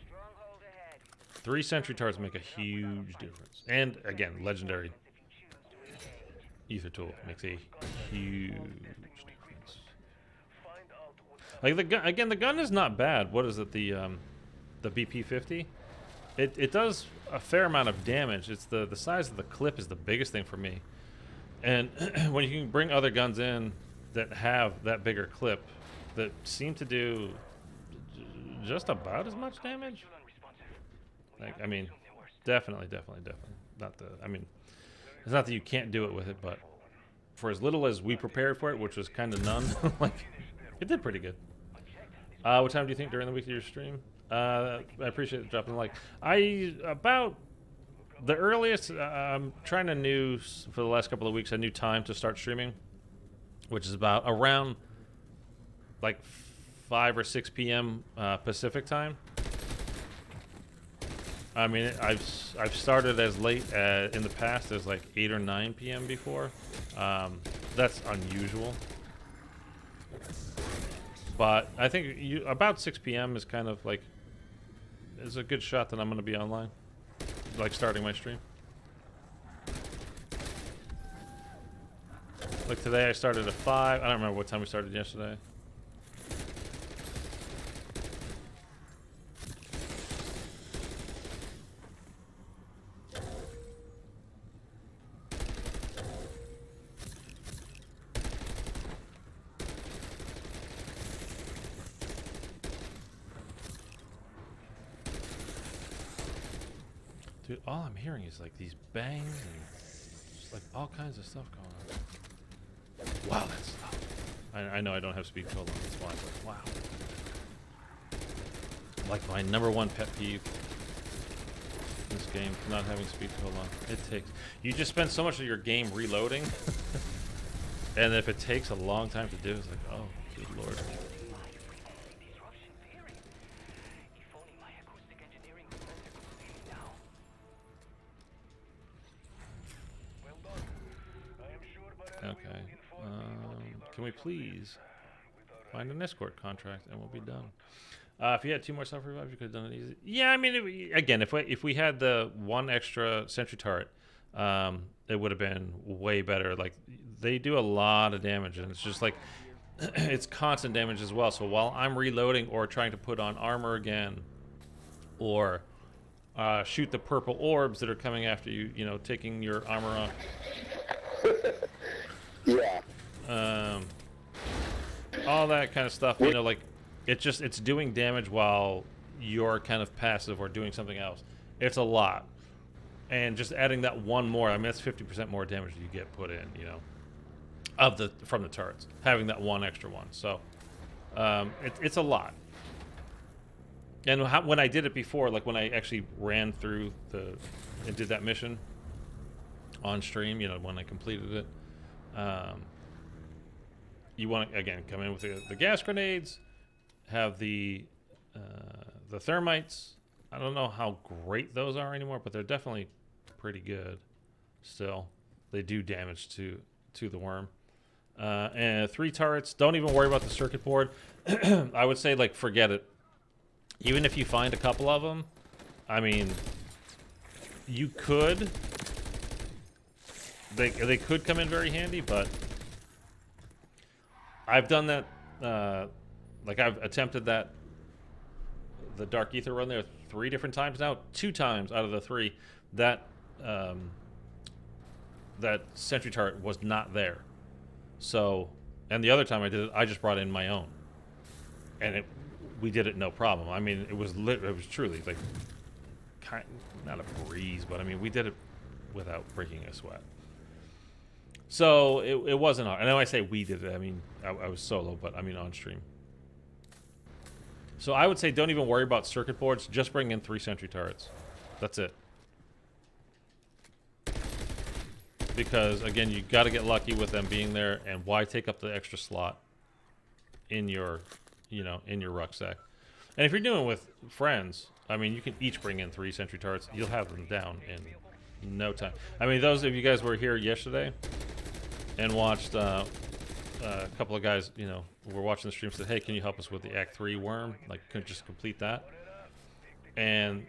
Stronghold ahead. 3 sentry turrets make a huge difference. And again, legendary ether tool makes a huge difference. Like the gun is not bad. What is it? The BP-50? It does a fair amount of damage. It's the size of the clip is the biggest thing for me. And when you can bring other guns in that have that bigger clip, that seem to do just about as much damage. Like, I mean, definitely. I mean, it's not that you can't do it with it, but for as little as we prepared for it, which was kind of none, like, it did pretty good. What time do you think during the week of your stream? I appreciate it dropping the like. About the earliest, I'm trying to for the last couple of weeks, a new time to start streaming, which is about around like 5 or 6 p.m. Pacific time. I mean, I've started as late in the past as like 8 or 9 p.m. before. That's unusual. But I think about 6 p.m. is kind of like, is a good shot that I'm going to be online, like starting my stream. Like today I started at 5. I don't remember what time we started yesterday. Dude, all I'm hearing is like these bangs and just like all kinds of stuff going on. Wow, that's loud. I know I don't have speed control on this one, but wow. Like my #1 pet peeve in this game, not having speed control on. It takes... You just spend so much of your game reloading, and if it takes a long time to do, it's like, oh, good lord. Okay. Can we please find an escort contract and we'll be done? If you had 2 more self revives, you could have done it easy. Yeah, I mean, again, if we had the 1 extra sentry turret, it would have been way better. Like, they do a lot of damage, and it's just like it's constant damage as well. So while I'm reloading or trying to put on armor again, or shoot the purple orbs that are coming after you, you know, taking your armor off. Yeah. All that kind of stuff, you know, like it's doing damage while you're kind of passive or doing something else. It's a lot, and just adding that 1 more, I mean, that's 50% more damage you get put in, you know, from the turrets. Having that 1 extra one, so it's a lot. And when I did it before, like when I actually ran through and did that mission on stream, you know, when I completed it. You want to, again, come in with the gas grenades, have the thermites. I don't know how great those are anymore, but they're definitely pretty good still. They do damage to the worm. And 3 turrets. Don't even worry about the circuit board. I would say, like, forget it. Even if you find a couple of them, I mean, you could... They could come in very handy, but I've done that, like I've attempted the Dark Aether run there 3 different times now. 2 times out of the 3, that sentry turret was not there. So, and the other time I did it, I just brought in my own, and we did it no problem. I mean, it was truly like not a breeze, but I mean, we did it without breaking a sweat. So it wasn't hard. I know I say we did it. I mean, I was solo, but I mean on stream. So I would say don't even worry about circuit boards. Just bring in 3 sentry turrets. That's it. Because again, you got to get lucky with them being there, and why take up the extra slot in your, you know, in your rucksack? And if you're doing it with friends, I mean, you can each bring in 3 sentry turrets. You'll have them down in no time. I mean, those of you guys were here yesterday and watched a couple of guys, you know, were watching the stream, said, hey, can you help us with the Act 3 worm? Like, could just complete that. And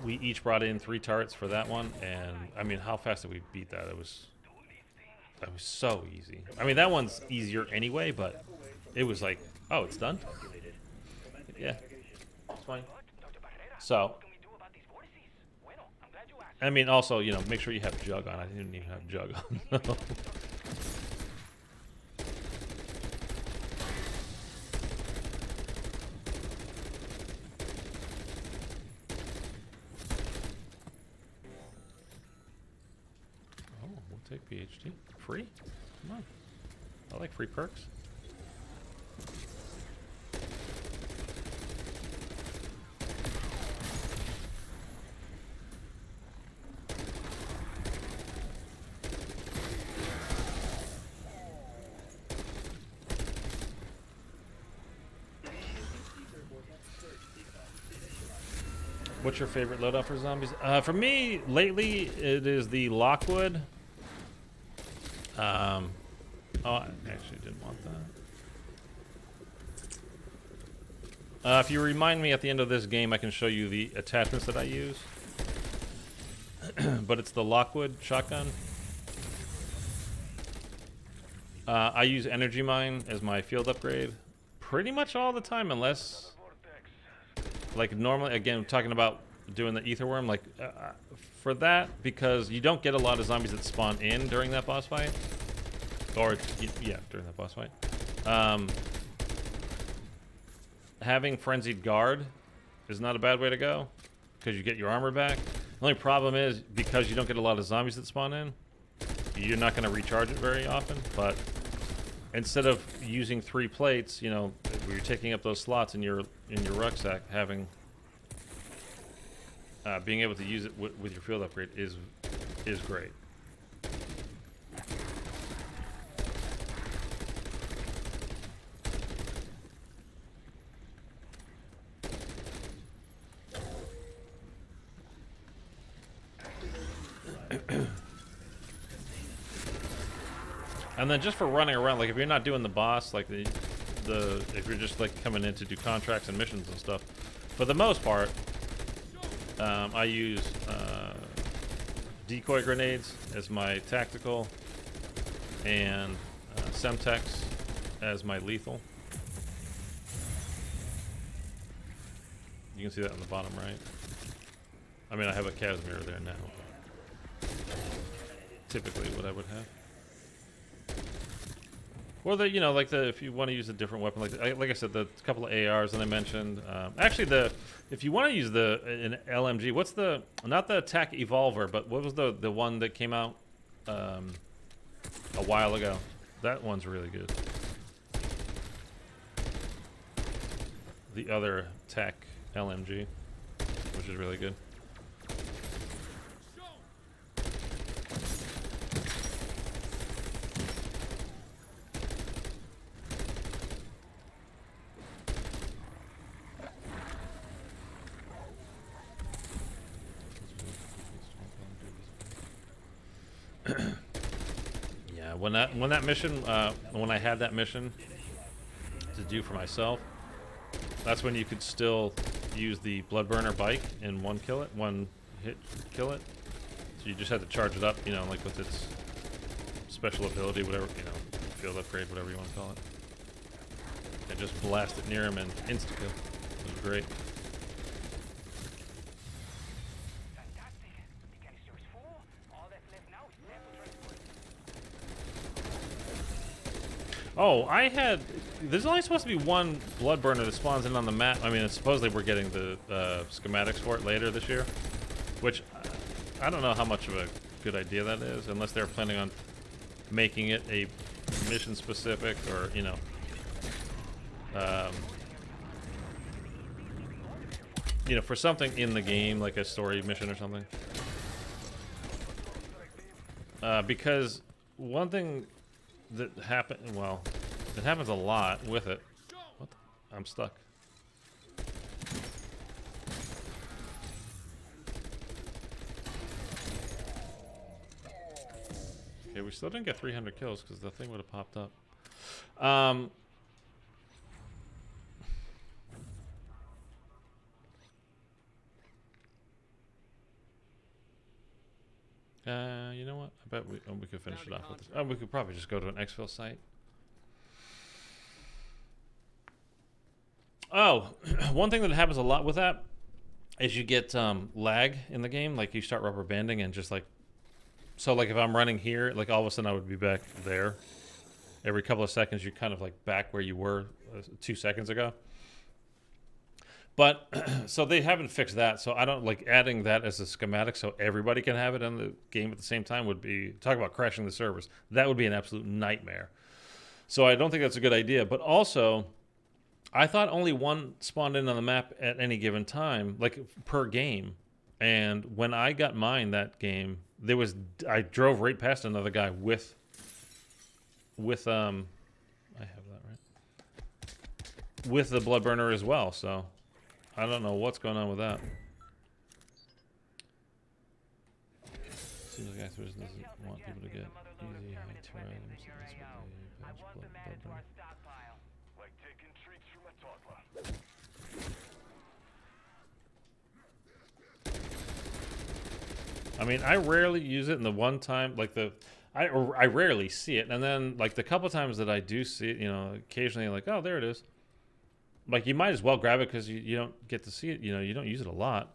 we each brought in 3 turrets for that one, and I mean, how fast did we beat that? It was so easy. I mean, that one's easier anyway, but it was like, oh, it's done? Yeah, it's fine. So, I mean, also, you know, make sure you have Jug on. I didn't even have Jug on. Oh, we'll take PhD. Free? Come on. I like free perks. What's your favorite loadout for zombies? For me, lately, it is the Lockwood. Oh, I actually didn't want that. If you remind me at the end of this game, I can show you the attachments that I use. But it's the Lockwood shotgun. I use Energy Mine as my field upgrade pretty much all the time, unless... Like normally, again, I'm talking about doing the Aether Worm, like for that, because you don't get a lot of zombies that spawn in during that boss fight. Or, yeah, during that boss fight. Having Frenzied Guard is not a bad way to go, because you get your armor back. The only problem is, because you don't get a lot of zombies that spawn in, you're not going to recharge it very often, but instead of using 3 plates, you know, where you're taking up those slots in your rucksack, having being able to use it with your field upgrade is great. And then just for running around, like if you're not doing the boss, like if you're just like coming in to do contracts and missions and stuff, for the most part, I use decoy grenades as my tactical and Semtex as my lethal. You can see that on the bottom right. I mean, I have a Casimir there now. Typically what I would have. Or the, you know, like if you want to use a different weapon, like I said, the couple of ARs that I mentioned. Actually, if you want to use an LMG, what's not the attack evolver, but what was the one that came out a while ago? That one's really good. The other attack LMG, which is really good. Yeah, when that mission, when I had that mission to do for myself, that's when you could still use the Bloodburner bike and one hit kill it. So you just had to charge it up, you know, like with its special ability, whatever, you know, field upgrade, whatever you want to call it, and just blast it near him and insta kill. It was great. Oh, there's only supposed to be one Bloodburner that spawns in on the map. I mean, supposedly we're getting the schematics for it later this year, which I don't know how much of a good idea that is, unless they're planning on making it a mission specific, or, you know, for something in the game, like a story mission or something. Because one thing that it happens a lot with it. What the? I'm stuck. Okay, we still didn't get 300 kills because the thing would have popped up. You know what? I bet we could finish it off with this. Oh, we could probably just go to an exfil site. Oh, one thing that happens a lot with that is you get lag in the game. Like you start rubber banding and just like, so like if I'm running here, like all of a sudden I would be back there. Every couple of seconds you're kind of like back where you were 2 seconds ago. But so they haven't fixed that, so I don't like adding that as a schematic so everybody can have it in the game at the same time would be, talk about crashing the servers. That would be an absolute nightmare. So I don't think that's a good idea. But also, I thought only one spawned in on the map at any given time, like per game. And when I got mine that game, I drove right past another guy with I have that right, with the Bloodburner as well. So I don't know what's going on with that. Seems like Activision doesn't want people to get easy high tier items. That's what they patch Bloodburner. Like taking treats from a toddler. I mean, I rarely use it in the one time, like I rarely see it, and then like the couple times that I do see it, you know, occasionally like, oh, there it is. Like you might as well grab it because you don't get to see it, you know, you don't use it a lot.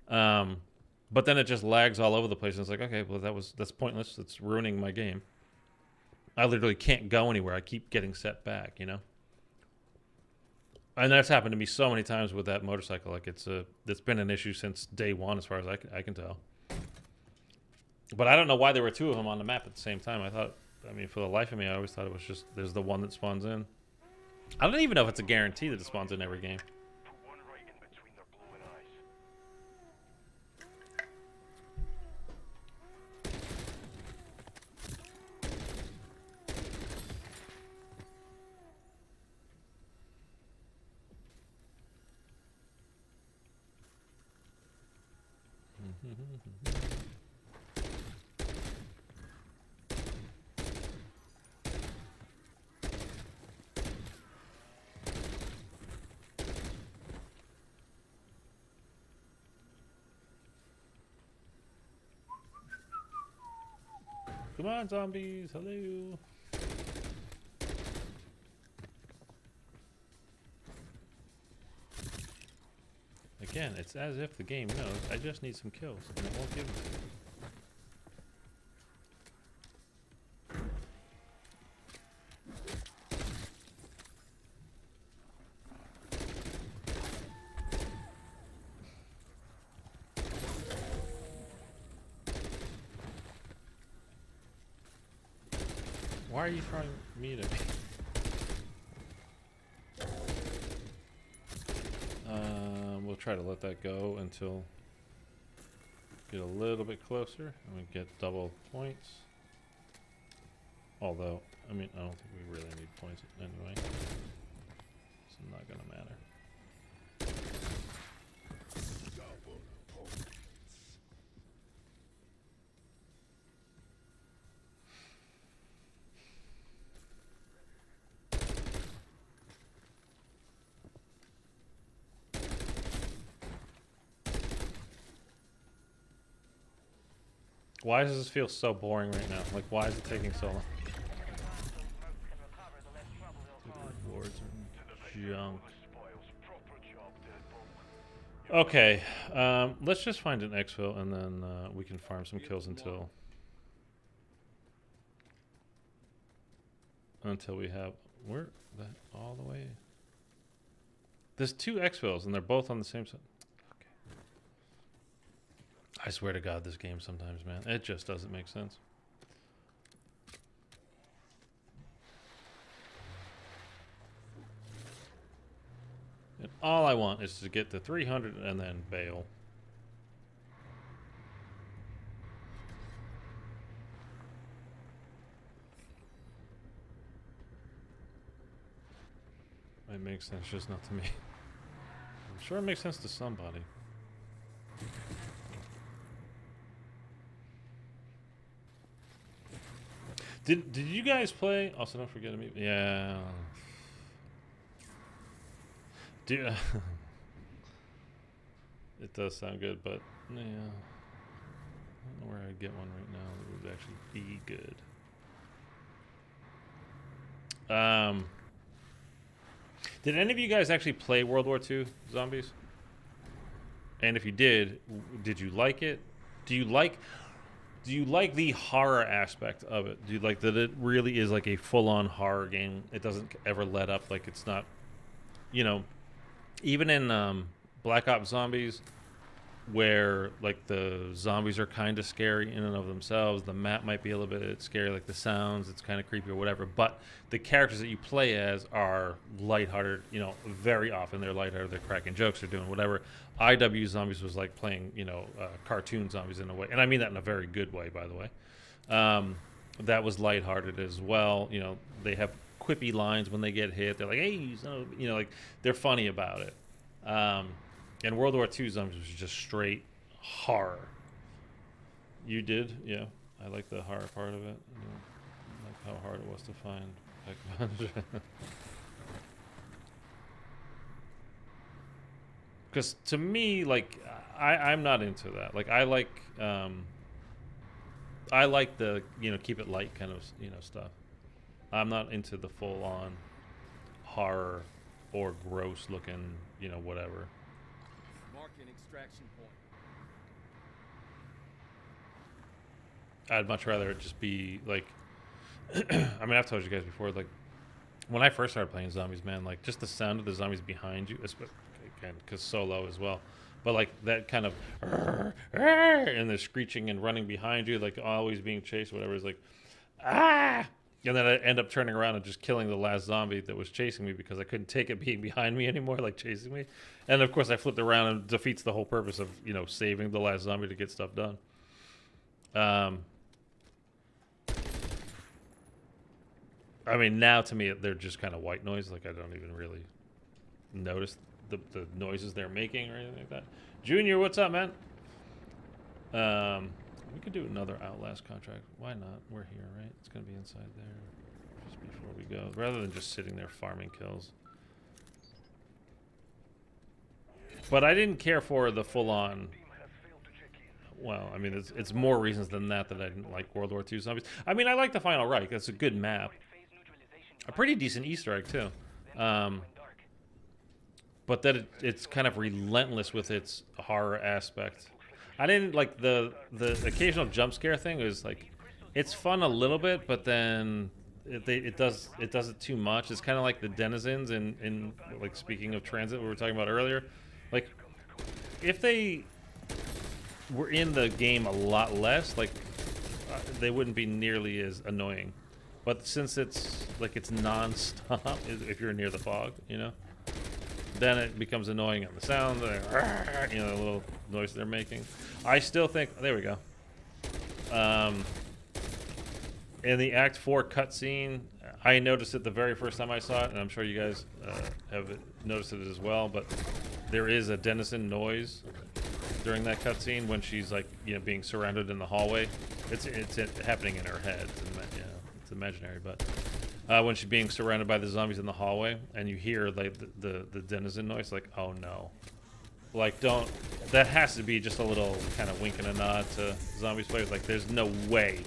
But then it just lags all over the place, and it's like, okay, well that's pointless. It's ruining my game. I literally can't go anywhere. I keep getting set back, you know. And that's happened to me so many times with that motorcycle. Like it's been an issue since day one, as far as I can tell. But I don't know why there were two of them on the map at the same time. I thought I mean, for the life of me, I always thought it was just there's the one that spawns in. I don't even know if it's a guarantee that it spawns in every game. Put one right in between their glowing eyes. Come on, zombies! Hello. Again, it's as if the game knows I just need some kills, and it won't give them to me. Why are you trying me to? We'll try to let that go until get a little bit closer and we get double points. Although, I mean, I don't think we really need points anyway. It's not gonna matter. Why does this feel so boring right now? Like, why is it taking so long? Rewards are junk. Okay, let's just find an exfil and then we can farm some kills until we have where that all the way. There's 2 exfils and they're both on the same side. I swear to God, this game sometimes, man, it just doesn't make sense. And all I want is to get to 300 and then bail. It makes sense, just not to me. I'm sure it makes sense to somebody. Did you guys play? Also, don't forget me. Yeah. Do it does sound good, but yeah, I don't know where I'd get one right now that would actually be good. Did any of you guys actually play World War II Zombies? And if you did you like it? Do you like the horror aspect of it? Do you like that it really is like a full-on horror game? It doesn't ever let up. Like, it's not, you know, even in Black Ops Zombies, where like the zombies are kind of scary in and of themselves. The map might be a little bit scary, like the sounds, it's kind of creepy or whatever. But the characters that you play as are lighthearted. You know, very often they're lighthearted. They're cracking jokes. They're doing whatever. IW Zombies was like playing, you know, cartoon zombies in a way, and I mean that in a very good way, by the way. That was lighthearted as well. You know, they have quippy lines when they get hit. They're like, "Hey, you know, like they're funny about it." And World War II Zombies was just straight horror. You did? Yeah. I like the horror part of it. You know, I like how hard it was to find Pac-Man. Because to me, like, I'm not into that. Like, I like the, you know, keep it light kind of, you know, stuff. I'm not into the full-on horror or gross-looking, you know, whatever. Marking extraction point. I'd much rather it just be like, I mean, I've told you guys before, like, when I first started playing zombies, man, like, just the sound of the zombies behind you, again, because solo as well, but like that kind of, and they're screeching and running behind you, like always being chased, whatever, is like, ah! And then I end up turning around and just killing the last zombie that was chasing me because I couldn't take it being behind me anymore, like chasing me. And of course I flipped around and defeats the whole purpose of, you know, saving the last zombie to get stuff done. I mean, now to me, they're just kind of white noise. Like, I don't even really notice the noises they're making or anything like that. Junior, what's up, man? We could do another Outlast contract. Why not? We're here, right? It's going to be inside there just before we go. Rather than just sitting there farming kills. But I didn't care for the full-on... Well, I mean, it's more reasons than that I didn't like World War II Zombies. I mean, I like the Final Reich. That's a good map. A pretty decent Easter egg, too. But that it's kind of relentless with its horror aspect. I didn't like the occasional jump scare thing. Is like, it's fun a little bit, but then it does it too much. It's kind of like the denizens in like, speaking of transit, we were talking about earlier. Like, if they were in the game a lot less, like, they wouldn't be nearly as annoying. But since it's like it's non-stop, if you're near the fog, you know, then it becomes annoying on the sound, you know, the little noise they're making. I still think, there we go. In the Act 4 cutscene, I noticed it the very first time I saw it, and I'm sure you guys have noticed it as well, but there is a denizen noise during that cutscene when she's, like, you know, being surrounded in the hallway. It's happening in her head. It's imaginary, but when she's being surrounded by the zombies in the hallway, and you hear like the denizen noise, like, oh no, like, don't. That has to be just a little kind of wink and a nod to zombies players. Like, there's no way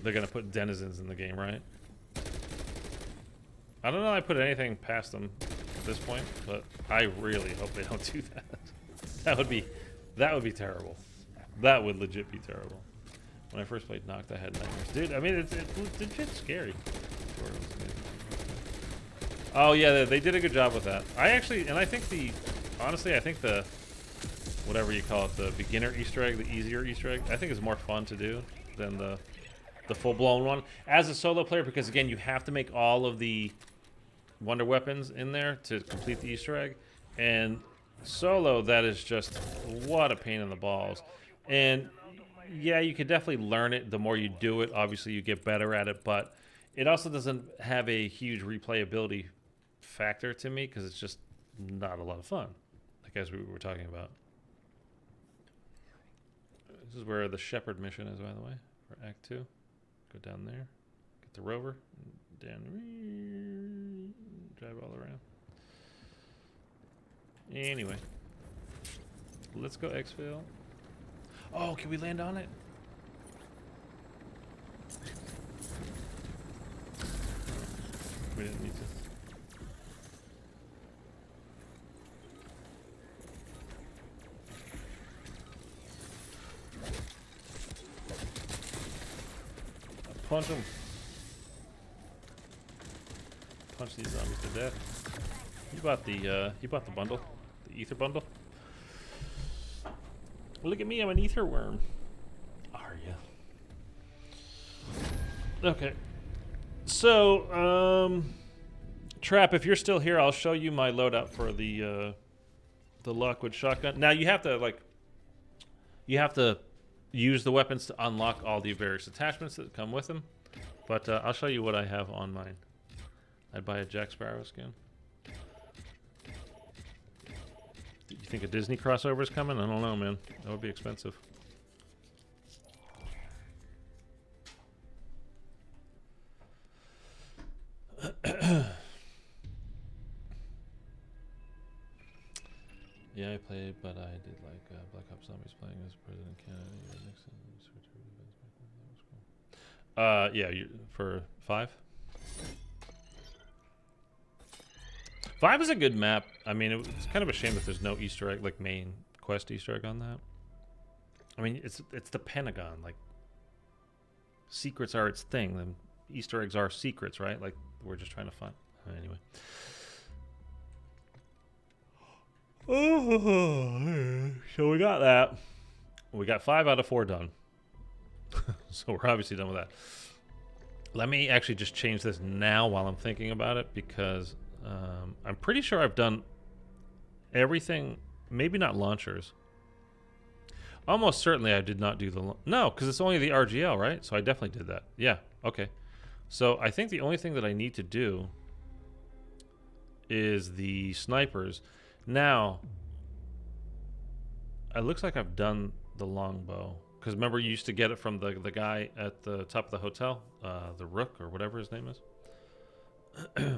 they're gonna put denizens in the game, right? I don't know. I put anything past them at this point, but I really hope they don't do that. That would be terrible. That would legit be terrible. When I first played Noct, I had nightmares. Dude, I mean, it's legit scary. Oh, yeah, they did a good job with that. I think honestly, I think the, whatever you call it, the beginner Easter egg, the easier Easter egg, I think is more fun to do than the full-blown one. As a solo player, because, again, you have to make all of the wonder weapons in there to complete the Easter egg. And solo, that is just, what a pain in the balls. And yeah, you can definitely learn it. The more you do it, obviously you get better at it, but it also doesn't have a huge replayability factor to me because it's just not a lot of fun, like as we were talking about. This is where the Shepherd mission is, by the way, for Act 2. Go down there, get the rover, down, drive all around. Anyway, let's go exfil. Oh, can we land on it? We didn't need to. Punch them. Punch these zombies to death. You bought the bundle, the ether bundle. Look at me, I'm an ether worm. Are you? Okay. So, Trap, if you're still here, I'll show you my loadout for the Lockwood shotgun. Now you have to use the weapons to unlock all the various attachments that come with them. But I'll show you what I have on mine. I'd buy a Jack Sparrow skin. You think a Disney crossover is coming? I don't know, man. That would be expensive. Yeah, I played, but I did like Black Ops Zombies playing as President Kennedy. Yeah, for 5. 5 is a good map. I mean, it's kind of a shame that there's no Easter egg, like main quest Easter egg on that. I mean, it's the Pentagon. Like, secrets are its thing. Then Easter eggs are secrets, right? Like, we're just trying to find. Anyway. So we got that. We got 5 out of 4 done. So we're obviously done with that. Let me actually just change this now while I'm thinking about it, because I'm pretty sure I've done everything. Maybe not launchers. Almost certainly I did not do the... No, because it's only the RGL, right? So I definitely did that. Yeah, okay. So I think the only thing that I need to do is the snipers. Now, it looks like I've done the longbow. Because remember, you used to get it from the guy at the top of the hotel? The Rook, or whatever his name is.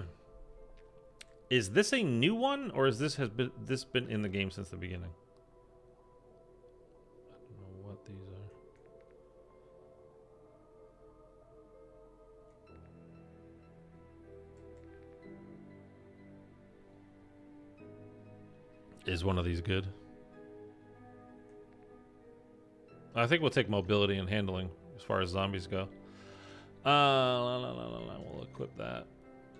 Is this a new one, or has this been in the game since the beginning? I don't know what these are. Is one of these good? I think we'll take mobility and handling as far as zombies go. We'll equip that.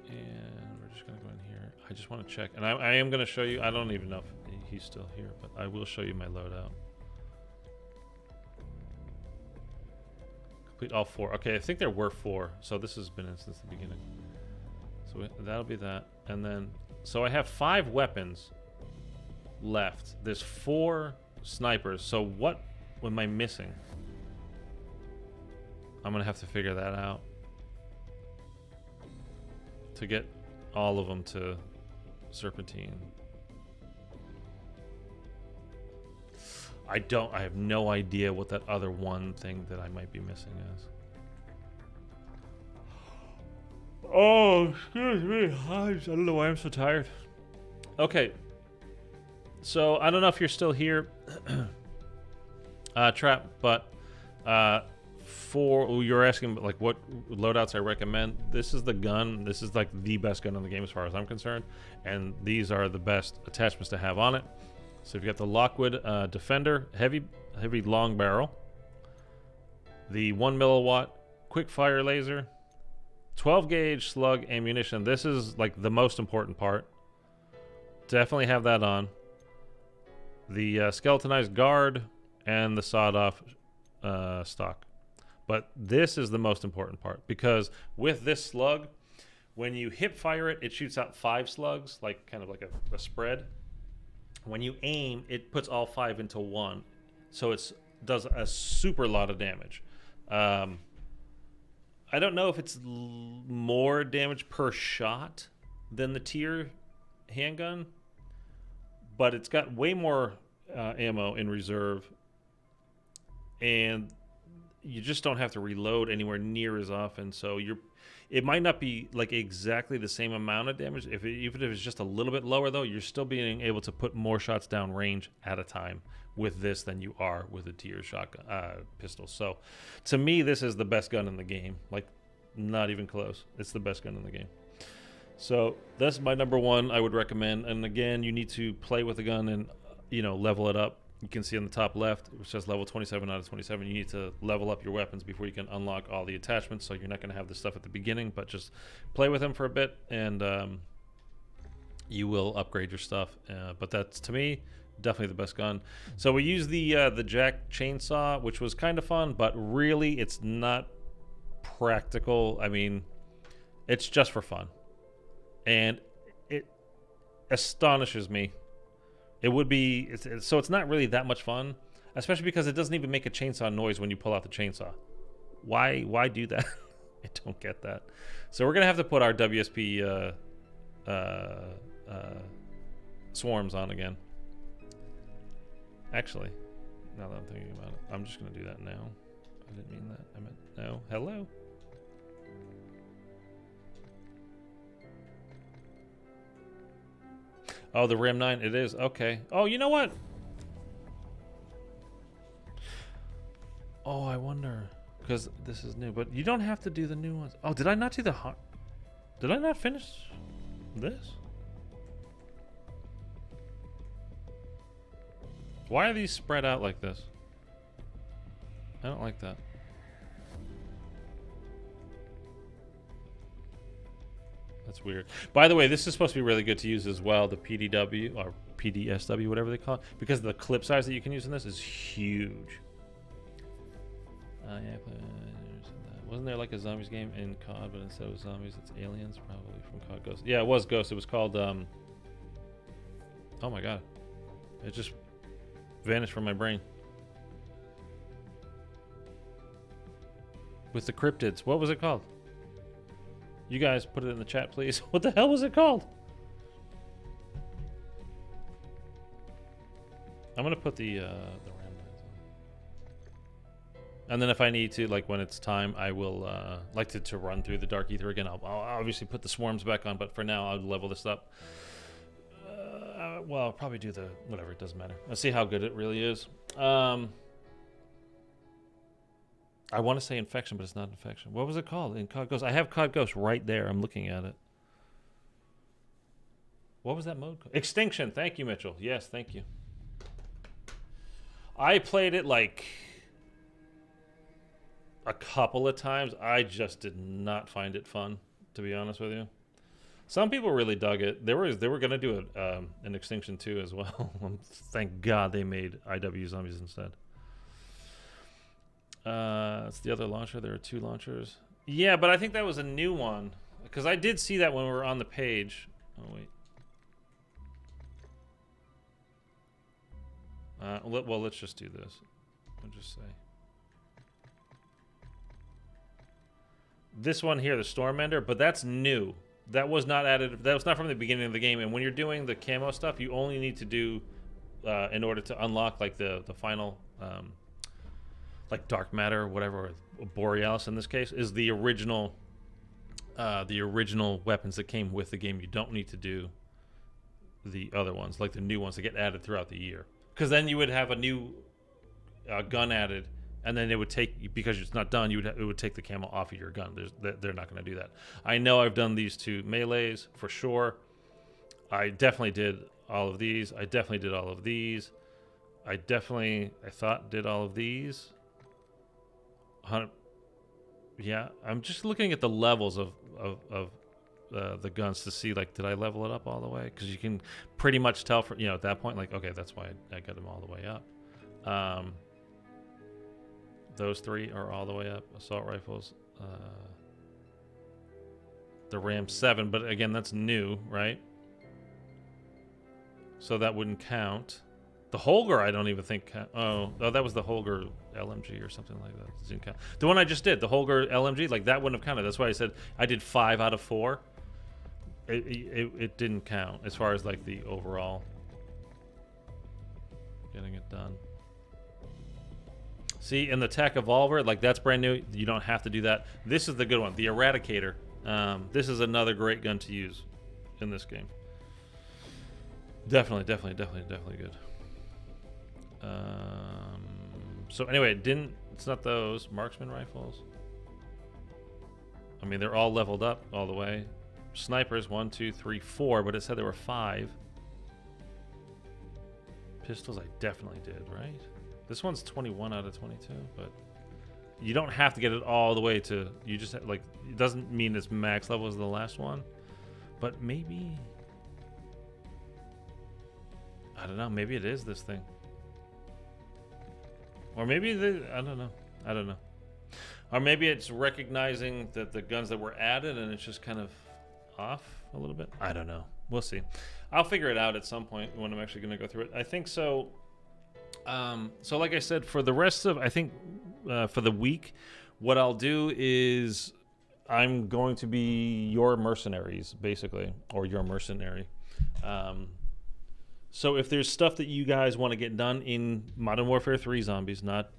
And we're just going to go in here. I just want to check. And I am going to show you. I don't even know if he's still here, but I will show you my loadout. Complete all 4. Okay, I think there were 4. So this has been in since the beginning. So that'll be that. And then, so I have 5 weapons left. There's 4 snipers. So what am I missing? I'm going to have to figure that out to get all of them to serpentine. I have no idea what that other one thing that I might be missing is. Oh, excuse me. I don't know why I'm so tired. Okay. So, I don't know if you're still here, Trap, but you're asking like what loadouts I recommend. This is the gun. This is like the best gun in the game as far as I'm concerned, and these are the best attachments to have on it. So you've got the Lockwood Defender, heavy long barrel, the 1 milliwatt quick fire laser, 12 gauge slug ammunition. This is like the most important part. Definitely have that on. The skeletonized guard and the sawed-off stock. But this is the most important part, because with this slug, when you hip fire it, it shoots out 5 slugs, like kind of like a spread. When you aim, it puts all 5 into one, so it does a super lot of damage. I don't know if it's more damage per shot than the tier handgun, but it's got way more ammo in reserve, and you just don't have to reload anywhere near as often. So it might not be like exactly the same amount of damage. Even if it's just a little bit lower, though, you're still being able to put more shots down range at a time with this than you are with a tier shotgun pistol. So to me, this is the best gun in the game. Like, not even close. It's the best gun in the game. So that's my number 1 I would recommend. And again, you need to play with the gun and level it up. You can see on the top left, which says level 27 out of 27. You need to level up your weapons before you can unlock all the attachments. So you're not going to have this stuff at the beginning, but just play with them for a bit, and you will upgrade your stuff. But that's, to me, definitely the best gun. So we used the Jack chainsaw, which was kind of fun, but really it's not practical. I mean, it's just for fun, and it astonishes me. It would be, so it's not really that much fun, especially because it doesn't even make a chainsaw noise when you pull out the chainsaw. Why do that? I don't get that. So we're going to have to put our WSP swarms on again. Actually, now that I'm thinking about it, I'm just going to do that now. I didn't mean that. I meant no. Hello. Oh, the Ram 9, it is. Okay. Oh, you know what? Oh, I wonder. Because this is new. But you don't have to do the new ones. Oh, did I not do the... Did I not finish this? Why are these spread out like this? I don't like that. That's weird. By the way, this is supposed to be really good to use as well, the PDW or PDSW, whatever they call it, because the clip size that you can use in this is huge. Yeah, Wasn't there like a zombies game in COD, but instead of zombies, it's aliens, probably from COD Ghost. Yeah, it was Ghost. It was called, oh my god. It just vanished from my brain. With the cryptids. What was it called? You guys put it in the chat, please. What the hell was it called? I'm gonna put the ram lines on. And then if I need to, like when it's time, I will like to run through the Dark Aether again. I'll obviously put the swarms back on, but for now I'll level this up. Well, I'll probably do the whatever. It doesn't matter. Let's see how good it really is. I want to say infection, but it's not infection. What was it called in COD Ghost? I have COD Ghost right there. I'm looking at it. What was that mode called? Extinction. Thank you, Mitchell. Yes, thank you. I played it like a couple of times. I just did not find it fun, to be honest with you. Some people really dug it. They were gonna do an Extinction 2 as well. Thank God they made IW Zombies instead. It's the other launcher. There are 2 launchers. Yeah, but I think that was a new one because I did see that when we were on the page. Oh wait. Well, let's just do this. I'll just say. This one here, the Stormender, but that's new. That was not added. That was not from the beginning of the game. And when you're doing the camo stuff, you only need to do, in order to unlock like the final, like dark matter or whatever, or Borealis in this case, is the original weapons that came with the game. You don't need to do the other ones, like the new ones that get added throughout the year. Because then you would have a new gun added, and then it would take, because it's not done, it would take the camo off of your gun. They're not going to do that. I know I've done these 2 melees for sure. I definitely did all of these. I definitely did all of these. I thought did all of these. 100. Yeah, I'm just looking at the levels of the guns to see, like, did I level it up all the way? Because you can pretty much tell for, at that point, like, okay, that's why I got them all the way up. Those 3 are all the way up. Assault rifles. The Ram 7, but again, that's new, right? So that wouldn't count. The Holger, I don't even think. Oh, that was the Holger LMG or something like that. It didn't count. The one I just did, the Holger LMG, like that wouldn't have counted. That's why I said I did 5 out of 4. It didn't count as far as like the overall getting it done. See, in the Tech Evolver, like that's brand new. You don't have to do that. This is the good one, the Eradicator. This is another great gun to use in this game. Definitely good. So anyway, it's not those marksman rifles. I mean, they're all leveled up all the way. Snipers 1, 2, 3, 4, but it said there were 5. Pistols I definitely did, right? This one's 21 out of 22, but you don't have to get it all the way to, you just like, it doesn't mean it's max level as the last one, but maybe, I don't know, maybe it is this thing. Or maybe I don't know. Or maybe it's recognizing that the guns that were added and it's just kind of off a little bit. I don't know. We'll see. I'll figure it out at some point when I'm actually going to go through it. I think so. So like I said, for the rest of, I think for the week, what I'll do is I'm going to be your mercenaries, basically, or your mercenary. So if there's stuff that you guys want to get done in Modern Warfare 3 Zombies, not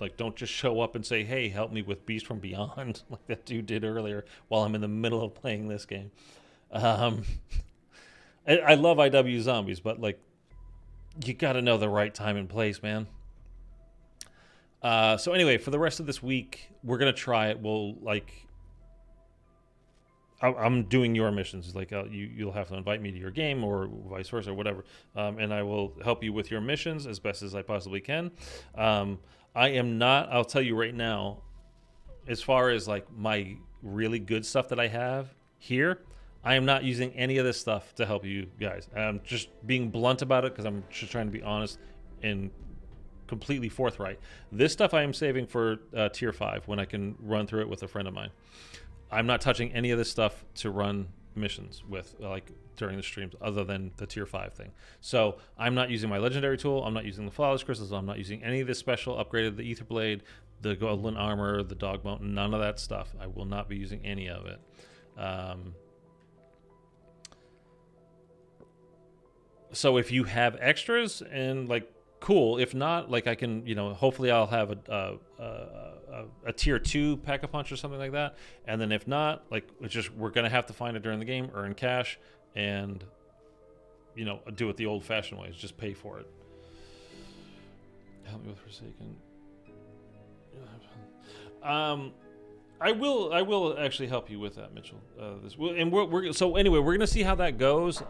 like, don't just show up and say, hey, help me with Beast from Beyond, like that dude did earlier while I'm in the middle of playing this game. I love IW Zombies, but like, you got to know the right time and place, man. So anyway, for the rest of this week, we're going to try it. We'll like, I'm doing your missions. Like you'll have to invite me to your game or vice versa or whatever. And I will help you with your missions as best as I possibly can. I am not, I'll tell you right now, as far as like my really good stuff that I have here, I am not using any of this stuff to help you guys. I'm just being blunt about it because I'm just trying to be honest and completely forthright. This stuff I am saving for tier 5 when I can run through it with a friend of mine. I'm not touching any of this stuff to run missions with, like during the streams, other than the tier 5 thing. So I'm not using my legendary tool. I'm not using the flawless crystals. I'm not using any of this special upgraded, the ether blade, the golden armor, the dog bone, none of that stuff. I will not be using any of it. So if you have extras and like, cool. If not, like I can, you know, hopefully I'll have a tier 2 pack-a-punch or something like that. And then if not, like it's just, we're gonna have to find it during the game, earn cash, and you know, do it the old-fashioned way. Just pay for it. Help me with Forsaken. I will actually help you with that, Mitchell. So anyway, we're gonna see how that goes.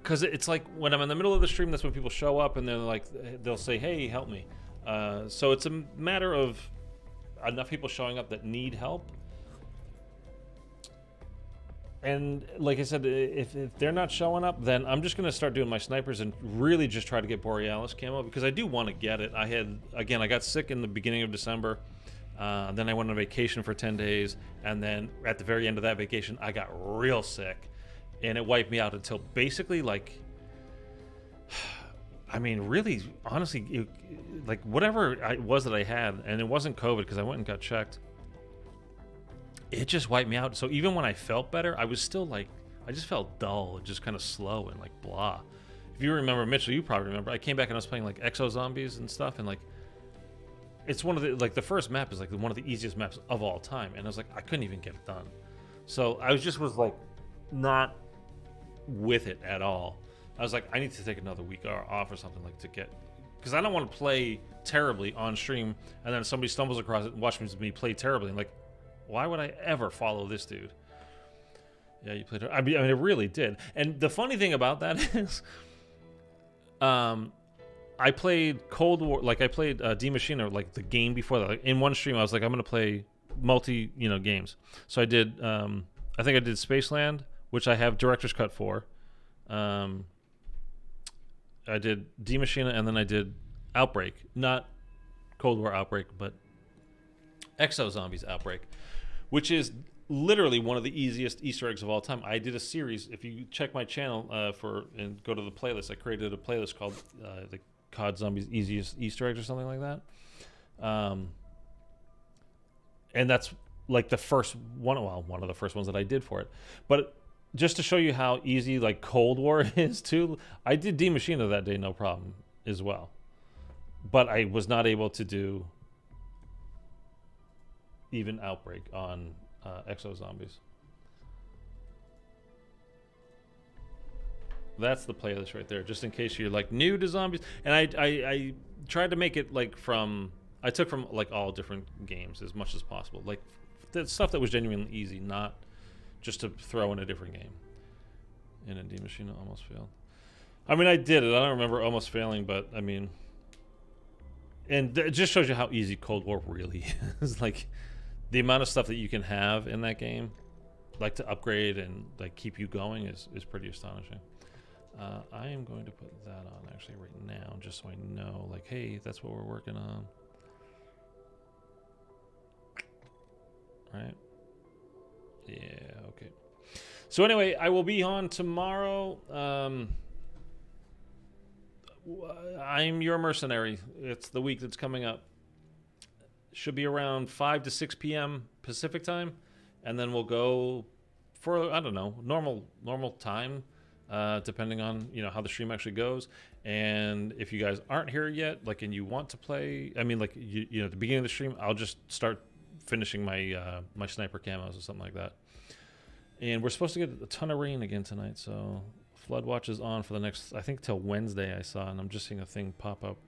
Because it's like when I'm in the middle of the stream, that's when people show up and they're like, they'll say, hey, help me. So it's a matter of enough people showing up that need help. And like I said, if they're not showing up, then I'm just going to start doing my snipers and really just try to get Borealis camo, because I do want to get it. I got sick in the beginning of December. Then I went on vacation for 10 days. And then at the very end of that vacation, I got real sick. And it wiped me out until basically, like, I mean, really, honestly, like whatever it was that I had, and it wasn't COVID because I went and got checked, it just wiped me out. So even when I felt better, I was still like, I just felt dull and just kind of slow and like blah. If you remember, Mitchell, you probably remember, I came back and I was playing like Exo Zombies and stuff, and like, it's one of the, like the first map is like one of the easiest maps of all time. And I was like, I couldn't even get it done. So I was like, not with it at all. I was like, I need to take another week off or something, like to get, because I don't want to play terribly on stream and then somebody stumbles across it and watches me play terribly, and like, why would I ever follow this dude? Yeah, you played. I mean, it really did. And the funny thing about that is, I played Cold War, like I played D Machina, like the game before that. Like in one stream, I was like, I'm gonna play multi, games. So I did. I think I did Spaceland, which I have director's cut for. I did D Machina, and then I did Outbreak, not Cold War Outbreak, but Exo Zombies Outbreak, which is literally one of the easiest Easter eggs of all time. I did a series. If you check my channel and go to the playlist, I created a playlist called the COD Zombies Easiest Easter Eggs or something like that. And that's like the first one, well, one of the first ones that I did for it. But just to show you how easy like Cold War is too, I did D Machina that day, no problem as well. But I was not able to do even Outbreak on Exo Zombies. That's the playlist right there, just in case you're like new to zombies. And I tried to make it like I took from like all different games as much as possible. Like the stuff that was genuinely easy, not just to throw in a different game. And a D Machina almost failed. I mean, I did it. I don't remember almost failing, but I mean, and it just shows you how easy Cold War really is. Like the amount of stuff that you can have in that game, like to upgrade and like keep you going, is pretty astonishing. I am going to put that on actually right now, just so I know, like, hey, that's what we're working on. Right? Yeah, okay. So anyway, I will be on tomorrow. I'm your mercenary. It's the week that's coming up. Should be around 5 to 6 p.m. Pacific time, and then we'll go for, I don't know, normal time, depending on how the stream actually goes. And if you guys aren't here yet, like, and you want to play, I mean, like at the beginning of the stream, I'll just start finishing my my sniper camos or something like that. And we're supposed to get a ton of rain again tonight, so flood watch is on for the next, I think, till Wednesday. I saw, and I'm just seeing a thing pop up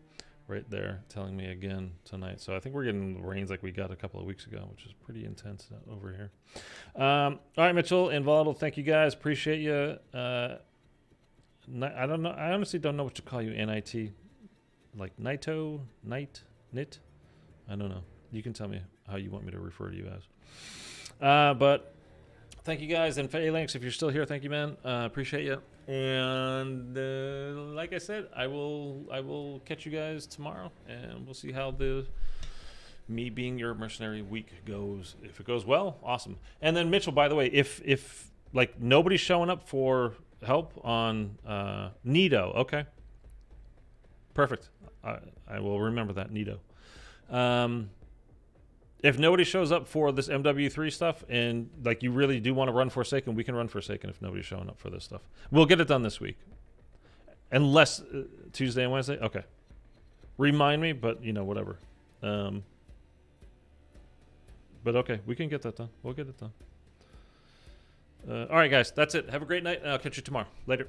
right there telling me again tonight. So I think we're getting rains like we got a couple of weeks ago, which is pretty intense over here. All right, Mitchell and Volatile, thank you guys. Appreciate you. I don't know. I honestly don't know what to call you. NIT, like Nito, Night, Nit. I don't know. You can tell me how you want me to refer to you as. But Thank you guys, and Phalanx, if you're still here, thank you, man. Appreciate you. And like I said, I will catch you guys tomorrow, and we'll see how the me being your mercenary week goes. If it goes well, awesome. And then Mitchell, by the way, if like nobody's showing up for help on Nido, okay, perfect. I will remember that, Nido. If nobody shows up for this MW3 stuff, and like you really do want to run Forsaken, we can run Forsaken if nobody's showing up for this stuff. We'll get it done this week. Unless Tuesday and Wednesday? Okay. Remind me, but you know, whatever. But okay, we can get that done. We'll get it done. All right, guys, that's it. Have a great night, and I'll catch you tomorrow. Later.